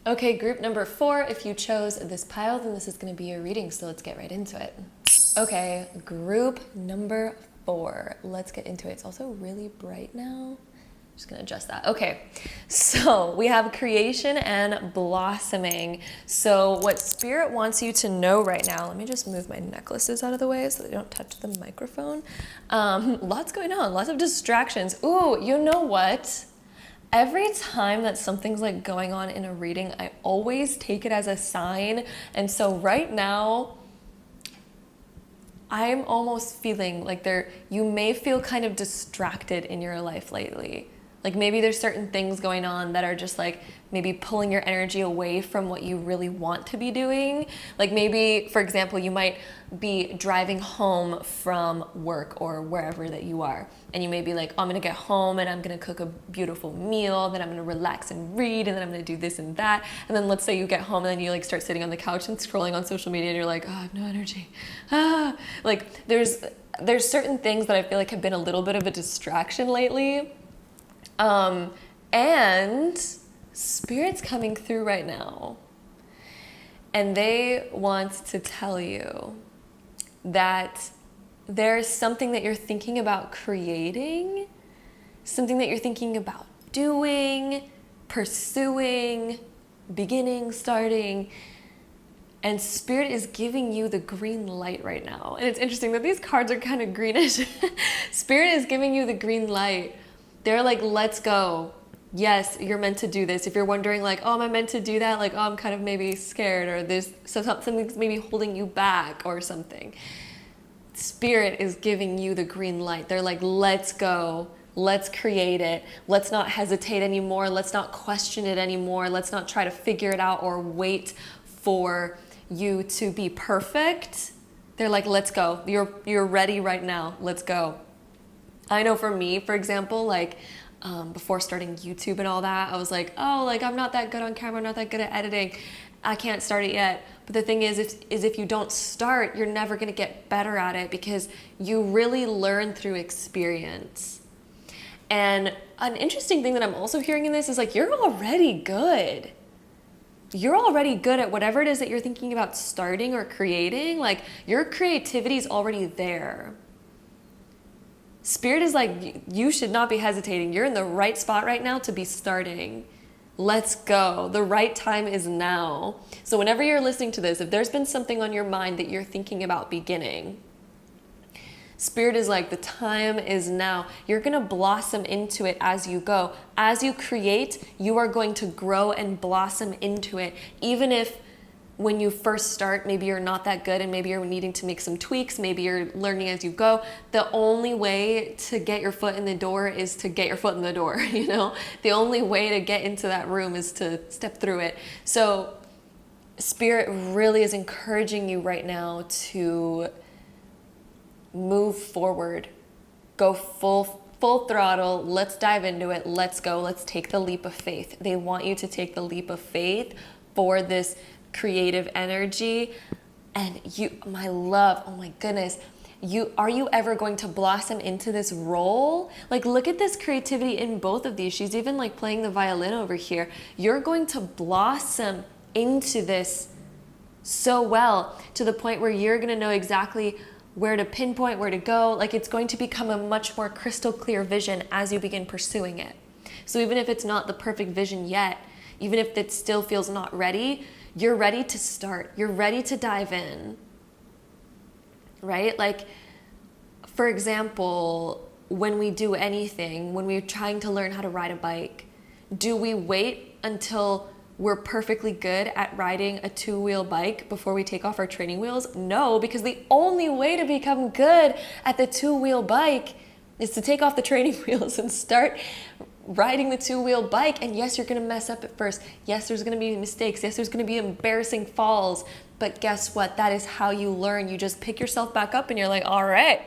Okay, group number 4, if you chose this pile, then this is going to be your reading, so let's get right into it. Okay, group number 4. Let's get into it. It's also really bright now. Just going to adjust that. Okay, so we have creation and blossoming. So what Spirit wants you to know right now, let me just move my necklaces out of the way so they don't touch the microphone. Lots going on, lots of distractions. Ooh, you know what? Every time that something's like going on in a reading, I always take it as a sign. And so right now, I'm almost feeling like you may feel kind of distracted in your life lately. Like, maybe there's certain things going on that are just like maybe pulling your energy away from what you really want to be doing. Like, maybe, for example, you might be driving home from work or wherever that you are. And you may be like, oh, I'm gonna get home and I'm gonna cook a beautiful meal, then I'm gonna relax and read, and then I'm gonna do this and that. And then let's say you get home and then you like start sitting on the couch and scrolling on social media and you're like, oh, I have no energy. Like, there's certain things that I feel like have been a little bit of a distraction lately. And Spirit's coming through right now, and they want to tell you that there's something that you're thinking about creating, something that you're thinking about doing, pursuing, beginning, starting, and Spirit is giving you the green light right now. And it's interesting that these cards are kind of greenish. Spirit is giving you the green light. They're like, let's go. Yes, you're meant to do this. If you're wondering like, oh, am I meant to do that? Like, oh, I'm kind of maybe scared, or there's something's maybe holding you back or something. Spirit is giving you the green light. They're like, let's go. Let's create it. Let's not hesitate anymore. Let's not question it anymore. Let's not try to figure it out or wait for you to be perfect. They're like, let's go. You're ready right now. Let's go. I know for me, for example, like before starting YouTube and all that, I was like, oh, like I'm not that good on camera, I'm not that good at editing. I can't start it yet. But the thing is if you don't start, you're never gonna get better at it, because you really learn through experience. And an interesting thing that I'm also hearing in this is like, you're already good. You're already good at whatever it is that you're thinking about starting or creating. Like, your creativity is already there. Spirit is like, you should not be hesitating. You're in the right spot right now to be starting. Let's go. The right time is now. So whenever you're listening to this, if there's been something on your mind that you're thinking about beginning, Spirit is like, the time is now. You're going to blossom into it as you go. As you create, you are going to grow and blossom into it. Even if when you first start, maybe you're not that good and maybe you're needing to make some tweaks, maybe you're learning as you go. The only way to get your foot in the door is to get your foot in the door, you know? The only way to get into that room is to step through it. So Spirit really is encouraging you right now to move forward, go full throttle. Let's dive into it. Let's go. Let's take the leap of faith. They want you to take the leap of faith for this creative energy. And you, my love, oh my goodness, are you ever going to blossom into this role? Like, look at this creativity in both of these. She's even like playing the violin over here. You're going to blossom into this so well, to the point where you're going to know exactly where to pinpoint, where to go. Like, it's going to become a much more crystal clear vision as you begin pursuing it. So even if it's not the perfect vision yet, even if it still feels not ready, you're ready to start. You're ready to dive in, right? Like, for example, when we do anything, when we're trying to learn how to ride a bike, do we wait until we're perfectly good at riding a two-wheel bike before we take off our training wheels? No, because the only way to become good at the two-wheel bike is to take off the training wheels and start riding the two-wheel bike. And yes, you're going to mess up at first. Yes, there's going to be mistakes. Yes, there's going to be embarrassing falls. But guess what? That is how you learn. You just pick yourself back up and you're like, all right,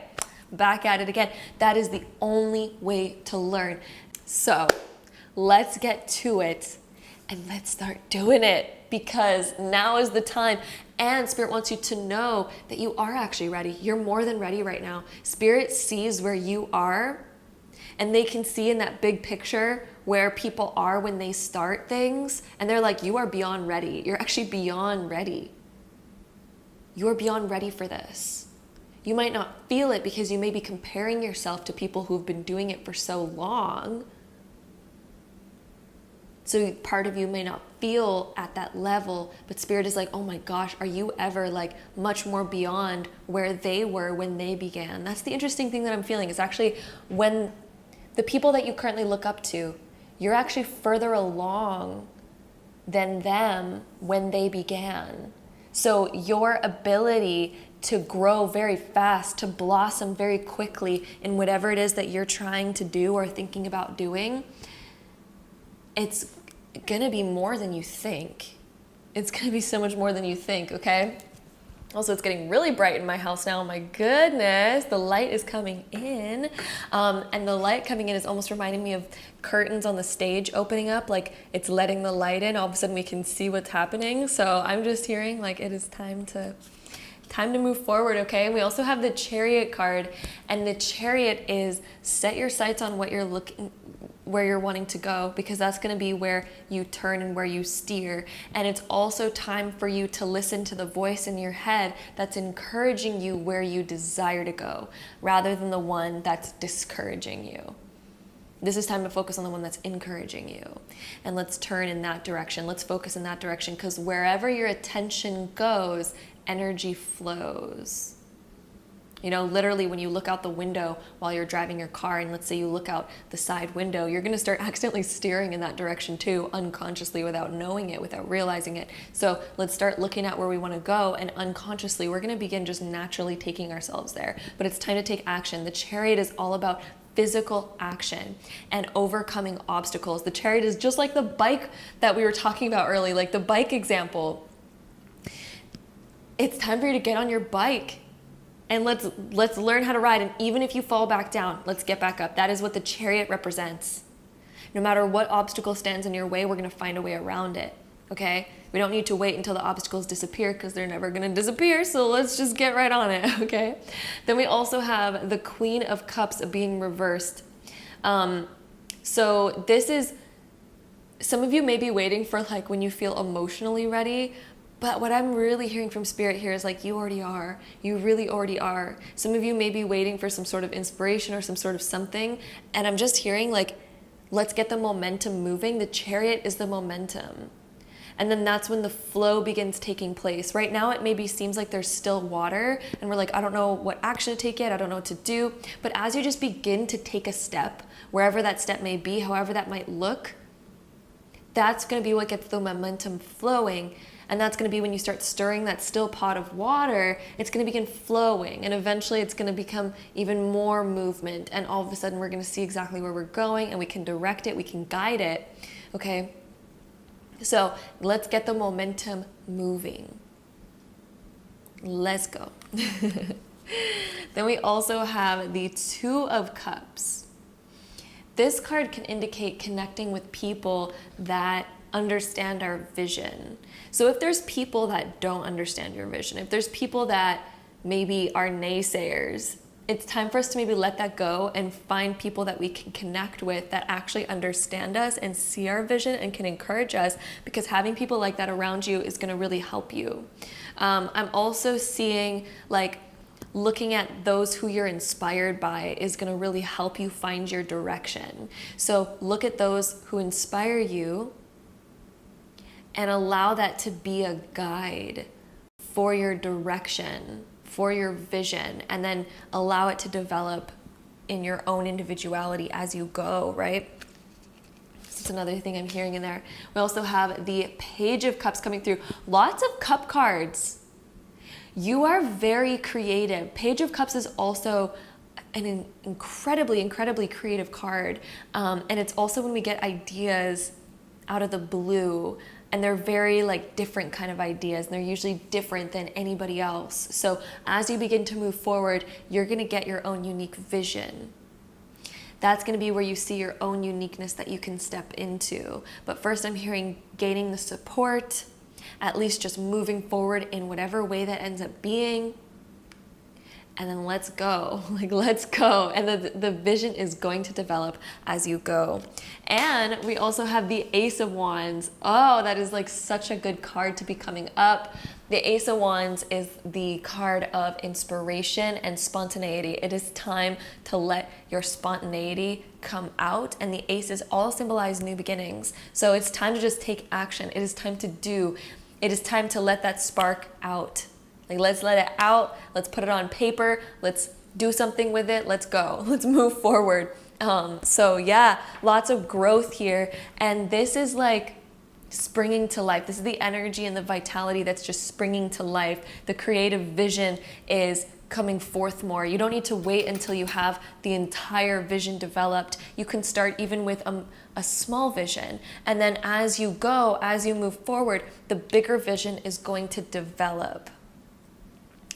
back at it again. That is the only way to learn. So let's get to it. And let's start doing it, because now is the time. And Spirit wants you to know that you are actually ready. You're more than ready right now. Spirit sees where you are, and they can see in that big picture where people are when they start things. And they're like, you are beyond ready. You're actually beyond ready. You're beyond ready for this. You might not feel it because you may be comparing yourself to people who've been doing it for so long. So part of you may not feel at that level, but Spirit is like, oh my gosh, are you ever like much more beyond where they were when they began? That's the interesting thing that I'm feeling, is actually when the people that you currently look up to, you're actually further along than them when they began. So your ability to grow very fast, to blossom very quickly in whatever it is that you're trying to do or thinking about doing, it's gonna be more than you think. It's gonna be so much more than you think, okay? Also, it's getting really bright in my house now. My goodness, the light is coming in. And the light coming in is almost reminding me of curtains on the stage opening up, like it's letting the light in. All of a sudden we can see what's happening. So I'm just hearing like it is time to move forward, okay? We also have the Chariot card, and the Chariot is set your sights on what where you're wanting to go, because that's going to be where you turn and where you steer. And it's also time for you to listen to the voice in your head that's encouraging you where you desire to go, rather than the one that's discouraging you. This is time to focus on the one that's encouraging you. And let's turn in that direction. Let's focus in that direction, because wherever your attention goes, energy flows. You know, literally when you look out the window while you're driving your car, and let's say you look out the side window, you're going to start accidentally steering in that direction too, unconsciously, without knowing it, without realizing it. So let's start looking at where we want to go, and unconsciously we're going to begin just naturally taking ourselves there. But it's time to take action. The Chariot is all about physical action and overcoming obstacles. The Chariot is just like the bike that we were talking about earlier, like the bike example. It's time for you to get on your bike. And let's learn how to ride. And even if you fall back down, let's get back up. That is what the Chariot represents. No matter what obstacle stands in your way, we're going to find a way around it. Okay? We don't need to wait until the obstacles disappear, because they're never going to disappear. So let's just get right on it. Okay? Then we also have the Queen of Cups being reversed. So this is, some of you may be waiting for like when you feel emotionally ready. But what I'm really hearing from Spirit here is like, you already are. You really already are. Some of you may be waiting for some sort of inspiration or some sort of something. And I'm just hearing like, let's get the momentum moving. The Chariot is the momentum. And then that's when the flow begins taking place. Right now, it maybe seems like there's still water. And we're like, I don't know what action to take yet. I don't know what to do. But as you just begin to take a step, wherever that step may be, however that might look, that's going to be what gets the momentum flowing. And that's going to be when you start stirring that still pot of water, it's going to begin flowing. And eventually it's going to become even more movement. And all of a sudden we're going to see exactly where we're going, and we can direct it, we can guide it. Okay? So let's get the momentum moving. Let's go. Then we also have the Two of Cups. This card can indicate connecting with people that understand our vision. So if there's people that don't understand your vision, if there's people that maybe are naysayers, it's time for us to maybe let that go and find people that we can connect with that actually understand us and see our vision and can encourage us, because having people like that around you is going to really help you. I'm also seeing like looking at those who you're inspired by is going to really help you find your direction. So look at those who inspire you and allow that to be a guide for your direction, for your vision, and then allow it to develop in your own individuality as you go, right? That's another thing I'm hearing in there. We also have the Page of Cups coming through. Lots of cup cards. You are very creative. Page of Cups is also an incredibly creative card. And it's also when we get ideas out of the blue, and they're very like different kind of ideas, and they're usually different than anybody else. So as you begin to move forward, you're going to get your own unique vision. That's going to be where you see your own uniqueness that you can step into. But first I'm hearing gaining the support, at least just moving forward in whatever way that ends up being. And then let's go, like let's go. And the vision is going to develop as you go. And we also have the Ace of Wands. Oh, that is like such a good card to be coming up. The Ace of Wands is the card of inspiration and spontaneity. It is time to let your spontaneity come out. And the aces all symbolize new beginnings. So it's time to just take action. It is time to do. It is time to let that spark out. Like, let's let it out. Let's put it on paper. Let's do something with it. Let's go. Let's move forward. So yeah, lots of growth here. And this is like springing to life. This is the energy and the vitality that's just springing to life. The creative vision is coming forth more. You don't need to wait until you have the entire vision developed. You can start even with a small vision. And then as you go, as you move forward, the bigger vision is going to develop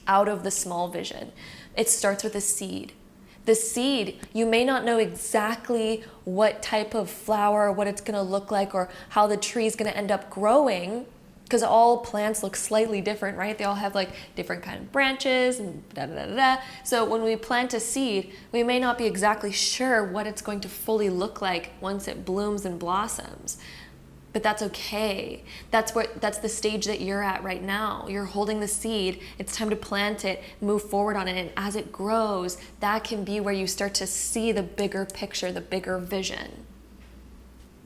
out of the small vision. It starts with a seed. The seed, you may not know exactly what type of flower, what it's gonna look like, or how the tree is gonna end up growing, because all plants look slightly different, right? They all have like different kind of branches and da da da da. So when we plant a seed, we may not be exactly sure what it's going to fully look like once it blooms and blossoms. But that's okay. That's the stage that you're at right now. You're holding the seed. It's time to plant it, move forward on it. And as it grows, that can be where you start to see the bigger picture, the bigger vision.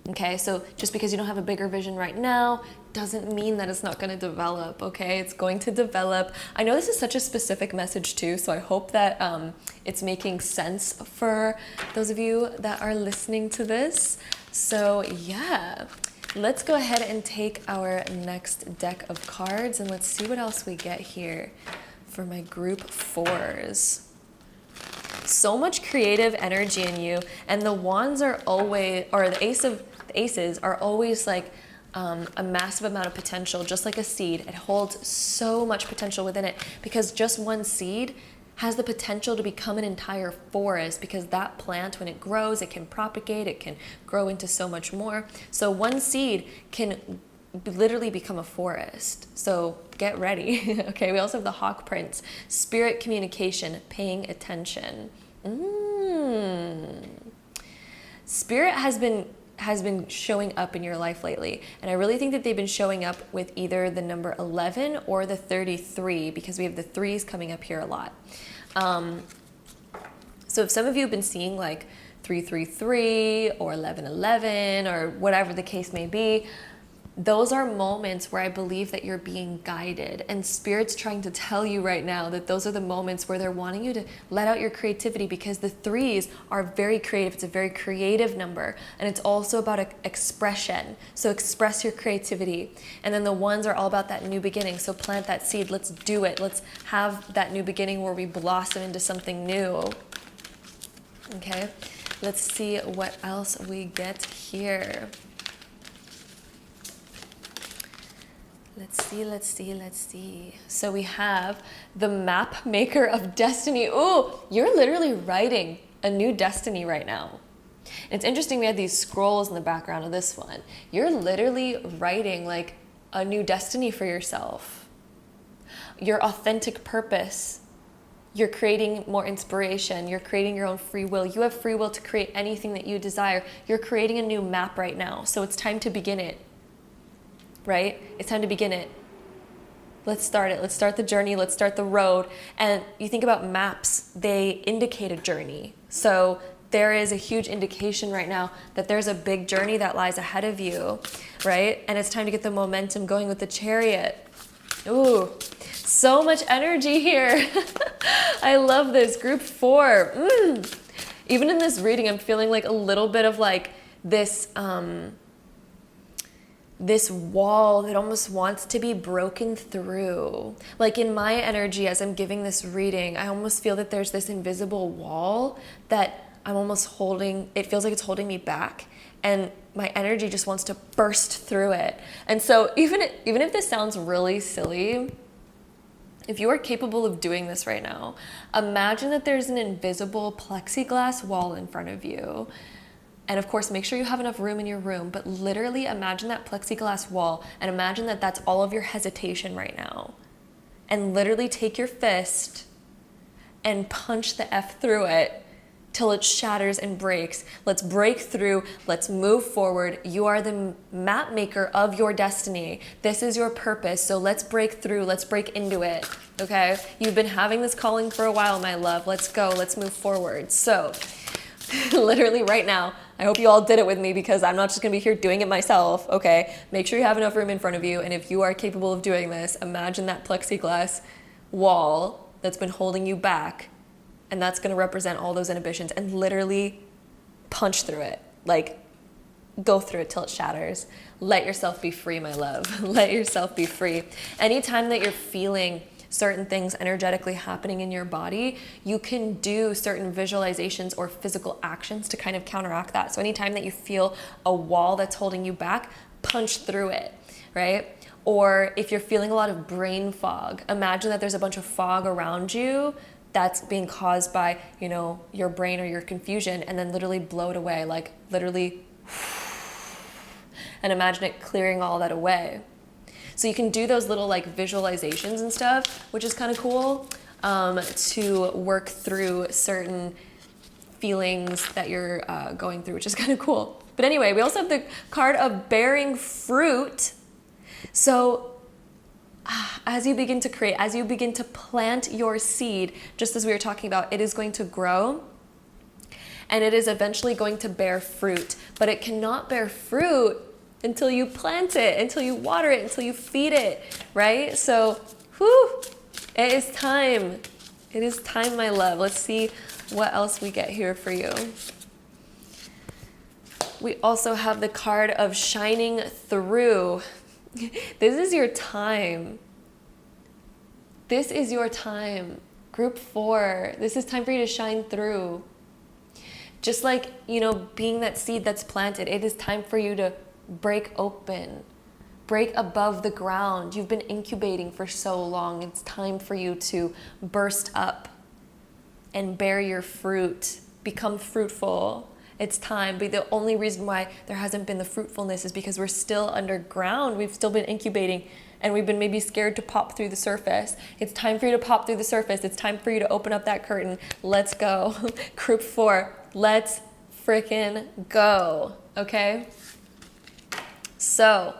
Okay, so just because you don't have a bigger vision right now doesn't mean that it's not going to develop, okay? It's going to develop. I know this is such a specific message too, so I hope that it's making sense for those of you that are listening to this. So yeah. Let's go ahead and take our next deck of cards, and let's see what else we get here for my group fours. So much creative energy in you, and the wands are always, or the aces are always like a massive amount of potential, just like a seed. It holds so much potential within it, because just one seed has the potential to become an entire forest, because that plant, when it grows, it can propagate, it can grow into so much more. So one seed can literally become a forest. So get ready. Okay, we also have the Hawk Prince, spirit communication, paying attention. Spirit has been showing up in your life lately, and I really think that they've been showing up with either the number 11 or the 33, because we have the threes coming up here a lot. So if some of you have been seeing like 333 or 1111 or whatever the case may be, those are moments where I believe that you're being guided, and Spirit's trying to tell you right now that those are the moments where they're wanting you to let out your creativity, because the threes are very creative. It's a very creative number, and it's also about expression. So express your creativity. And then the ones are all about that new beginning. So plant that seed. Let's do it. Let's have that new beginning where we blossom into something new. Okay, let's see what else we get here. Let's see. So we have the map maker of destiny. Ooh, you're literally writing a new destiny right now. And it's interesting, we had these scrolls in the background of this one. You're literally writing like a new destiny for yourself. Your authentic purpose. You're creating more inspiration. You're creating your own free will. You have free will to create anything that you desire. You're creating a new map right now. So it's time to begin it. Right? It's time to begin it. Let's start it. Let's start the journey. Let's start the road. And you think about maps, they indicate a journey. So there is a huge indication right now that there's a big journey that lies ahead of you, right? And it's time to get the momentum going with the Chariot. Ooh, so much energy here. I love this. Group 4. Even in this reading, I'm feeling like a little bit of like this wall that almost wants to be broken through. Like in my energy, as I'm giving this reading, I almost feel that there's this invisible wall that I'm almost holding. It feels like it's holding me back, and my energy just wants to burst through it. And so even if this sounds really silly, if you are capable of doing this right now, imagine that there's an invisible plexiglass wall in front of you. And of course, make sure you have enough room in your room, but literally imagine that plexiglass wall, and imagine that that's all of your hesitation right now. And literally take your fist and punch the F through it till it shatters and breaks. Let's break through. Let's move forward. You are the map maker of your destiny. This is your purpose. So let's break through. Let's break into it. Okay? You've been having this calling for a while, my love. Let's go. Let's move forward. So literally right now, I hope you all did it with me, because I'm not just gonna be here doing it myself, okay? Make sure you have enough room in front of you, and if you are capable of doing this, imagine that plexiglass wall that's been holding you back, and that's gonna represent all those inhibitions, and literally punch through it. Like, go through it till it shatters. Let yourself be free, my love. Let yourself be free. Anytime that you're feeling certain things energetically happening in your body, you can do certain visualizations or physical actions to kind of counteract that. So anytime that you feel a wall that's holding you back, punch through it, right? Or if you're feeling a lot of brain fog, imagine that there's a bunch of fog around you that's being caused by, you know, your brain or your confusion, and then literally blow it away, like literally, and imagine it clearing all that away. So you can do those little like visualizations and stuff, which is kind of cool, to work through certain feelings that you're going through, which is kind of cool. But anyway, we also have the card of bearing fruit. So as you begin to create, as you begin to plant your seed, just as we were talking about, it is going to grow, and it is eventually going to bear fruit. But it cannot bear fruit until you plant it, until you water it, until you feed it, right? So, it is time. It is time, my love. Let's see what else we get here for you. We also have the card of shining through. This is your time. This is your time. Group 4, this is time for you to shine through. Just like, you know, being that seed that's planted, it is time for you to break open, break above the ground. You've been incubating for so long. It's time for you to burst up and bear your fruit, become fruitful. It's time. But the only reason why there hasn't been the fruitfulness is because we're still underground. We've still been incubating, and we've been maybe scared to pop through the surface. It's time for you to pop through the surface. It's time for you to open up that curtain. Let's go. Group 4, let's freaking go. Okay? So,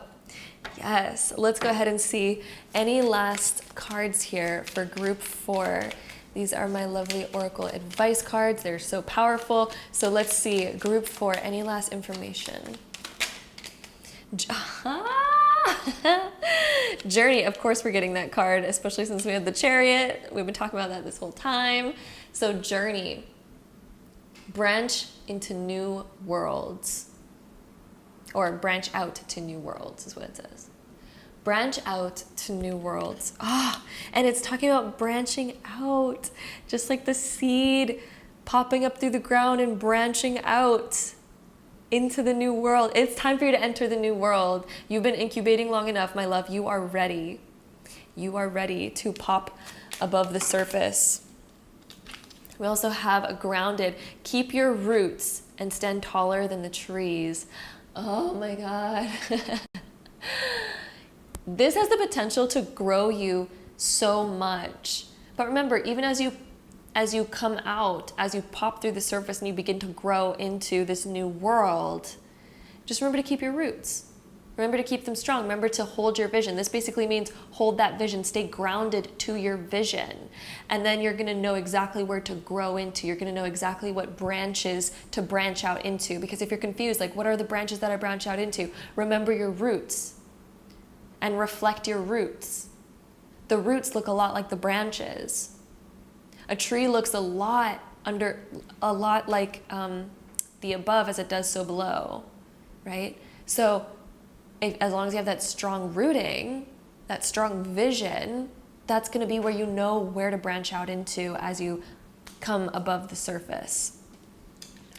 yes, let's go ahead and see any last cards here for group 4. These are my lovely Oracle advice cards. They're so powerful. So let's see, group 4, any last information? Journey, of course we're getting that card, especially since we have the Chariot. We've been talking about that this whole time. So journey, branch into new worlds, or branch out to new worlds is what it says. Branch out to new worlds. And it's talking about branching out, just like the seed popping up through the ground and branching out into the new world. It's time for you to enter the new world. You've been incubating long enough, my love. You are ready. You are ready to pop above the surface. We also have a grounded. Keep your roots and stand taller than the trees. Oh my God. This has the potential to grow you so much. But remember, even as you come out, as you pop through the surface and you begin to grow into this new world, just remember to keep your roots. Remember to keep them strong. Remember to hold your vision. This basically means hold that vision. Stay grounded to your vision. And then you're going to know exactly where to grow into. You're going to know exactly what branches to branch out into. Because if you're confused, like, what are the branches that I branch out into? Remember your roots and reflect your roots. The roots look a lot like the branches. A tree looks a lot like the above as it does so below, right? So as long as you have that strong rooting, that strong vision, that's going to be where you know where to branch out into as you come above the surface.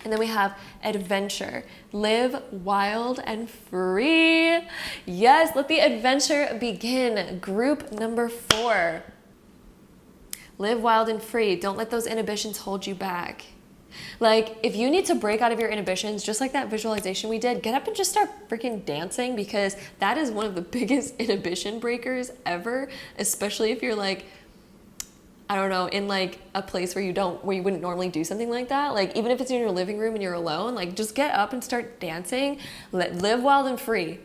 And then we have adventure. Live wild and free. Yes, let the adventure begin. Group number 4. Live wild and free. Don't let those inhibitions hold you back. Like, if you need to break out of your inhibitions, just like that visualization we did, get up and just start freaking dancing, because that is one of the biggest inhibition breakers ever, especially if you're like, I don't know, in like a place where you wouldn't normally do something like that. Like, even if it's in your living room and you're alone, like, just get up and start dancing. Live wild and free.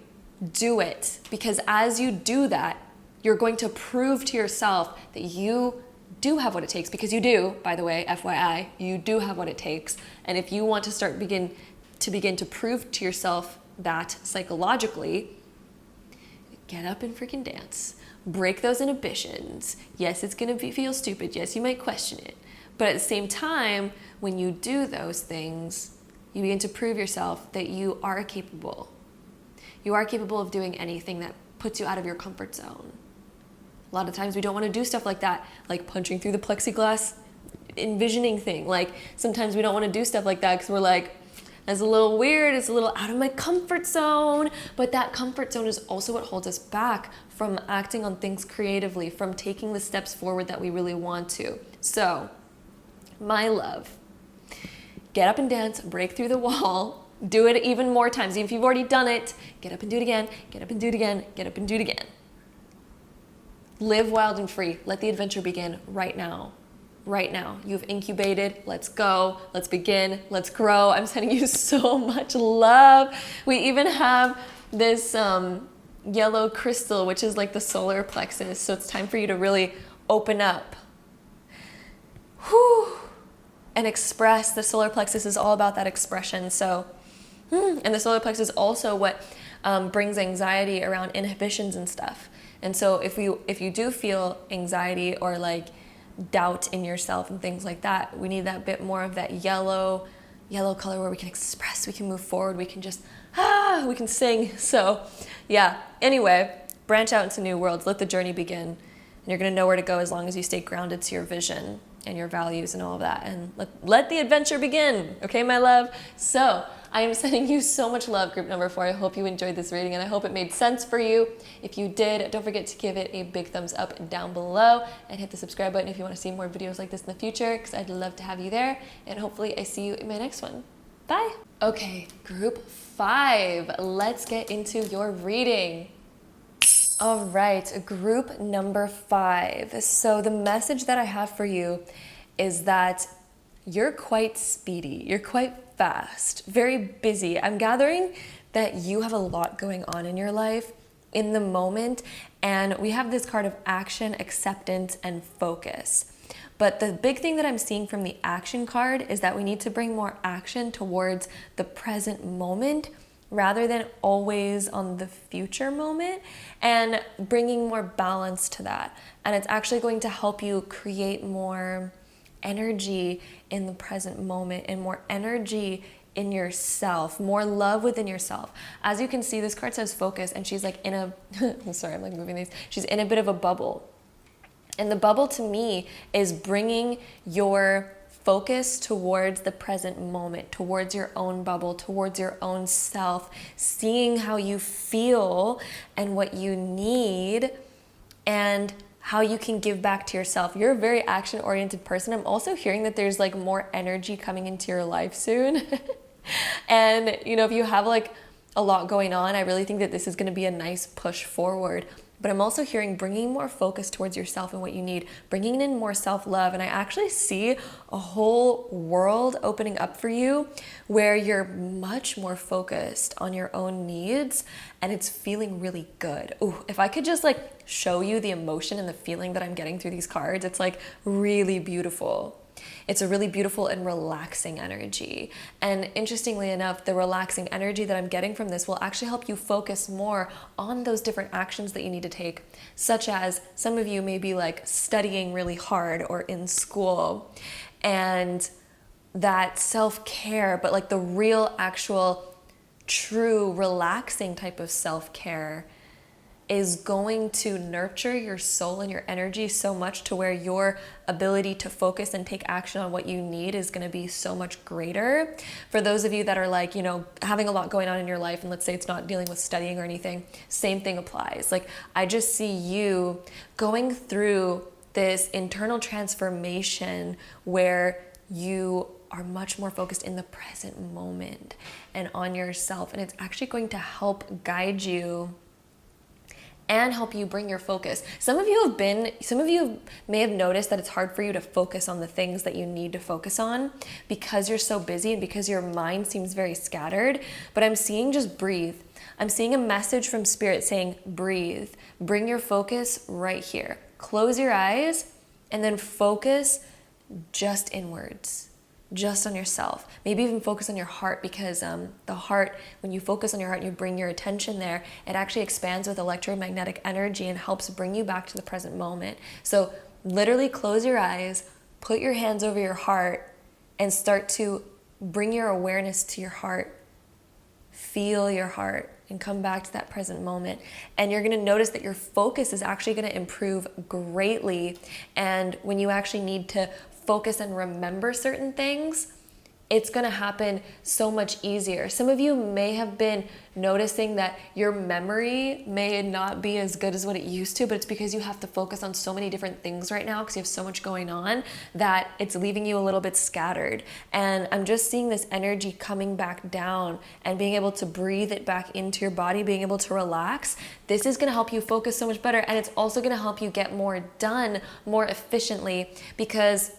Do it. Because as you do that, you're going to prove to yourself that you do have what it takes, because you do, by the way, FYI, you do have what it takes. And if you want to begin to prove to yourself that psychologically, get up and freaking dance. Break those inhibitions. Yes, it's going to feel stupid. Yes, you might question it. But at the same time, when you do those things, you begin to prove yourself that you are capable. You are capable of doing anything that puts you out of your comfort zone. A lot of times we don't want to do stuff like that, like punching through the plexiglass envisioning thing. Like, sometimes we don't want to do stuff like that because we're like, that's a little weird, it's a little out of my comfort zone. But that comfort zone is also what holds us back from acting on things creatively, from taking the steps forward that we really want to. So, my love, get up and dance, break through the wall, do it even more times. Even if you've already done it, get up and do it again, get up and do it again, get up and do it again. Live wild and free. Let the adventure begin right now. Right now. You've incubated. Let's go. Let's begin. Let's grow. I'm sending you so much love. We even have this yellow crystal, which is like the solar plexus. So it's time for you to really open up. Whew. And express. The solar plexus is all about that expression. So, and the solar plexus is also what brings anxiety around inhibitions and stuff. And so if you do feel anxiety or like doubt in yourself and things like that, we need that bit more of that yellow color where we can express, we can move forward, we can just, we can sing. So yeah, anyway, branch out into new worlds, let the journey begin. And you're gonna know where to go as long as you stay grounded to your vision and your values and all of that. And let the adventure begin, okay, my love? So I am sending you so much love, group number 4. I hope you enjoyed this reading and I hope it made sense for you. If you did, don't forget to give it a big thumbs up down below and hit the subscribe button if you want to see more videos like this in the future, because I'd love to have you there. And hopefully I see you in my next one. Bye. Okay, group 5, let's get into your reading. All right, group number 5. So the message that I have for you is that you're quite speedy. You're quite fast, very busy. I'm gathering that you have a lot going on in your life in the moment, and we have this card of action, acceptance, and focus. But the big thing that I'm seeing from the action card is that we need to bring more action towards the present moment rather than always on the future moment, and bringing more balance to that. And it's actually going to help you create more energy in the present moment and more energy in yourself, more love within yourself. As you can see, this card says focus, and she's like in a sorry, I'm like moving these. She's in a bit of a bubble. And the bubble to me is bringing your focus towards the present moment, towards your own bubble, towards your own self, seeing how you feel and what you need and how you can give back to yourself. You're a very action-oriented person. I'm also hearing that there's like more energy coming into your life soon. And you know, if you have like a lot going on, I really think that this is going to be a nice push forward. But I'm also hearing bringing more focus towards yourself and what you need, bringing in more self-love. And I actually see a whole world opening up for you where you're much more focused on your own needs, and it's feeling really good. Ooh, if I could just like show you the emotion and the feeling that I'm getting through these cards, it's like really beautiful. It's a really beautiful and relaxing energy. And interestingly enough, the relaxing energy that I'm getting from this will actually help you focus more on those different actions that you need to take, such as some of you may be like studying really hard or in school, and that self-care, but like the real, actual, true, relaxing type of self-care is going to nurture your soul and your energy so much to where your ability to focus and take action on what you need is going to be so much greater. For those of you that are like, you know, having a lot going on in your life, and let's say it's not dealing with studying or anything, same thing applies. Like, I just see you going through this internal transformation where you are much more focused in the present moment and on yourself, and it's actually going to help guide you and help you bring your focus. Some of you may have noticed that it's hard for you to focus on the things that you need to focus on because you're so busy and because your mind seems very scattered. But I'm seeing just breathe. I'm seeing a message from Spirit saying breathe. Bring your focus right here. Close your eyes and then focus just inwards. Just on yourself. Maybe even focus on your heart, because the heart, when you focus on your heart and you bring your attention there, it actually expands with electromagnetic energy and helps bring you back to the present moment. So literally close your eyes, put your hands over your heart, and start to bring your awareness to your heart. Feel your heart and come back to that present moment. And you're going to notice that your focus is actually going to improve greatly. And when you actually need to focus and remember certain things, it's going to happen so much easier. Some of you may have been noticing that your memory may not be as good as what it used to, but it's because you have to focus on so many different things right now because you have so much going on that it's leaving you a little bit scattered. And I'm just seeing this energy coming back down and being able to breathe it back into your body, being able to relax. This is going to help you focus so much better, and it's also going to help you get more done more efficiently, because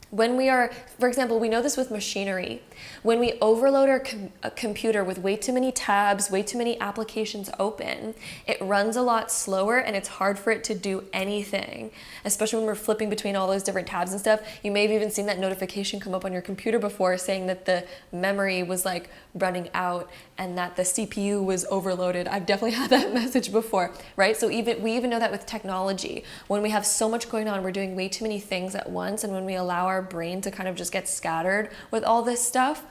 when we are, for example, we know this with machinery. When we overload our computer with way too many tabs, way too many applications open, it runs a lot slower and it's hard for it to do anything, especially when we're flipping between all those different tabs and stuff. You may have even seen that notification come up on your computer before saying that the memory was like running out and that the CPU was overloaded. I've definitely had that message before, right? So we even know that with technology. When we have so much going on, we're doing way too many things at once, and when we allow our brain to kind of just get scattered with all this stuff,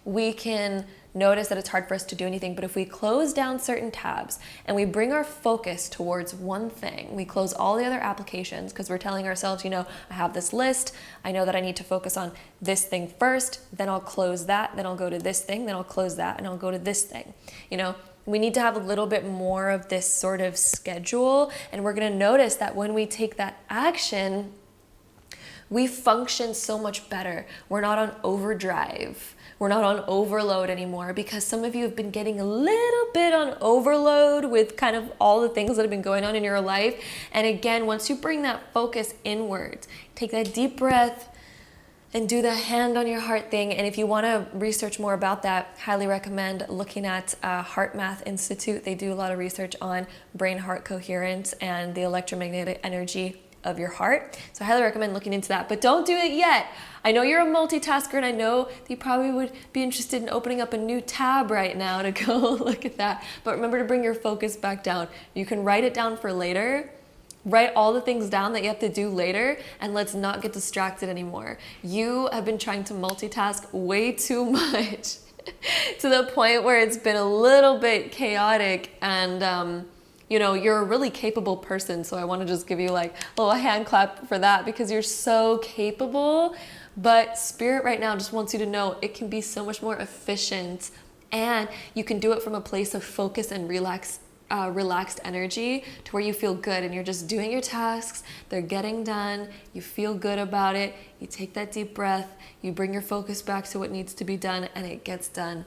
we can notice that it's hard for us to do anything. But if we close down certain tabs and we bring our focus towards one thing, we close all the other applications because we're telling ourselves, you know, I have this list, I know that I need to focus on this thing first, then I'll close that, then I'll go to this thing, then I'll close that, and I'll go to this thing. You know, we need to have a little bit more of this sort of schedule, and we're going to notice that when we take that action, we function so much better. We're not on overdrive. We're not on overload anymore, because some of you have been getting a little bit on overload with kind of all the things that have been going on in your life. And again, once you bring that focus inwards, take that deep breath and do the hand on your heart thing. And if you want to research more about that, highly recommend looking at Heart Math Institute. They do a lot of research on brain-heart coherence and the electromagnetic energy of your heart. So I highly recommend looking into that, but don't do it yet. I know you're a multitasker, and I know that you probably would be interested in opening up a new tab right now to go look at that. But remember to bring your focus back down. You can write it down for later. Write all the things down that you have to do later, and let's not get distracted anymore. You have been trying to multitask way too much to the point where it's been a little bit chaotic, and you know, you're a really capable person, so I want to just give you like a little hand clap for that, because you're so capable. But Spirit right now just wants you to know it can be so much more efficient, and you can do it from a place of focus and relaxed energy, to where you feel good and you're just doing your tasks, they're getting done, you feel good about it, you take that deep breath, you bring your focus back to what needs to be done, and it gets done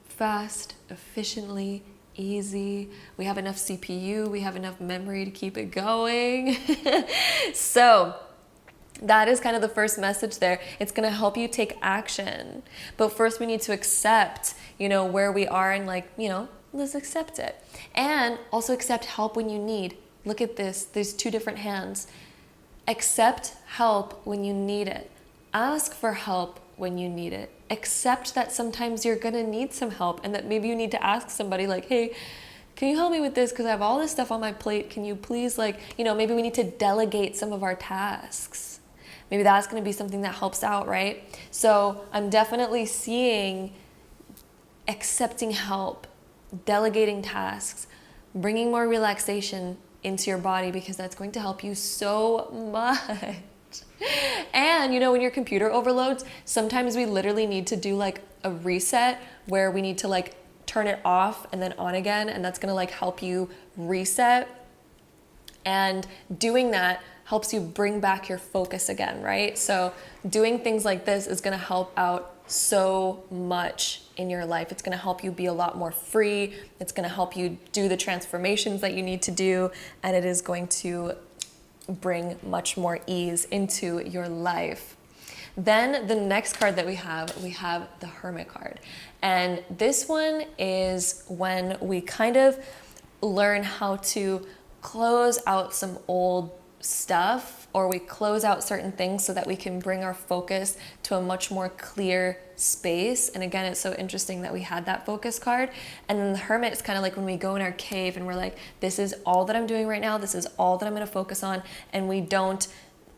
fast, efficiently, easy. We have enough CPU, we have enough memory to keep it going. So that is kind of the first message there. It's going to help you take action. But first we need to accept, you know, where we are, and like, you know, let's accept it. And also accept help when you need. Look at this. There's two different hands. Accept help when you need it. Ask for help when you need it. Accept that sometimes you're going to need some help, and that maybe you need to ask somebody like, hey, can you help me with this? Because I have all this stuff on my plate. Can you please, like, you know, maybe we need to delegate some of our tasks. Maybe that's going to be something that helps out, right? So I'm definitely seeing accepting help, delegating tasks, bringing more relaxation into your body, because that's going to help you so much. And you know, when your computer overloads, sometimes we literally need to do like a reset, where we need to like turn it off and then on again, and that's going to like help you reset. And doing that helps you bring back your focus again, right? So doing things like this is going to help out so much in your life. It's going to help you be a lot more free. It's going to help you do the transformations that you need to do, and it is going to bring much more ease into your life. Then the next card that we have the Hermit card. And this one is when we kind of learn how to close out some old stuff, or we close out certain things so that we can bring our focus to a much more clear space. And again, it's so interesting that we had that focus card. And then the Hermit is kind of like when we go in our cave and we're like, this is all that I'm doing right now, this is all that I'm going to focus on, and we don't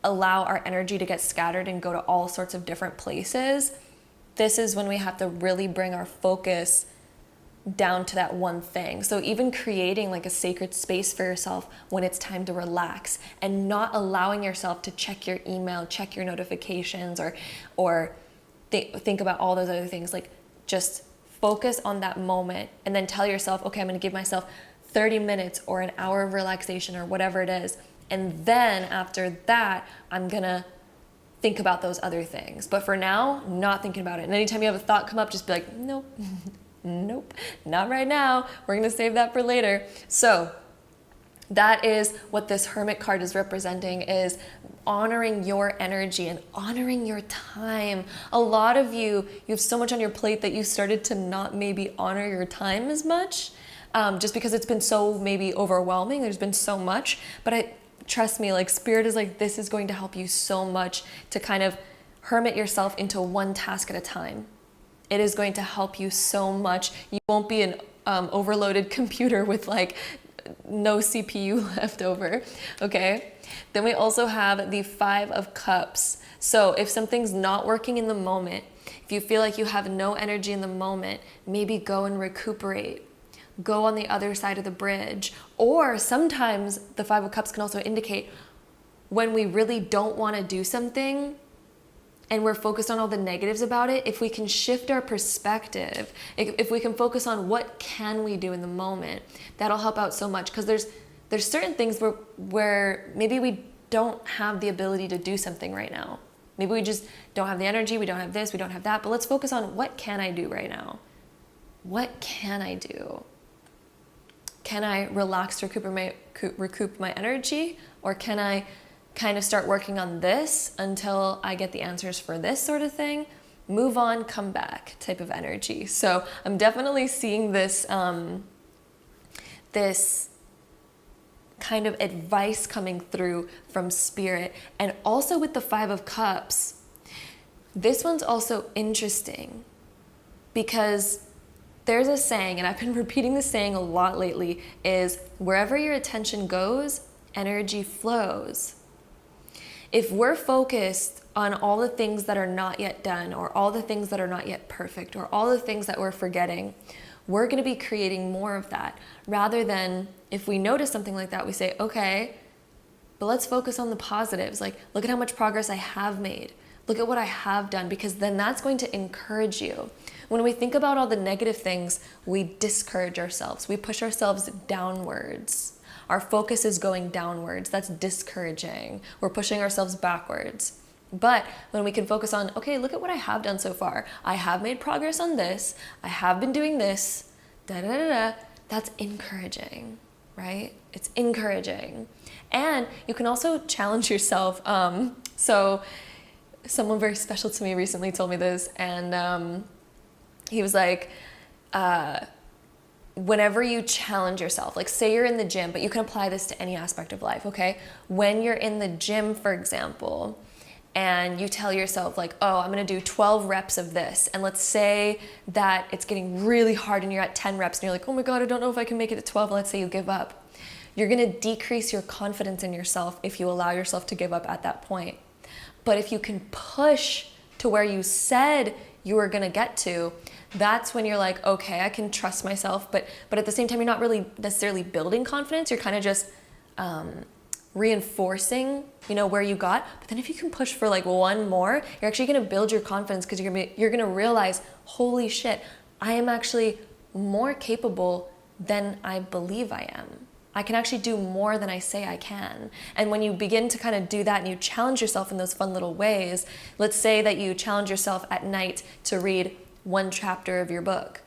allow our energy to get scattered and go to all sorts of different places. This is when we have to really bring our focus down to that one thing. So even creating like a sacred space for yourself when it's time to relax, and not allowing yourself to check your email, check your notifications, or think about all those other things. Like, just focus on that moment, and then tell yourself, okay, I'm going to give myself 30 minutes or an hour of relaxation or whatever it is. And then after that, I'm going to think about those other things. But for now, not thinking about it. And anytime you have a thought come up, just be like, nope. Nope, not right now. We're going to save that for later. So that is what this Hermit card is representing, is honoring your energy and honoring your time. A lot of you have so much on your plate that you started to not maybe honor your time as much, just because it's been so maybe overwhelming. There's been so much, but trust me, like, Spirit is like, this is going to help you so much to kind of hermit yourself into one task at a time. It is going to help you so much. You won't be an overloaded computer with like no CPU left over, okay? Then we also have the 5 of Cups. So if something's not working in the moment, if you feel like you have no energy in the moment, maybe go and recuperate. Go on the other side of the bridge. Or sometimes the 5 of Cups can also indicate when we really don't want to do something, and we're focused on all the negatives about it. If we can shift our perspective, if we can focus on what can we do in the moment, that'll help out so much. Because there's certain things where maybe we don't have the ability to do something right now. Maybe we just don't have the energy, we don't have this, we don't have that, but let's focus on what can I do right now? What can I do? Can I relax to recoup my energy? Or can I kind of start working on this until I get the answers for this sort of thing? Move on, come back type of energy. So I'm definitely seeing this kind of advice coming through from spirit. And also with the Five of Cups, this one's also interesting because there's a saying, and I've been repeating this saying a lot lately, is wherever your attention goes, energy flows. If we're focused on all the things that are not yet done, or all the things that are not yet perfect, or all the things that we're forgetting, we're going to be creating more of that. Rather than, if we notice something like that, we say, okay, but let's focus on the positives. Like, look at how much progress I have made. Look at what I have done, because then that's going to encourage you. When we think about all the negative things, we discourage ourselves. We push ourselves downwards. Our focus is going downwards. That's discouraging. We're pushing ourselves backwards. But when we can focus on, okay, look at what I have done so far. I have made progress on this. I have been doing this. That's encouraging, right? It's encouraging. And you can also challenge yourself. So someone very special to me recently told me this, and he was like, whenever you challenge yourself, like say you're in the gym, but you can apply this to any aspect of life, okay? When you're in the gym, for example, and you tell yourself like, oh, I'm gonna do 12 reps of this. And let's say that it's getting really hard and you're at 10 reps and you're like, oh my God, I don't know if I can make it to 12. Let's say you give up. You're gonna decrease your confidence in yourself if you allow yourself to give up at that point. But if you can push to where you said you were gonna get to, that's when you're like, okay, I can trust myself. But at the same time, you're not really necessarily building confidence. You're kind of just reinforcing, where you got. But then if you can push for like one more, you're actually going to build your confidence, because you're going to realize, holy shit, I am actually more capable than I believe I am. I can actually do more than I say I can. And when you begin to kind of do that and you challenge yourself in those fun little ways, let's say that you challenge yourself at night to read one chapter of your book.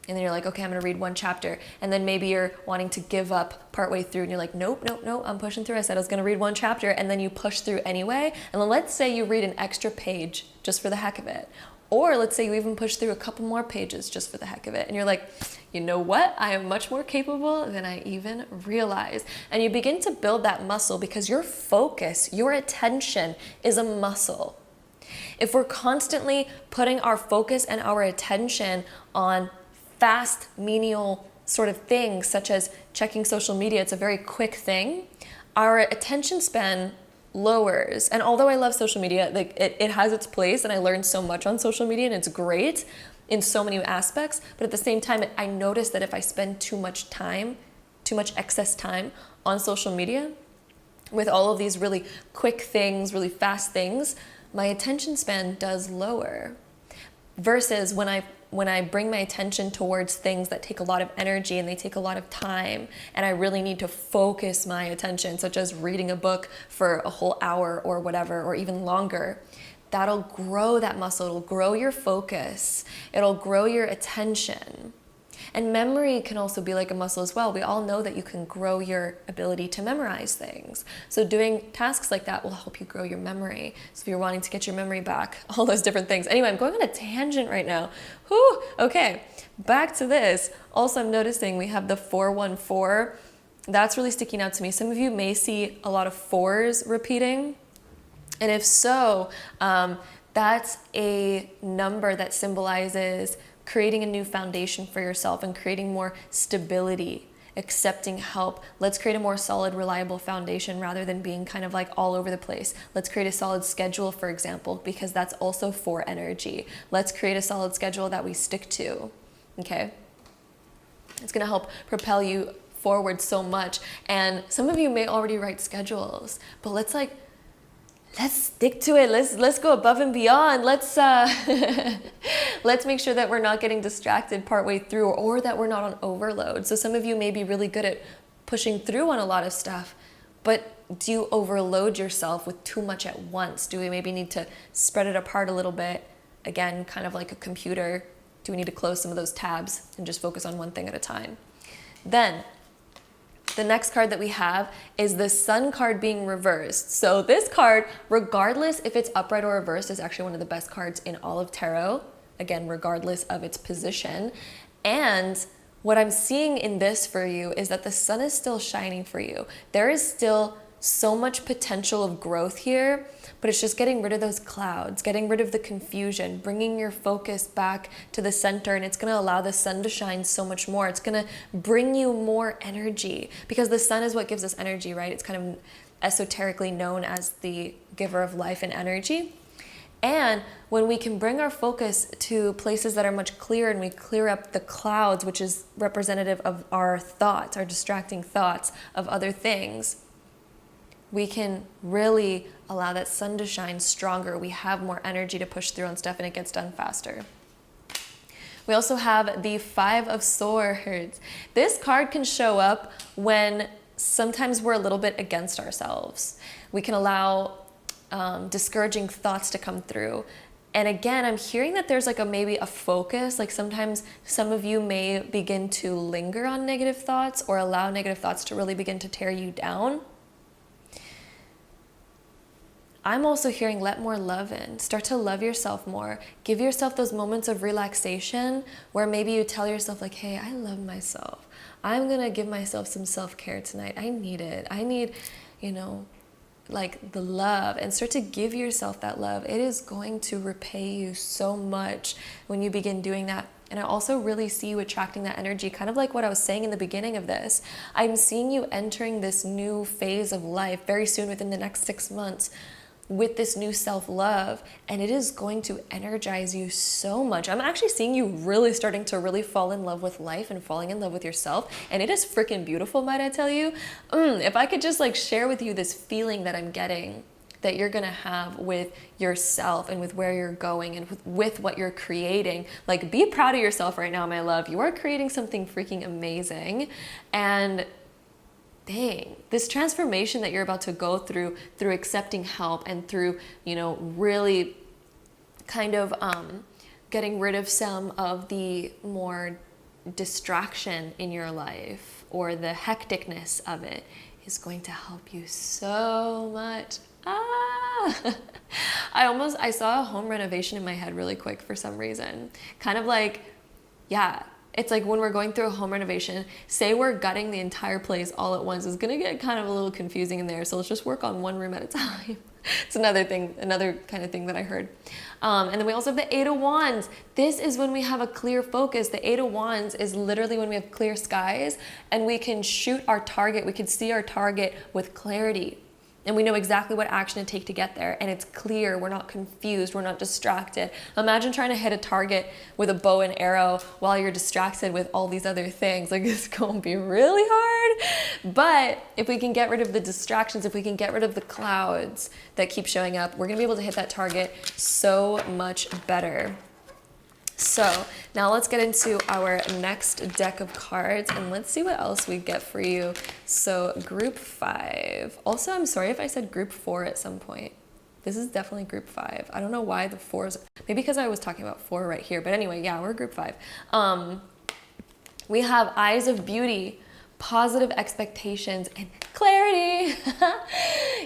And then you're like, okay, I'm going to read one chapter. And then maybe you're wanting to give up partway through and you're like, nope, I'm pushing through. I said I was going to read one chapter, and then you push through anyway. And then let's say you read an extra page just for the heck of it. Or let's say you even push through a couple more pages just for the heck of it. And you're like, you know what? I am much more capable than I even realized. And you begin to build that muscle, because your focus, your attention is a muscle. If we're constantly putting our focus and our attention on fast, menial sort of things, such as checking social media, it's a very quick thing, our attention span lowers. And although I love social media, like it has its place, and I learned so much on social media, and it's great in so many aspects, but at the same time, I notice that if I spend too much excess time on social media with all of these really quick things, really fast things, my attention span does lower. Versus when I bring my attention towards things that take a lot of energy and they take a lot of time, and I really need to focus my attention, such as reading a book for a whole hour or whatever, or even longer, that'll grow that muscle. It'll grow your focus. It'll grow your attention. And memory can also be like a muscle as well. We all know that you can grow your ability to memorize things. So doing tasks like that will help you grow your memory. So if you're wanting to get your memory back, all those different things. Anyway, I'm going on a tangent right now. Whew, okay, back to this. Also, I'm noticing we have the 414. That's really sticking out to me. Some of you may see a lot of 4s repeating. And if so, that's a number that symbolizes creating a new foundation for yourself and creating more stability, accepting help. Let's create a more solid, reliable foundation rather than being kind of like all over the place. Let's create a solid schedule, for example, because that's also 4 energy. Let's create a solid schedule that we stick to, okay? It's gonna help propel you forward so much. And some of you may already write schedules, but let's stick to it. Let's go above and beyond. Let's make sure that we're not getting distracted partway through, or that we're not on overload. So some of you may be really good at pushing through on a lot of stuff, but do you overload yourself with too much at once? Do we maybe need to spread it apart a little bit? Again, kind of like a computer. Do we need to close some of those tabs and just focus on one thing at a time? Then the next card that we have is the Sun card being reversed. So this card, regardless if it's upright or reversed, is actually one of the best cards in all of tarot. Again, regardless of its position. And what I'm seeing in this for you is that the sun is still shining for you. There is still so much potential of growth here, but it's just getting rid of those clouds, getting rid of the confusion, bringing your focus back to the center, and it's going to allow the sun to shine so much more. It's going to bring you more energy, because the sun is what gives us energy, right? It's kind of esoterically known as the giver of life and energy. And when we can bring our focus to places that are much clearer, and we clear up the clouds, which is representative of our thoughts, our distracting thoughts of other things, we can really allow that sun to shine stronger. We have more energy to push through on stuff, and it gets done faster. We also have the Five of Swords. This card can show up when sometimes we're a little bit against ourselves. We can allow discouraging thoughts to come through. And again, I'm hearing that there's like maybe a focus, like sometimes some of you may begin to linger on negative thoughts or allow negative thoughts to really begin to tear you down. I'm also hearing let more love in. Start to love yourself more. Give yourself those moments of relaxation where maybe you tell yourself like, hey, I love myself. I'm going to give myself some self-care tonight. I need it. I need, like the love, and start to give yourself that love. It is going to repay you so much when you begin doing that. And I also really see you attracting that energy, kind of like what I was saying in the beginning of this. I'm seeing you entering this new phase of life very soon, within the next 6 months, with this new self-love, and it is going to energize you so much. I'm actually seeing you really starting to really fall in love with life and falling in love with yourself, and it is freaking beautiful, might I tell you. If I could just like share with you this feeling that I'm getting, that you're gonna have with yourself and with where you're going and with what you're creating. Like, be proud of yourself right now, my love. You are creating something freaking amazing, and dang, this transformation that you're about to go through accepting help and through, really kind of getting rid of some of the more distraction in your life or the hecticness of it is going to help you so much. I saw a home renovation in my head really quick for some reason. Kind of like, yeah. It's like when we're going through a home renovation, say we're gutting the entire place all at once, it's going to get kind of a little confusing in there. So let's just work on one room at a time. It's another kind of thing that I heard. And then we also have the Eight of Wands. This is when we have a clear focus. The Eight of Wands is literally when we have clear skies and we can shoot our target. We can see our target with clarity. And we know exactly what action to take to get there. And it's clear. We're not confused. We're not distracted. Imagine trying to hit a target with a bow and arrow while you're distracted with all these other things. Like, it's going to be really hard. But if we can get rid of the distractions, if we can get rid of the clouds that keep showing up, we're going to be able to hit that target so much better. So now let's get into our next deck of cards and let's see what else we get for you. So group 5. Also, I'm sorry if I said group 4 at some point. This is definitely group 5. I don't know why the 4s, maybe because I was talking about 4 right here. But anyway, yeah, we're group 5. We have Eyes of Beauty, positive expectations, and clarity.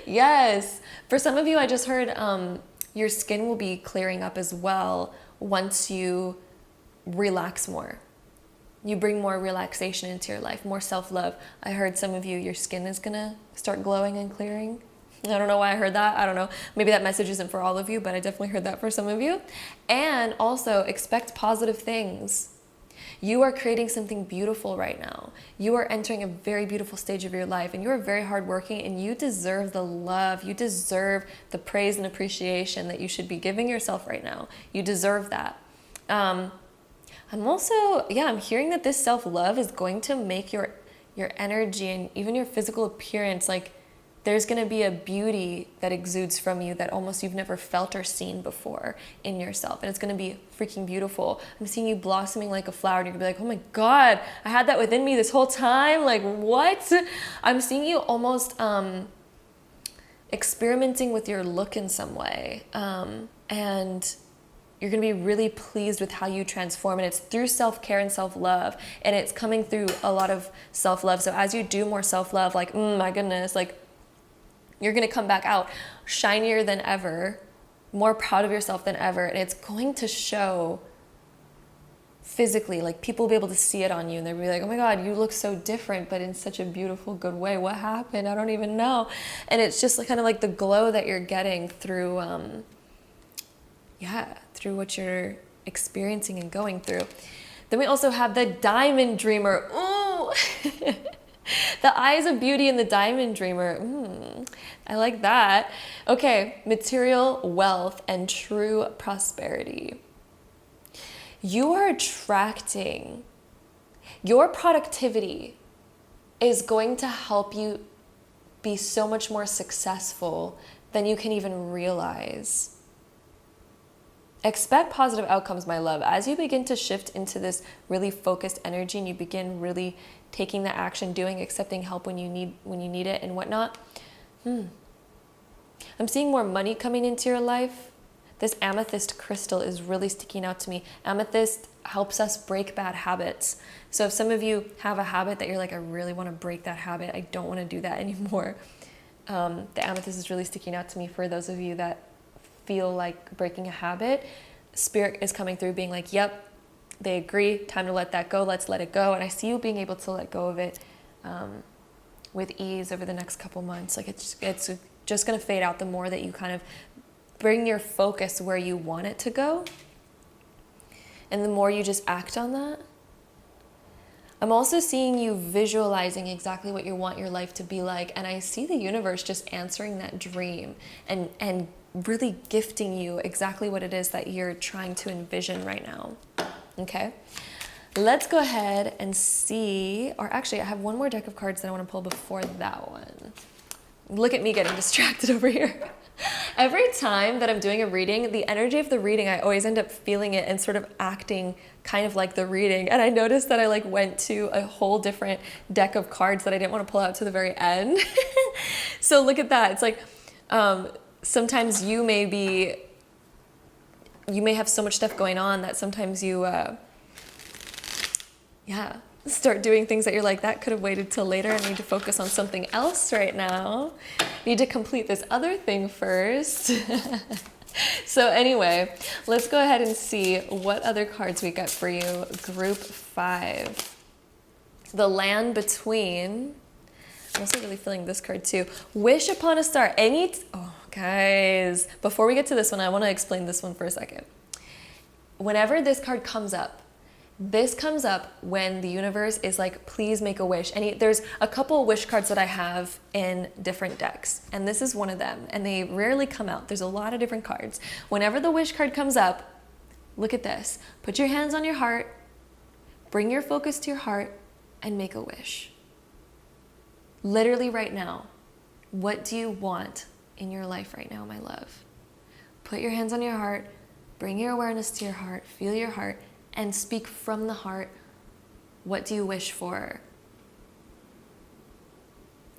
Yes. For some of you, I just heard your skin will be clearing up as well once you relax more. You bring more relaxation into your life, more self-love. I heard some of you, your skin is gonna start glowing and clearing. I don't know why I heard that. I don't know. Maybe that message isn't for all of you, but I definitely heard that for some of you. And also expect positive things. You are creating something beautiful right now. You are entering a very beautiful stage of your life, and you are very hardworking, and you deserve the love. You deserve the praise and appreciation that you should be giving yourself right now. You deserve that. I'm hearing that this self-love is going to make your energy and even your physical appearance, like, there's going to be a beauty that exudes from you that almost you've never felt or seen before in yourself. And it's going to be freaking beautiful. I'm seeing you blossoming like a flower, and you're going to be like, oh my God, I had that within me this whole time. Like, what? I'm seeing you almost experimenting with your look in some way. And you're going to be really pleased with how you transform. And it's through self-care and self-love. And it's coming through a lot of self-love. So as you do more self-love, like, my goodness, like, you're going to come back out shinier than ever, more proud of yourself than ever. And it's going to show physically, like people will be able to see it on you and they'll be like, oh my God, you look so different, but in such a beautiful, good way. What happened? I don't even know. And it's just kind of like the glow that you're getting through, through what you're experiencing and going through. Then we also have the Diamond Dreamer. Ooh! The eyes of beauty in the Diamond Dreamer. I like that. Okay, material wealth and true prosperity. You are attracting, your productivity is going to help you be so much more successful than you can even realize. Expect positive outcomes, my love. As you begin to shift into this really focused energy and you begin really taking the action, doing, accepting help when you need it and whatnot. I'm seeing more money coming into your life. This amethyst crystal is really sticking out to me. Amethyst helps us break bad habits. So if some of you have a habit that you're like, I really want to break that habit, I don't want to do that anymore. The amethyst is really sticking out to me for those of you that feel like breaking a habit. Spirit is coming through being like, yep, they agree, time to let that go, let's let it go. And I see you being able to let go of it with ease over the next couple months. Like it's just going to fade out the more that you kind of bring your focus where you want it to go. And the more you just act on that. I'm also seeing you visualizing exactly what you want your life to be like. And I see the universe just answering that dream and really gifting you exactly what it is that you're trying to envision right now. Okay? Let's go ahead and see, or actually I have one more deck of cards that I want to pull before that one. Look at me getting distracted over here. Every time that I'm doing a reading, the energy of the reading, I always end up feeling it and sort of acting kind of like the reading. And I noticed that I went to a whole different deck of cards that I didn't want to pull out to the very end. So look at that. It's like sometimes you may have so much stuff going on that sometimes you start doing things that you're like, that could have waited till later. I need to focus on something else right now. Need to complete this other thing first. So anyway, let's go ahead and see what other cards we got for you. Group 5. The Land Between. I'm also really feeling this card too. Wish upon a star. Guys, before we get to this one, I want to explain this one for a second. Whenever this card comes up, this comes up when the universe is like, please make a wish. And there's a couple of wish cards that I have in different decks, and this is one of them, and they rarely come out. There's a lot of different cards. Whenever the wish card comes up, look at this. Put your hands on your heart, bring your focus to your heart, and make a wish. Literally right now, what do you want in your life right now, my love? Put your hands on your heart, bring your awareness to your heart, feel your heart, and speak from the heart. What do you wish for?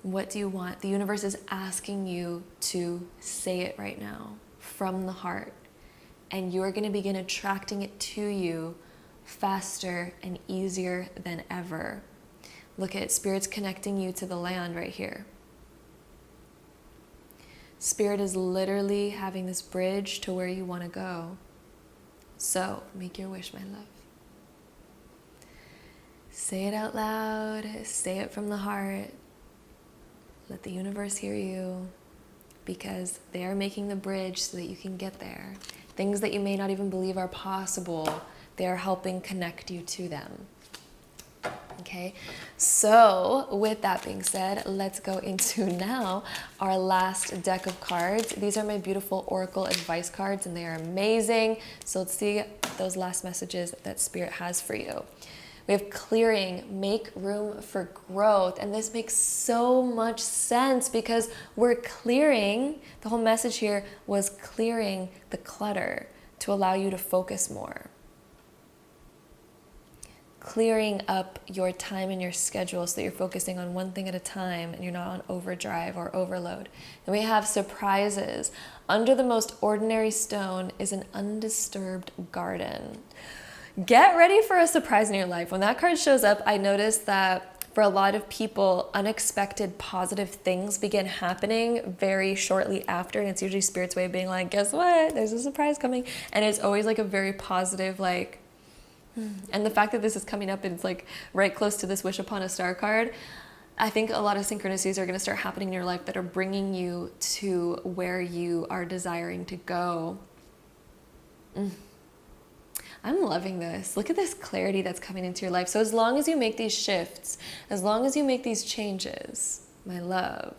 What do you want? The universe is asking you to say it right now from the heart. And you're going to begin attracting it to you faster and easier than ever. Look at Spirit's connecting you to the land right here. Spirit is literally having this bridge to where you want to go. So, make your wish, my love. Say it out loud. Say it from the heart. Let the universe hear you, because they are making the bridge so that you can get there. Things that you may not even believe are possible, they are helping connect you to them. Okay, so with that being said, let's go into now our last deck of cards. These are my beautiful Oracle advice cards, and they are amazing. So let's see those last messages that Spirit has for you. We have clearing, make room for growth. And this makes so much sense because we're clearing, the whole message here was clearing the clutter to allow you to focus more. Clearing up your time and your schedule so that you're focusing on one thing at a time and you're not on overdrive or overload. And we have surprises. Under the most ordinary stone is an undisturbed garden. Get ready for a surprise in your life. When that card shows up, I noticed that for a lot of people, unexpected positive things begin happening very shortly after. And it's usually Spirit's way of being like, guess what? There's a surprise coming. And it's always like a very positive, like, And the fact that this is coming up and it's like right close to this Wish Upon a Star card, I think a lot of synchronicities are going to start happening in your life that are bringing you to where you are desiring to go. I'm loving this. Look at this clarity that's coming into your life. So as long as you make these shifts, as long as you make these changes, my love,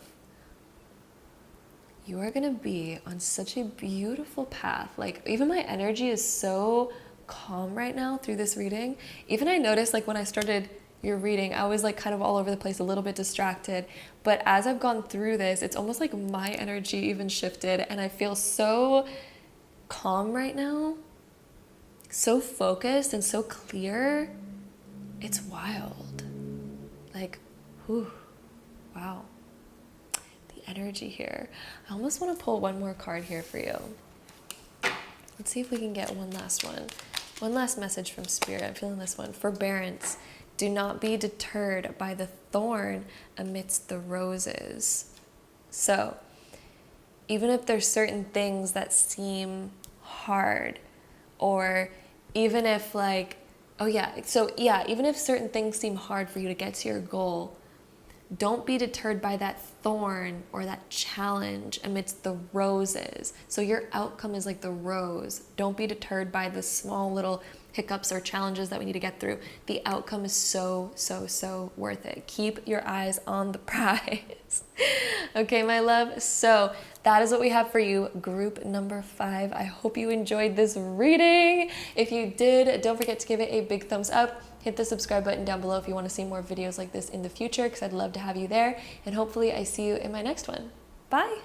you are going to be on such a beautiful path. Like, even my energy is so calm right now through this reading. Even I noticed, like, when I started your reading, I was like kind of all over the place, a little bit distracted. But as I've gone through this, it's almost like my energy even shifted, and I feel so calm right now, so focused and so clear. It's wild. Like, whew, wow. Energy here. I almost want to pull one more card here for you. Let's see if we can get one last one. One last message from Spirit. I'm feeling this one. Forbearance. Do not be deterred by the thorn amidst the roses. So, even if there's certain things that seem hard, or even if like, even if certain things seem hard for you to get to your goal, don't be deterred by that thorn or that challenge amidst the roses. So your outcome is like the rose. Don't be deterred by the small little hiccups or challenges that we need to get through. The outcome is so, so, so worth it. Keep your eyes on the prize. Okay, my love. So that is what we have for you, group number 5. I hope you enjoyed this reading. If you did, don't forget to give it a big thumbs up. Hit the subscribe button down below if you want to see more videos like this in the future, because I'd love to have you there. And hopefully I see you in my next one. Bye.